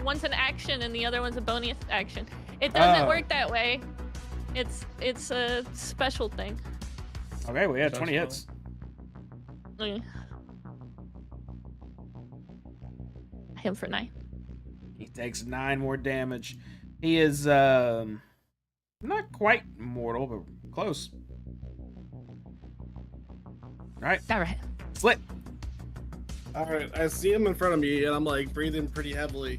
[SPEAKER 4] one's an action and the other one's a bonus action. It doesn't work that way. It's a special thing.
[SPEAKER 1] Okay, well, yeah,
[SPEAKER 3] Sounds
[SPEAKER 1] 20
[SPEAKER 3] fine.
[SPEAKER 1] hits.
[SPEAKER 4] Him for 9.
[SPEAKER 1] He takes 9 more damage. He is, not quite mortal, but close. Alright,
[SPEAKER 4] Alright.
[SPEAKER 1] Slit.
[SPEAKER 2] All right, I see him in front of me, and I'm like breathing pretty heavily,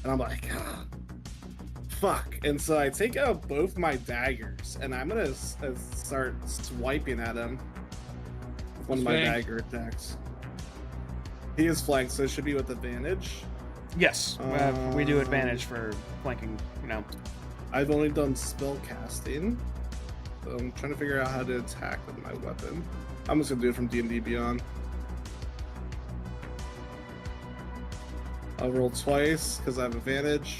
[SPEAKER 2] and I'm like, ah, fuck. And so I take out both my daggers, and I'm gonna start swiping at him with one of my
[SPEAKER 3] Flank.
[SPEAKER 2] dagger attacks. He is flanked, so it should be with advantage.
[SPEAKER 1] Yes, we do advantage for flanking, you know.
[SPEAKER 2] I've only done spell casting, so I'm trying to figure out how to attack with my weapon. I'm just gonna do it from D&D Beyond. I'll roll twice because I have advantage.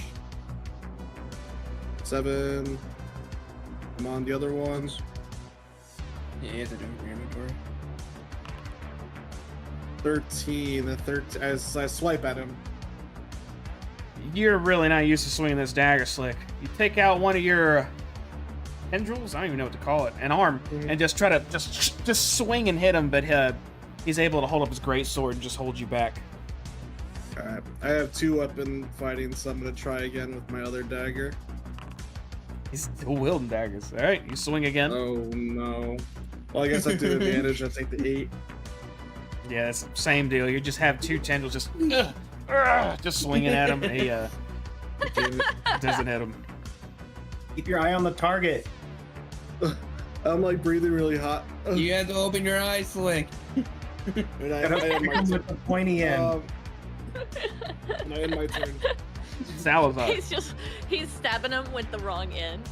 [SPEAKER 2] 7. I'm on the other ones.
[SPEAKER 3] Yeah, you have to do it for your inventory.
[SPEAKER 2] 13. The 13. As I swipe at him.
[SPEAKER 1] You're really not used to swinging this dagger, Slick. You take out one of your tendrils, I don't even know what to call it, an arm, and just try to just swing and hit him, but he's able to hold up his great sword and just hold you back.
[SPEAKER 2] Alright. I have 2 weapon fighting, so I'm gonna try again with my other dagger.
[SPEAKER 1] He's still wielding daggers. All right, you swing again.
[SPEAKER 2] Oh no. Well, I guess I do advantage. I take the 8.
[SPEAKER 1] Yeah, it's the same deal. You just have 2 tendrils just swinging at him. And he doesn't hit him.
[SPEAKER 5] Keep your eye on the target.
[SPEAKER 2] I'm like breathing really hot.
[SPEAKER 3] You have to open your eyes, Slick.
[SPEAKER 2] And I end my
[SPEAKER 5] With the pointy end.
[SPEAKER 2] and I end my turn.
[SPEAKER 1] Salazar.
[SPEAKER 4] He's stabbing him with the wrong end.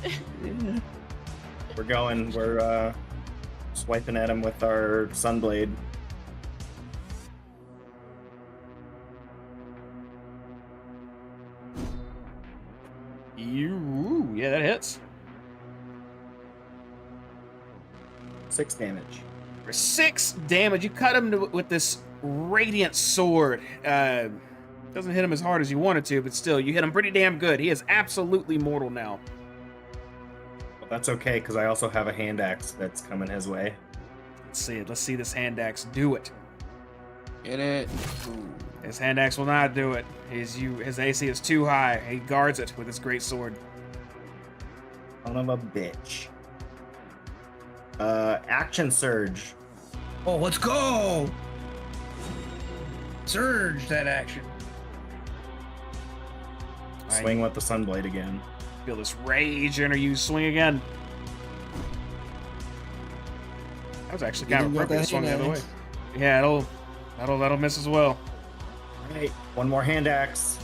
[SPEAKER 5] We're swiping at him with our sunblade.
[SPEAKER 1] Yeah, that hits.
[SPEAKER 5] 6 damage.
[SPEAKER 1] For 6 damage, you cut him with this radiant sword. Doesn't hit him as hard as you wanted to, but still, you hit him pretty damn good. He is absolutely mortal now.
[SPEAKER 5] But that's okay, because I also have a hand axe that's coming his way.
[SPEAKER 1] Let's see it. Let's see this hand axe do it.
[SPEAKER 3] Get it.
[SPEAKER 1] His hand axe will not do it. His AC is too high. He guards it with his great sword.
[SPEAKER 5] Son of a bitch. Action surge.
[SPEAKER 3] Oh, let's go! Surge that action.
[SPEAKER 5] Swing with the sunblade again.
[SPEAKER 1] Feel this rage enter you. Swing again. That was actually kind of appropriate. Swung the other way. Yeah, that'll miss as well.
[SPEAKER 5] All right, one more hand axe.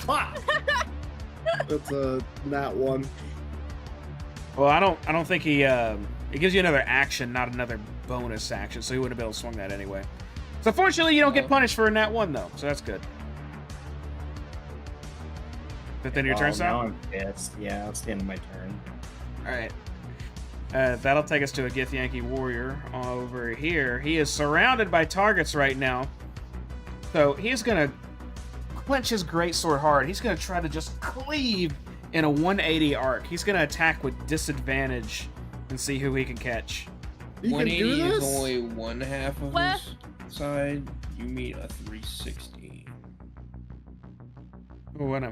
[SPEAKER 5] Ah!
[SPEAKER 2] That's a nat one.
[SPEAKER 1] Well, I don't think he. It gives you another action, not another bonus action, so he wouldn't be able to swing that anyway. So fortunately, you don't get punished for a nat one though, so that's good. Is that the end of your turn,
[SPEAKER 5] Now
[SPEAKER 1] Sal?
[SPEAKER 5] I'm pissed. Yeah, that's the end of my turn.
[SPEAKER 1] All right. That'll take us to a Githyanki warrior over here. He is surrounded by targets right now, so he's gonna clench his greatsword hard. He's gonna try to just cleave in a 180 arc. He's gonna attack with disadvantage and see who he can catch.
[SPEAKER 2] You can
[SPEAKER 3] 180
[SPEAKER 2] do
[SPEAKER 3] is
[SPEAKER 2] this?
[SPEAKER 3] only one half of
[SPEAKER 4] What?
[SPEAKER 3] his side. You mean a 360.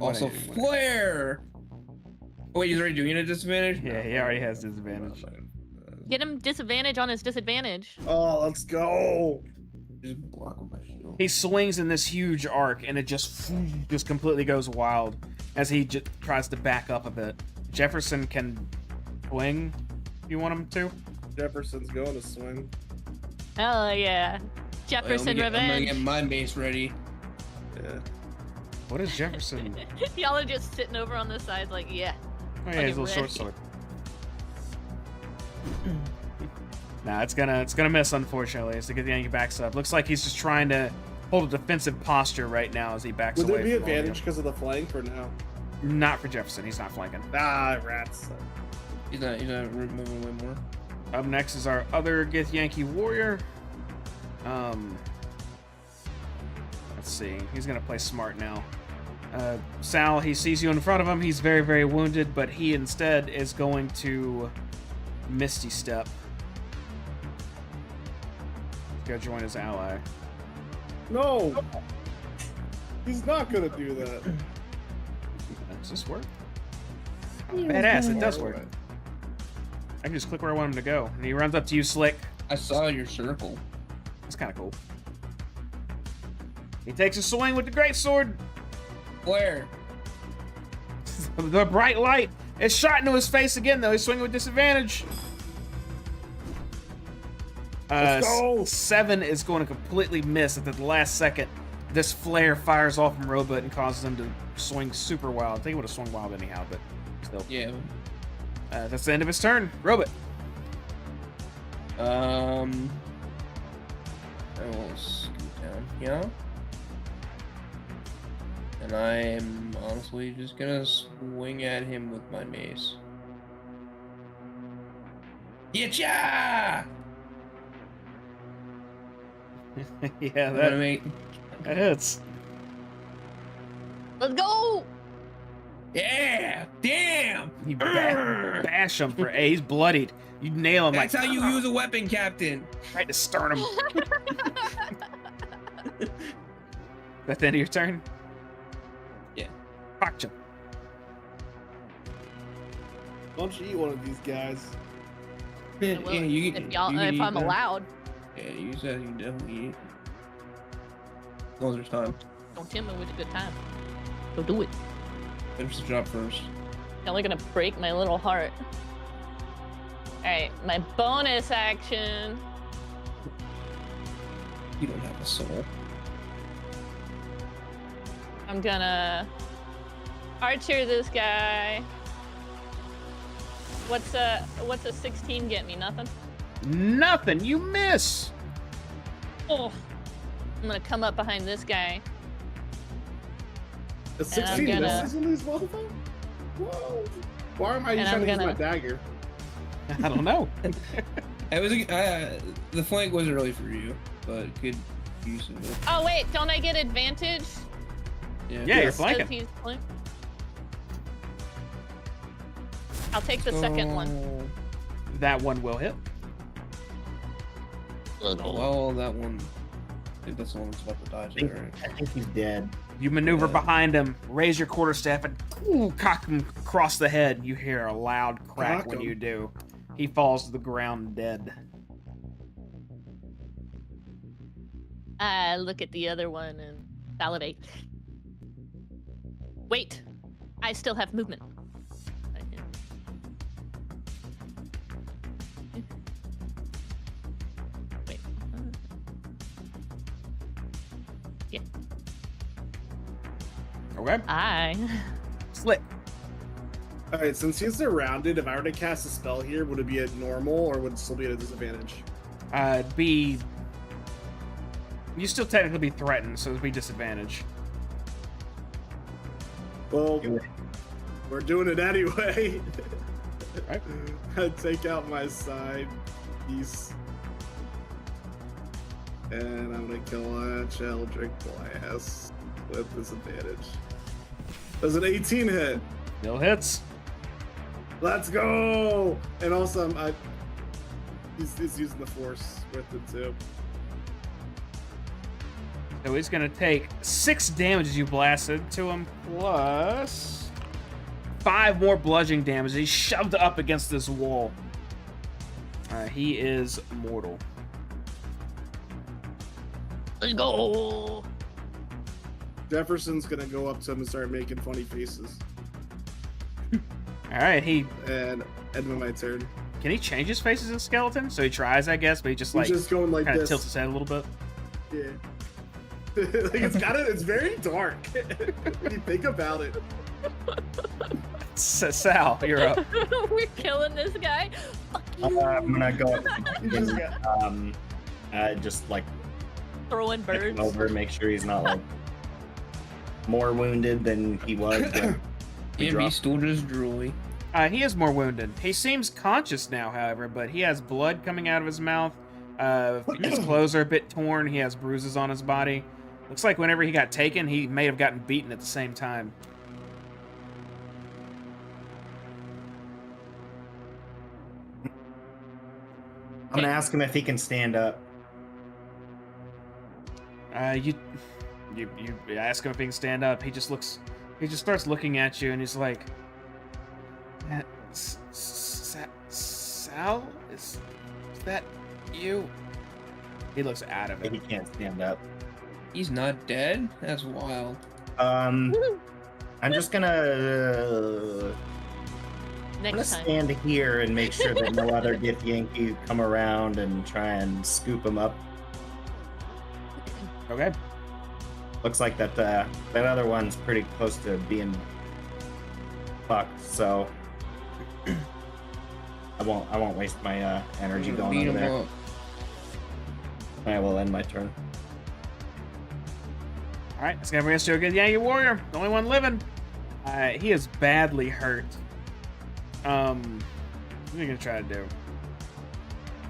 [SPEAKER 3] Also, flare! Oh, wait, he's already doing a disadvantage?
[SPEAKER 1] Yeah, he already has disadvantage.
[SPEAKER 4] Get him disadvantage on his disadvantage.
[SPEAKER 2] Oh, let's go.
[SPEAKER 3] Just block with my shield.
[SPEAKER 1] He swings in this huge arc, and it just completely goes wild as he tries to back up a bit. Jefferson can swing if you want him to.
[SPEAKER 2] Jefferson's going to swing.
[SPEAKER 4] Oh yeah, Jefferson
[SPEAKER 3] I'm gonna
[SPEAKER 4] revenge.
[SPEAKER 3] get my mace ready.
[SPEAKER 2] Yeah.
[SPEAKER 1] What is Jefferson?
[SPEAKER 4] Y'all are just sitting over on the sides, like yeah.
[SPEAKER 1] Oh yeah, his
[SPEAKER 4] Fucking
[SPEAKER 1] little short
[SPEAKER 4] ready.
[SPEAKER 1] sword. Nah, it's gonna miss, unfortunately. As the Githyanki backs up. Looks like he's just trying to hold a defensive posture right now as he backs
[SPEAKER 2] Would
[SPEAKER 1] away.
[SPEAKER 2] there be
[SPEAKER 1] from all of you.
[SPEAKER 2] advantage because of the flank or no?
[SPEAKER 1] Not for Jefferson. He's not flanking.
[SPEAKER 2] Ah, rats.
[SPEAKER 3] He's not moving way more.
[SPEAKER 1] Up next is our other Githyanki warrior. Let's see. He's gonna play smart now. Sal, he sees you in front of him. He's very, very wounded, but he instead is going to Misty Step. Go join his ally.
[SPEAKER 2] No! He's not gonna do that.
[SPEAKER 1] Does this work? Badass, it does work. I can just click where I want him to go. And he runs up to you, Slick.
[SPEAKER 3] I saw your circle.
[SPEAKER 1] That's kind of cool. He takes a swing with the greatsword.
[SPEAKER 3] Flare!
[SPEAKER 1] The bright light is shot into his face again, though. He's swinging with disadvantage.
[SPEAKER 2] Let's go.
[SPEAKER 1] 7 is going to completely miss at the last second. This flare fires off from Robot and causes him to swing super wild. I think he would have swung wild anyhow, but still.
[SPEAKER 3] Yeah.
[SPEAKER 1] That's the end of his turn. Robot.
[SPEAKER 3] I will scoot down here. And I am honestly just gonna swing at him with my mace. Getcha!
[SPEAKER 1] Yeah,
[SPEAKER 3] I'm gonna
[SPEAKER 1] that
[SPEAKER 3] make.
[SPEAKER 1] hits.
[SPEAKER 4] Let's go.
[SPEAKER 3] Yeah! Damn!
[SPEAKER 1] You bash him for A. He's bloodied. You nail him
[SPEAKER 3] That's
[SPEAKER 1] like
[SPEAKER 3] how you use a weapon, Captain.
[SPEAKER 1] right to sternum. That's the end of your turn?
[SPEAKER 3] Yeah.
[SPEAKER 1] Gotcha.
[SPEAKER 2] Why don't you eat one of these guys?
[SPEAKER 3] Yeah,
[SPEAKER 4] Well,
[SPEAKER 3] you
[SPEAKER 4] if
[SPEAKER 3] can
[SPEAKER 4] I'm
[SPEAKER 3] eat that.
[SPEAKER 4] allowed,
[SPEAKER 3] Yeah, you said you can definitely eat. As long as there's time.
[SPEAKER 4] don't tempt me with a good time. Go do it.
[SPEAKER 3] Finish the job first.
[SPEAKER 4] Y'all are gonna break my little heart. Alright, my bonus action.
[SPEAKER 3] You don't have a soul.
[SPEAKER 4] I'm gonna archer this guy. What's a 16 get me? Nothing?
[SPEAKER 1] Nothing. You miss.
[SPEAKER 4] Oh. I'm gonna come up behind this guy.
[SPEAKER 2] The
[SPEAKER 4] And
[SPEAKER 2] 16
[SPEAKER 4] I'm gonna-
[SPEAKER 2] misses on these motherfuckers? Whoa. Why am I
[SPEAKER 4] And
[SPEAKER 2] trying
[SPEAKER 4] I'm
[SPEAKER 2] to use my
[SPEAKER 4] gonna-
[SPEAKER 2] dagger?
[SPEAKER 1] I don't know.
[SPEAKER 3] It was the flank wasn't really for you, but good use of it.
[SPEAKER 4] Oh wait, don't I get advantage?
[SPEAKER 1] Yeah, you're
[SPEAKER 2] Yes.
[SPEAKER 1] flanking.
[SPEAKER 4] Because he's I'll take the second one.
[SPEAKER 3] Oh,
[SPEAKER 1] That one will hit.
[SPEAKER 3] well, that one. I think that's the one that's about to die today, right?
[SPEAKER 5] I think he's dead.
[SPEAKER 1] You maneuver
[SPEAKER 3] Yeah.
[SPEAKER 1] behind him, raise your quarterstaff, and cock him across the head. You hear a loud crack
[SPEAKER 2] Cock
[SPEAKER 1] when
[SPEAKER 2] him.
[SPEAKER 1] you do. He falls to the ground dead.
[SPEAKER 4] I look at the other one and salivate. Wait, I still have movement. Wait. Yeah.
[SPEAKER 1] Okay.
[SPEAKER 4] Aye.
[SPEAKER 1] Slick.
[SPEAKER 2] All right, since he's surrounded, if I were to cast a spell here, would it be at normal or would it still be at a disadvantage?
[SPEAKER 1] Be. You still technically be threatened, so it'd be disadvantage.
[SPEAKER 2] Well, we're doing it anyway.
[SPEAKER 1] Right.
[SPEAKER 2] I'd take out my side piece. And I'm gonna kill a Eldritch Blast with disadvantage. Does an 18 hit?
[SPEAKER 1] Still hits.
[SPEAKER 2] Let's go! And also, he's using the force with it too.
[SPEAKER 1] So he's gonna take 6 damage as you blasted to him, plus 5 more bludgeoning damage. He's shoved up against this wall. He is mortal.
[SPEAKER 4] Let's go.
[SPEAKER 2] Jefferson's gonna go up to him and start making funny faces.
[SPEAKER 1] All right, he
[SPEAKER 2] And end of my turn.
[SPEAKER 1] can he change his face as a skeleton? So he tries, I guess, but he just
[SPEAKER 2] He's
[SPEAKER 1] like
[SPEAKER 2] just going like
[SPEAKER 1] kind of
[SPEAKER 2] this.
[SPEAKER 1] tilts his head a little bit.
[SPEAKER 2] Yeah. Like it's very dark when you think about it.
[SPEAKER 1] Sal, you're up.
[SPEAKER 4] We're killing this guy. Fuck you.
[SPEAKER 5] I'm gonna go up and just like
[SPEAKER 4] Throwing
[SPEAKER 5] pick him
[SPEAKER 4] birds.
[SPEAKER 5] over, make sure he's not like more wounded than he was. When we
[SPEAKER 3] Yeah,
[SPEAKER 5] dropped.
[SPEAKER 3] he's still just drooly.
[SPEAKER 1] He is more wounded. He seems conscious now, however, but he has blood coming out of his mouth. His clothes are a bit torn. He has bruises on his body. Looks like whenever he got taken, he may have gotten beaten at the same time.
[SPEAKER 5] I'm gonna ask him if he can stand up.
[SPEAKER 1] You ask him if he can stand up. He just starts looking at you, and he's like, Sal, is that you? He looks out of
[SPEAKER 5] He
[SPEAKER 1] it.
[SPEAKER 5] can't stand up.
[SPEAKER 3] He's not dead? That's wild.
[SPEAKER 5] I'm just gonna
[SPEAKER 4] Next time.
[SPEAKER 5] stand here and make sure that no other Githyanki come around and try and scoop him up.
[SPEAKER 1] Okay.
[SPEAKER 5] Looks like that that other one's pretty close to being fucked, so I won't waste my energy going
[SPEAKER 3] Beat
[SPEAKER 5] over
[SPEAKER 3] him
[SPEAKER 5] there.
[SPEAKER 3] up.
[SPEAKER 5] I will end my turn.
[SPEAKER 1] All right, it's gonna bring us to a good Yankee warrior, the only one living. He is badly hurt. What are you gonna try to do?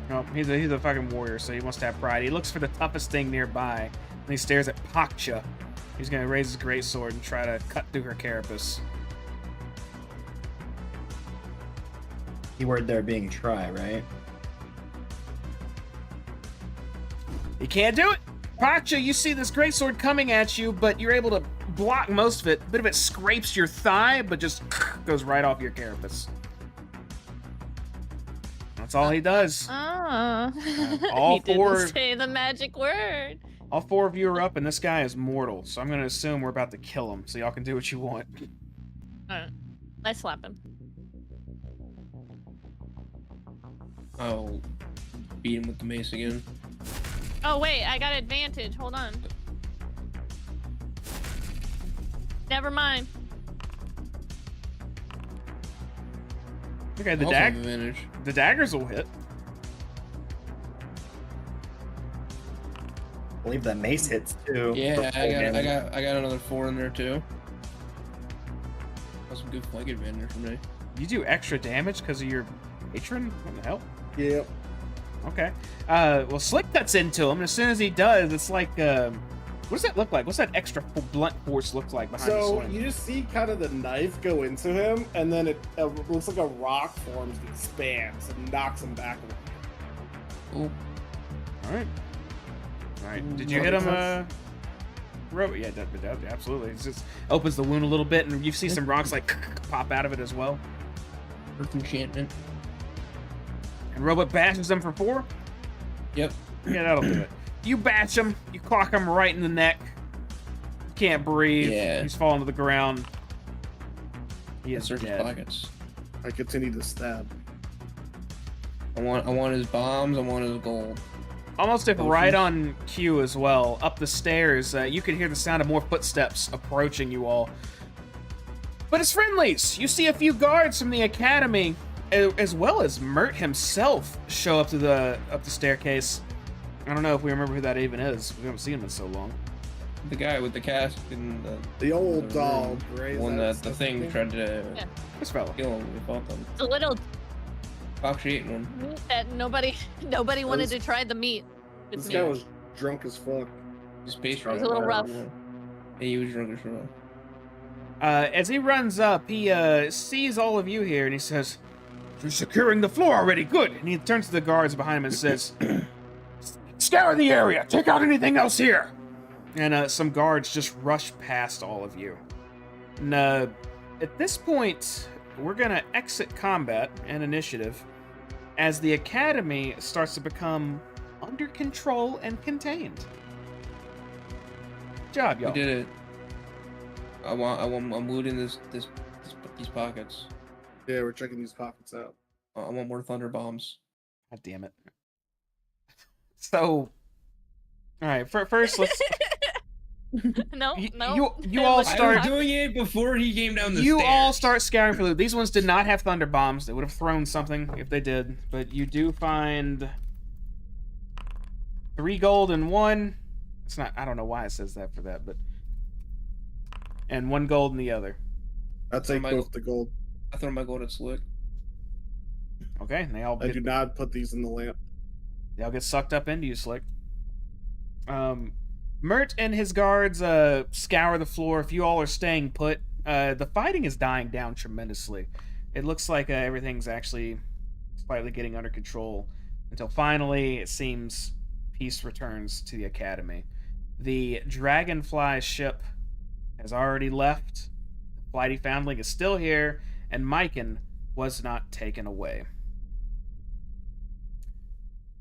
[SPEAKER 1] No, he's a fucking warrior, so he wants to have pride. He looks for the toughest thing nearby, and he stares at Pakcha. He's gonna raise his greatsword and try to cut through her carapace.
[SPEAKER 5] Keyword there being try, right?
[SPEAKER 1] You can't do it! Pakcha, you see this greatsword coming at you, but you're able to block most of it. A bit of it scrapes your thigh, but just goes right off your carapace. That's all he does.
[SPEAKER 4] Ah.
[SPEAKER 1] all
[SPEAKER 4] he
[SPEAKER 1] four-
[SPEAKER 4] didn't say the magic word.
[SPEAKER 1] All 4 of you are up, and this guy is mortal, so I'm gonna assume we're about to kill him, so y'all can do what you want.
[SPEAKER 4] Alright. Let's slap him.
[SPEAKER 3] I'll beat him with the mace again.
[SPEAKER 4] Oh wait, I got advantage. Hold on. Never mind.
[SPEAKER 1] Okay, the
[SPEAKER 3] Also have advantage.
[SPEAKER 1] the daggers will hit.
[SPEAKER 5] I believe that mace hits too.
[SPEAKER 3] Yeah, I got another 4 in there too. That's some good flank advantage for me.
[SPEAKER 1] You do extra damage because of your patron? What the hell?
[SPEAKER 2] Yep.
[SPEAKER 1] Okay. Well, Slick cuts into him, and as soon as he does, it's like, what does that look like? What's that extra blunt force look like behind the
[SPEAKER 2] So
[SPEAKER 1] swing?
[SPEAKER 2] you just see kind of the knife go into him, and then it looks like a rock forms and expands and knocks him back.
[SPEAKER 3] Oh,
[SPEAKER 1] All right. All right. Did you
[SPEAKER 2] That
[SPEAKER 1] hit
[SPEAKER 2] makes
[SPEAKER 1] him,
[SPEAKER 2] sense.
[SPEAKER 1] Robert? Yeah, that absolutely. It just opens the wound a little bit, and you see some rocks like pop out of it as well.
[SPEAKER 3] Earth enchantment.
[SPEAKER 1] And Robot bashes him for 4.
[SPEAKER 3] Yep.
[SPEAKER 1] Yeah, that'll do it. You bash him. You clock him right in the neck. Can't breathe.
[SPEAKER 3] Yeah.
[SPEAKER 1] He's falling to the ground. He is
[SPEAKER 3] Search his
[SPEAKER 1] dead.
[SPEAKER 3] pockets.
[SPEAKER 2] I continue to stab.
[SPEAKER 3] I want his bombs. I want his gold.
[SPEAKER 1] Almost if
[SPEAKER 3] Potions.
[SPEAKER 1] right on cue as well. Up the stairs, you could hear the sound of more footsteps approaching you all. But it's friendlies! You see a few guards from the academy, as well as Mert himself, show up to the staircase. I don't know if we remember who that even is. We haven't seen him in so long.
[SPEAKER 3] The guy with the cask and
[SPEAKER 2] The old dog, right?
[SPEAKER 3] one that the thing tried to
[SPEAKER 4] Yeah.
[SPEAKER 1] This fella.
[SPEAKER 3] kill him. We fought them.
[SPEAKER 4] The little
[SPEAKER 3] Fox she ate one.
[SPEAKER 4] meat that nobody wanted to try the meat with
[SPEAKER 2] This
[SPEAKER 4] me.
[SPEAKER 2] guy was drunk as fuck.
[SPEAKER 3] His face
[SPEAKER 4] It was a little rough.
[SPEAKER 3] Yeah, he was drunk as fuck.
[SPEAKER 1] As he runs up, he sees all of you here, and he says, "You're securing the floor already, good!" And he turns to the guards behind him and says, "Scour the area! Take out anything else here!" And some guards just rush past all of you. And at this point, we're gonna exit combat and initiative as the academy starts to become under control and contained. Good job, y'all.
[SPEAKER 3] We did it. I'm looting these pockets.
[SPEAKER 2] Yeah, we're checking these pockets out.
[SPEAKER 3] I want more thunder bombs.
[SPEAKER 1] God damn it. So, all right. First, let's.
[SPEAKER 4] No,
[SPEAKER 1] You-
[SPEAKER 4] no.
[SPEAKER 1] you all
[SPEAKER 3] I
[SPEAKER 1] start-
[SPEAKER 3] was doing it before he came down the
[SPEAKER 1] You
[SPEAKER 3] stairs.
[SPEAKER 1] all start scouring for loot. These ones did not have thunder bombs. They would have thrown something if they did. But you do find 3 gold and 1. It's not. I don't know why it says that for that, but and 1 gold in the other.
[SPEAKER 2] I'll take
[SPEAKER 3] my-
[SPEAKER 2] both the gold.
[SPEAKER 3] I throw my gold at Slick.
[SPEAKER 1] Okay, and they all
[SPEAKER 2] I
[SPEAKER 1] get,
[SPEAKER 2] do not put these in the lamp.
[SPEAKER 1] they all get sucked up into you, Slick. Mert and his guards scour the floor. If you all are staying put, the fighting is dying down tremendously. It looks like everything's actually slightly getting under control until finally it seems peace returns to the academy. The Dragonfly ship has already left. The Flighty Foundling is still here, and Myken was not taken away.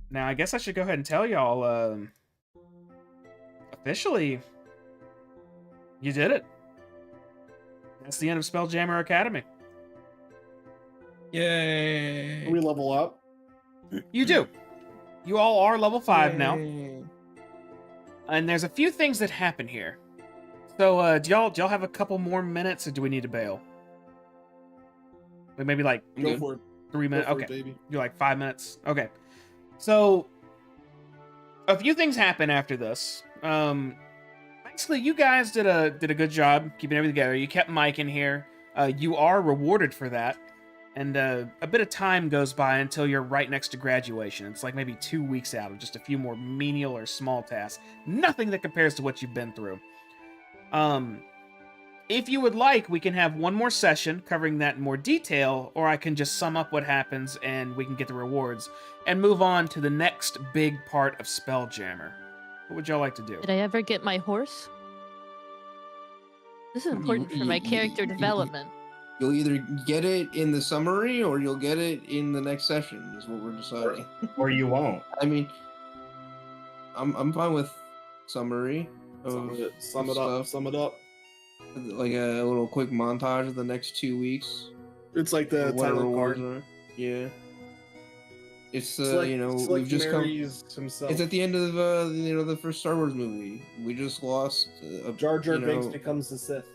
[SPEAKER 1] Now, I guess I should go ahead and tell y'all, officially, you did it. That's the end of Spelljammer Academy.
[SPEAKER 3] Yay!
[SPEAKER 2] Can we level up?
[SPEAKER 1] You do. You all are level 5 now.
[SPEAKER 3] Yay.
[SPEAKER 1] And there's a few things that happen here. So, do y'all have a couple more minutes, or do we need to bail? Like maybe like
[SPEAKER 3] I'm
[SPEAKER 2] Go
[SPEAKER 3] good.
[SPEAKER 2] for it.
[SPEAKER 1] 3 minutes.
[SPEAKER 2] Go for
[SPEAKER 1] Okay,
[SPEAKER 2] it, baby.
[SPEAKER 1] you're like 5 minutes. Okay. So, a few things happen after this. Basically, you guys did a good job keeping everything together. You kept Mike in here. You are rewarded for that. And a bit of time goes by until you're right next to graduation. It's like maybe 2 weeks out of just a few more menial or small tasks. Nothing that compares to what you've been through. If you would like, we can have one more session covering that in more detail, or I can just sum up what happens and we can get the rewards and move on to the next big part of Spelljammer. What would y'all like to do?
[SPEAKER 4] Did I ever get my horse? This is important for my character development.
[SPEAKER 3] You'll either get it in the summary or you'll get it in the next session. Is what we're deciding.
[SPEAKER 5] Or you won't.
[SPEAKER 3] I mean, I'm fine with summary.
[SPEAKER 2] Sum
[SPEAKER 3] Of
[SPEAKER 2] it, sum it up.
[SPEAKER 3] stuff.
[SPEAKER 2] Sum it up.
[SPEAKER 3] Like a little quick montage of the next 2 weeks.
[SPEAKER 2] It's like the
[SPEAKER 3] of what our
[SPEAKER 2] title
[SPEAKER 3] rewards
[SPEAKER 2] card.
[SPEAKER 3] are. Yeah. It's
[SPEAKER 2] It's like,
[SPEAKER 3] you know,
[SPEAKER 2] it's like
[SPEAKER 3] we've just come.
[SPEAKER 2] Mary's himself.
[SPEAKER 3] It's at the end of the first Star Wars movie. We just lost.
[SPEAKER 2] Jar Jar
[SPEAKER 3] you
[SPEAKER 2] Binks
[SPEAKER 3] know,
[SPEAKER 2] becomes the Sith.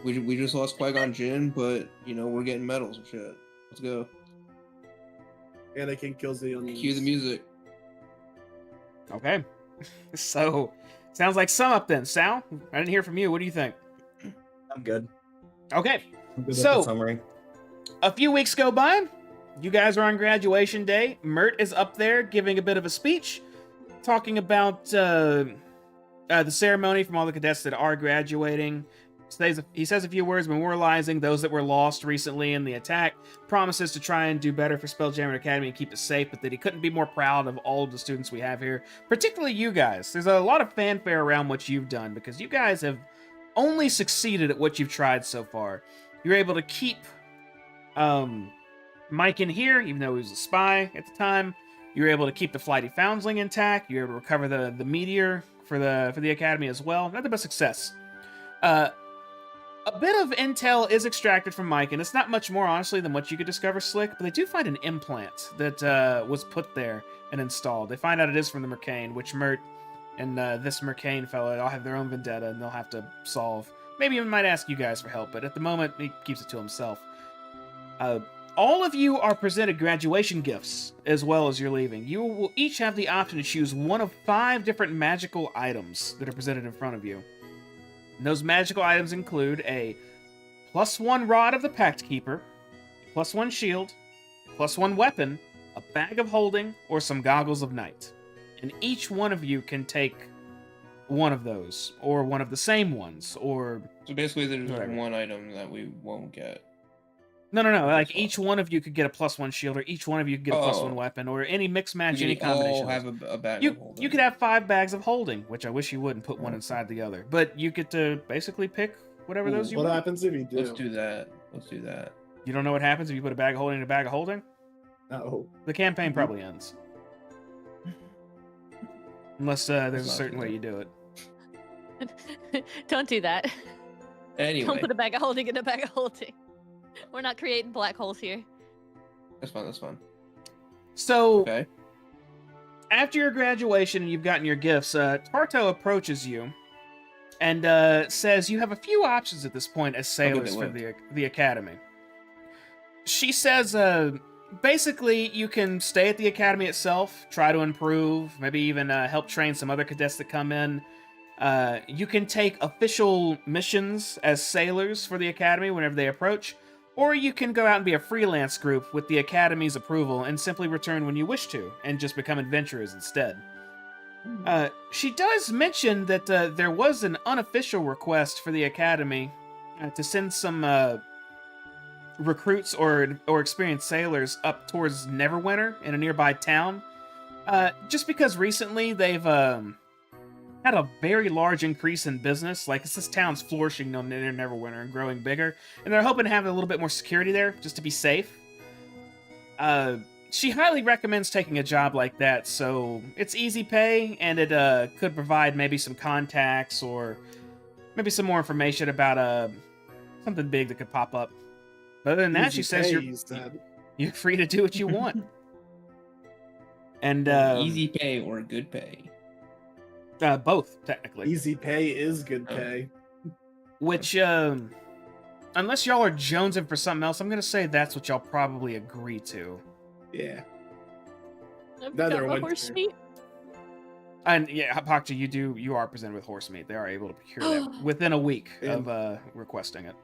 [SPEAKER 3] we just lost Qui-Gon Jinn, but we're getting medals and shit. Let's go.
[SPEAKER 2] Anakin kills the onions.
[SPEAKER 3] Cue the music.
[SPEAKER 1] Okay. So, sounds like sum up then. Sal, I didn't hear from you. What do you think?
[SPEAKER 5] I'm good.
[SPEAKER 1] Okay.
[SPEAKER 5] I'm good with
[SPEAKER 1] So-
[SPEAKER 5] the summary.
[SPEAKER 1] A few weeks go by. You guys are on graduation day. Mert is up there giving a bit of a speech, talking about the ceremony from all the cadets that are graduating. He says a few words memorializing those that were lost recently in the attack, promises to try and do better for Spelljammer Academy and keep it safe, but that he couldn't be more proud of all of the students we have here, particularly you guys. There's a lot of fanfare around what you've done, because you guys have only succeeded at what you've tried so far. You're able to keep Mike in here, even though he was a spy at the time. You were able to keep the Flighty Foundling intact. You were able to recover the meteor for the Academy as well. Not the best success. A bit of intel is extracted from Mike, and it's not much more, honestly, than what you could discover, Slick, but they do find an implant that was put there and installed. They find out it is from the Mercane, which Mert and this Mercane fellow all have their own vendetta, and they'll have to solve. Maybe he might ask you guys for help, but at the moment, he keeps it to himself. All of you are presented graduation gifts as well as you're leaving. You will each have the option to choose one of 5 different magical items that are presented in front of you. And those magical items include a +1 Rod of the Pact Keeper, +1 Shield, +1 Weapon, a Bag of Holding, or some Goggles of Night. And each one of you can take one of those, or one of the same ones, or...
[SPEAKER 3] So basically there's
[SPEAKER 1] whatever.
[SPEAKER 3] one item that we won't get.
[SPEAKER 1] No. Like, each one of you could get a +1 Shield, or each one of you could get a +1 Weapon, or any mix match, any combination.
[SPEAKER 3] All have a bag
[SPEAKER 1] You,
[SPEAKER 3] of holding.
[SPEAKER 1] you could have 5 bags of holding, which I wish you would, and put one inside the other. But you get to basically pick whatever those you
[SPEAKER 2] What
[SPEAKER 1] want.
[SPEAKER 2] happens if you do?
[SPEAKER 3] Let's do that. Let's do that.
[SPEAKER 1] You don't know what happens if you put a bag of holding in a bag of holding?
[SPEAKER 2] No.
[SPEAKER 1] The campaign probably ends. Unless there's a
[SPEAKER 3] Let's not
[SPEAKER 1] certain
[SPEAKER 3] do
[SPEAKER 1] way
[SPEAKER 3] that.
[SPEAKER 1] you do it.
[SPEAKER 4] Don't do that.
[SPEAKER 3] Anyway,
[SPEAKER 4] Don't put a bag of holding in a bag of holding. We're not creating black holes here.
[SPEAKER 3] that's fine. That's fine.
[SPEAKER 1] So,
[SPEAKER 3] Okay.
[SPEAKER 1] after your graduation and you've gotten your gifts, Tarto approaches you and says you have a few options at this point as sailors for the academy. She says, basically, you can stay at the academy itself, try to improve, maybe even help train some other cadets that come in. You can take official missions as sailors for the academy whenever they approach, or you can go out and be a freelance group with the academy's approval and simply return when you wish to, and just become adventurers instead. She does mention that there was an unofficial request for the academy to send some recruits or experienced sailors up towards Neverwinter in a nearby town. Just because recently they've had a very large increase in business. Like, this town's flourishing near Neverwinter and growing bigger, and they're hoping to have a little bit more security there, just to be safe. She highly recommends taking a job like that, so it's easy pay, and it could provide maybe some contacts, or maybe some more information about something big that could pop up. But other than that, she says you're free to do what you want. And
[SPEAKER 3] Easy pay or good pay.
[SPEAKER 1] both, technically.
[SPEAKER 2] Easy pay is good pay.
[SPEAKER 1] Which, unless y'all are jonesing for something else, I'm gonna say that's what y'all probably agree to.
[SPEAKER 2] Yeah.
[SPEAKER 4] I've
[SPEAKER 2] Neither
[SPEAKER 4] got
[SPEAKER 2] one
[SPEAKER 4] horse
[SPEAKER 2] here.
[SPEAKER 4] meat.
[SPEAKER 1] And yeah, Pakcha, you are presented with horse meat. They are able to procure that within a week of requesting it.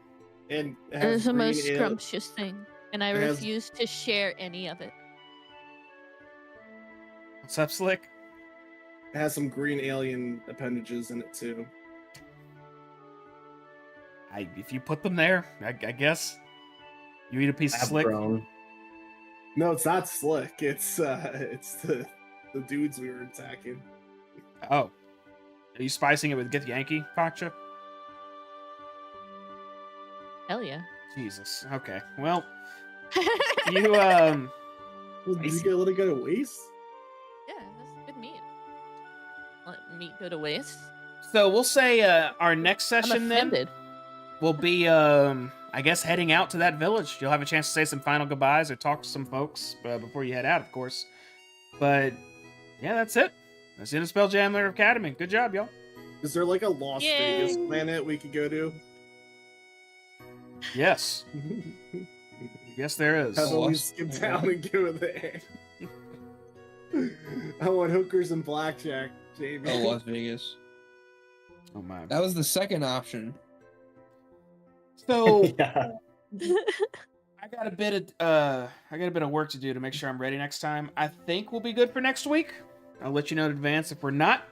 [SPEAKER 2] And it
[SPEAKER 4] It
[SPEAKER 2] has
[SPEAKER 4] is the
[SPEAKER 2] green
[SPEAKER 4] most
[SPEAKER 2] ale-
[SPEAKER 4] scrumptious thing, and I
[SPEAKER 2] It has-
[SPEAKER 4] refuse to share any of it.
[SPEAKER 1] What's up, Slick?
[SPEAKER 2] It has some green alien appendages in it too.
[SPEAKER 1] If you put them there, I guess you eat a piece of
[SPEAKER 5] Lab
[SPEAKER 1] Slick.
[SPEAKER 5] grown.
[SPEAKER 2] No, it's not Slick. It's the dudes we were attacking.
[SPEAKER 1] Oh, are you spicing it with Get Yankee, Pakcha?
[SPEAKER 4] Hell yeah.
[SPEAKER 1] Jesus. Okay. Well, you
[SPEAKER 2] Well, did
[SPEAKER 1] Nice.
[SPEAKER 2] you get let it go to waste?
[SPEAKER 4] Yeah, that's good meat. Let meat go to waste.
[SPEAKER 1] So we'll say our next
[SPEAKER 4] I'm
[SPEAKER 1] session then
[SPEAKER 4] offended.
[SPEAKER 1] will be, I guess, heading out to that village. You'll have a chance to say some final goodbyes or talk to some folks before you head out, of course. But yeah, that's it. That's the end of Spelljammer Academy. Good job, y'all.
[SPEAKER 2] Is there like a Las
[SPEAKER 4] Yay.
[SPEAKER 2] Vegas planet we could go to?
[SPEAKER 1] Yes. Yes, there is.
[SPEAKER 2] How about we
[SPEAKER 3] Las-
[SPEAKER 2] skip town and go there? I want hookers and blackjack, Jamie.
[SPEAKER 3] Oh, Las Vegas.
[SPEAKER 1] Oh my.
[SPEAKER 3] That was the second option.
[SPEAKER 1] So
[SPEAKER 5] Yeah.
[SPEAKER 1] I got a bit of work to do to make sure I'm ready next time. I think we'll be good for next week. I'll let you know in advance if we're not.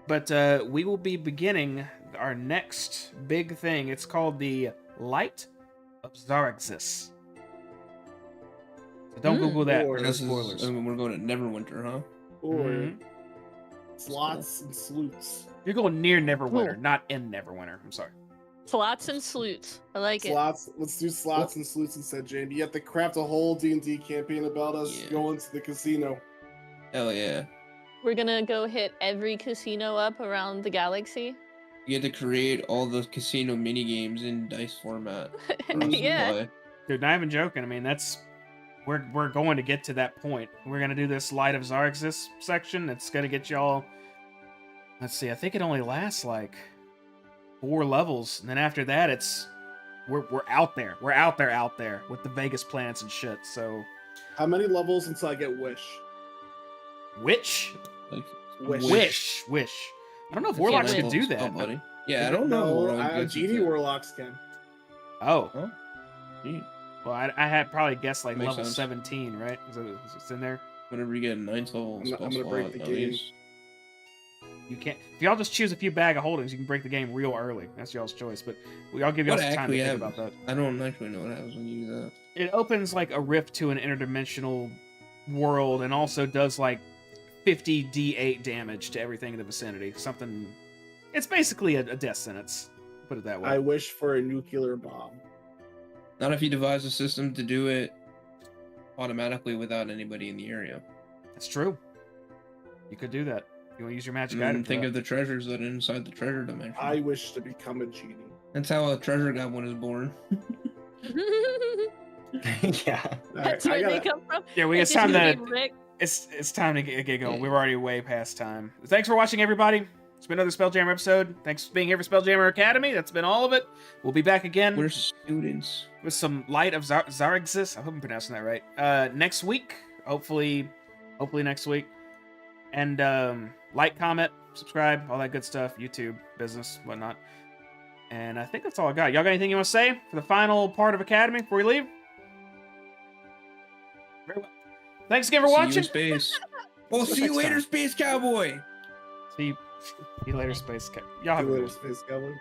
[SPEAKER 1] But we will be beginning our next big thing. It's called the Light of Zaraxis. So don't Google that.
[SPEAKER 2] Or
[SPEAKER 1] for no
[SPEAKER 3] This is,
[SPEAKER 1] spoilers.
[SPEAKER 3] we're going to Neverwinter, huh?
[SPEAKER 2] Or
[SPEAKER 1] Mhm.
[SPEAKER 2] slots and sleuts.
[SPEAKER 1] You're going near Neverwinter,
[SPEAKER 4] Cool.
[SPEAKER 1] not in Neverwinter. I'm sorry.
[SPEAKER 4] Slots and sleuts. I like it.
[SPEAKER 2] Slots. Let's do slots and sleuts instead, Jamie. You have to craft a whole D&D campaign about us
[SPEAKER 3] Yeah.
[SPEAKER 2] going to the casino.
[SPEAKER 3] Hell yeah.
[SPEAKER 4] We're gonna go hit every casino up around the galaxy.
[SPEAKER 3] You had to create all the casino mini games in dice format. for us to
[SPEAKER 4] Yeah.
[SPEAKER 3] play.
[SPEAKER 1] Dude, not even joking. I mean, we're going to get to that point. We're gonna do this Light of Zarxis section. It's gonna get y'all. Let's see. I think it only lasts like 4 levels, and then after that, it's we're out there. We're out there with the Vegas planets and shit. So,
[SPEAKER 2] How many levels until I get Wish?
[SPEAKER 1] Witch,
[SPEAKER 3] Like,
[SPEAKER 2] Wish.
[SPEAKER 1] wish. I don't know if
[SPEAKER 4] Yeah,
[SPEAKER 1] warlocks
[SPEAKER 4] Wish.
[SPEAKER 1] could do
[SPEAKER 3] Oh,
[SPEAKER 1] that.
[SPEAKER 3] buddy. Yeah, I don't know.
[SPEAKER 2] No,
[SPEAKER 3] Warlock gets it
[SPEAKER 2] Genie
[SPEAKER 3] to-
[SPEAKER 2] Warlocks can.
[SPEAKER 1] Oh,
[SPEAKER 3] Huh? Neat.
[SPEAKER 1] well, I had probably guessed like
[SPEAKER 3] Makes
[SPEAKER 1] level
[SPEAKER 3] sense.
[SPEAKER 1] 17, right? Is it's in there?
[SPEAKER 3] Whenever you get a 9th level
[SPEAKER 2] I'm
[SPEAKER 3] spell
[SPEAKER 2] gonna break
[SPEAKER 3] slot,
[SPEAKER 2] the
[SPEAKER 3] at
[SPEAKER 2] game.
[SPEAKER 3] least.
[SPEAKER 1] You can't. If y'all just choose a few bag of holdings, you can break the game real early. That's y'all's choice. But I'll give y'all
[SPEAKER 3] What
[SPEAKER 1] some time to
[SPEAKER 3] actually
[SPEAKER 1] think
[SPEAKER 3] happens?
[SPEAKER 1] about that.
[SPEAKER 3] I don't actually know what happens when you do that.
[SPEAKER 1] It opens like a rift to an interdimensional world, and also does like 50 D8 damage to everything in the vicinity. Something. It's basically a death sentence. Put it that way.
[SPEAKER 2] I wish for a nuclear bomb.
[SPEAKER 3] Not if you devise a system to do it automatically without anybody in the area.
[SPEAKER 1] That's true. You could do that. You want to use your magic
[SPEAKER 3] And
[SPEAKER 1] item.
[SPEAKER 3] then
[SPEAKER 1] for
[SPEAKER 3] think
[SPEAKER 1] that.
[SPEAKER 3] of the treasures that are inside the treasure dimension.
[SPEAKER 2] I wish to become a genie.
[SPEAKER 3] That's how a treasure goblin is born.
[SPEAKER 5] Yeah.
[SPEAKER 4] That's
[SPEAKER 2] I
[SPEAKER 4] where they
[SPEAKER 2] gotta-
[SPEAKER 4] come from.
[SPEAKER 1] Yeah,
[SPEAKER 4] It's
[SPEAKER 1] it's time
[SPEAKER 4] just
[SPEAKER 1] to.
[SPEAKER 4] gonna be Rick.
[SPEAKER 1] It's time to get going. We're already way past time. Thanks for watching, everybody. It's been another Spelljammer episode. Thanks for being here for Spelljammer Academy. That's been all of it. We'll be back again
[SPEAKER 3] We're students.
[SPEAKER 1] with some Light of Zarxis. I hope I'm pronouncing that right. Next week, hopefully next week. And like, comment, subscribe, all that good stuff. YouTube, business, whatnot. And I think that's all I got. Y'all got anything you want to say for the final part of Academy before we leave? Very well. Thanks again for
[SPEAKER 3] See you
[SPEAKER 1] watching.
[SPEAKER 3] in space. Well, see you
[SPEAKER 1] Next
[SPEAKER 3] later,
[SPEAKER 1] time.
[SPEAKER 3] Space Cowboy.
[SPEAKER 1] See you later, Space Cat. Y'all have a
[SPEAKER 2] Do
[SPEAKER 1] good
[SPEAKER 2] it,
[SPEAKER 1] one.
[SPEAKER 2] Space Cowboy.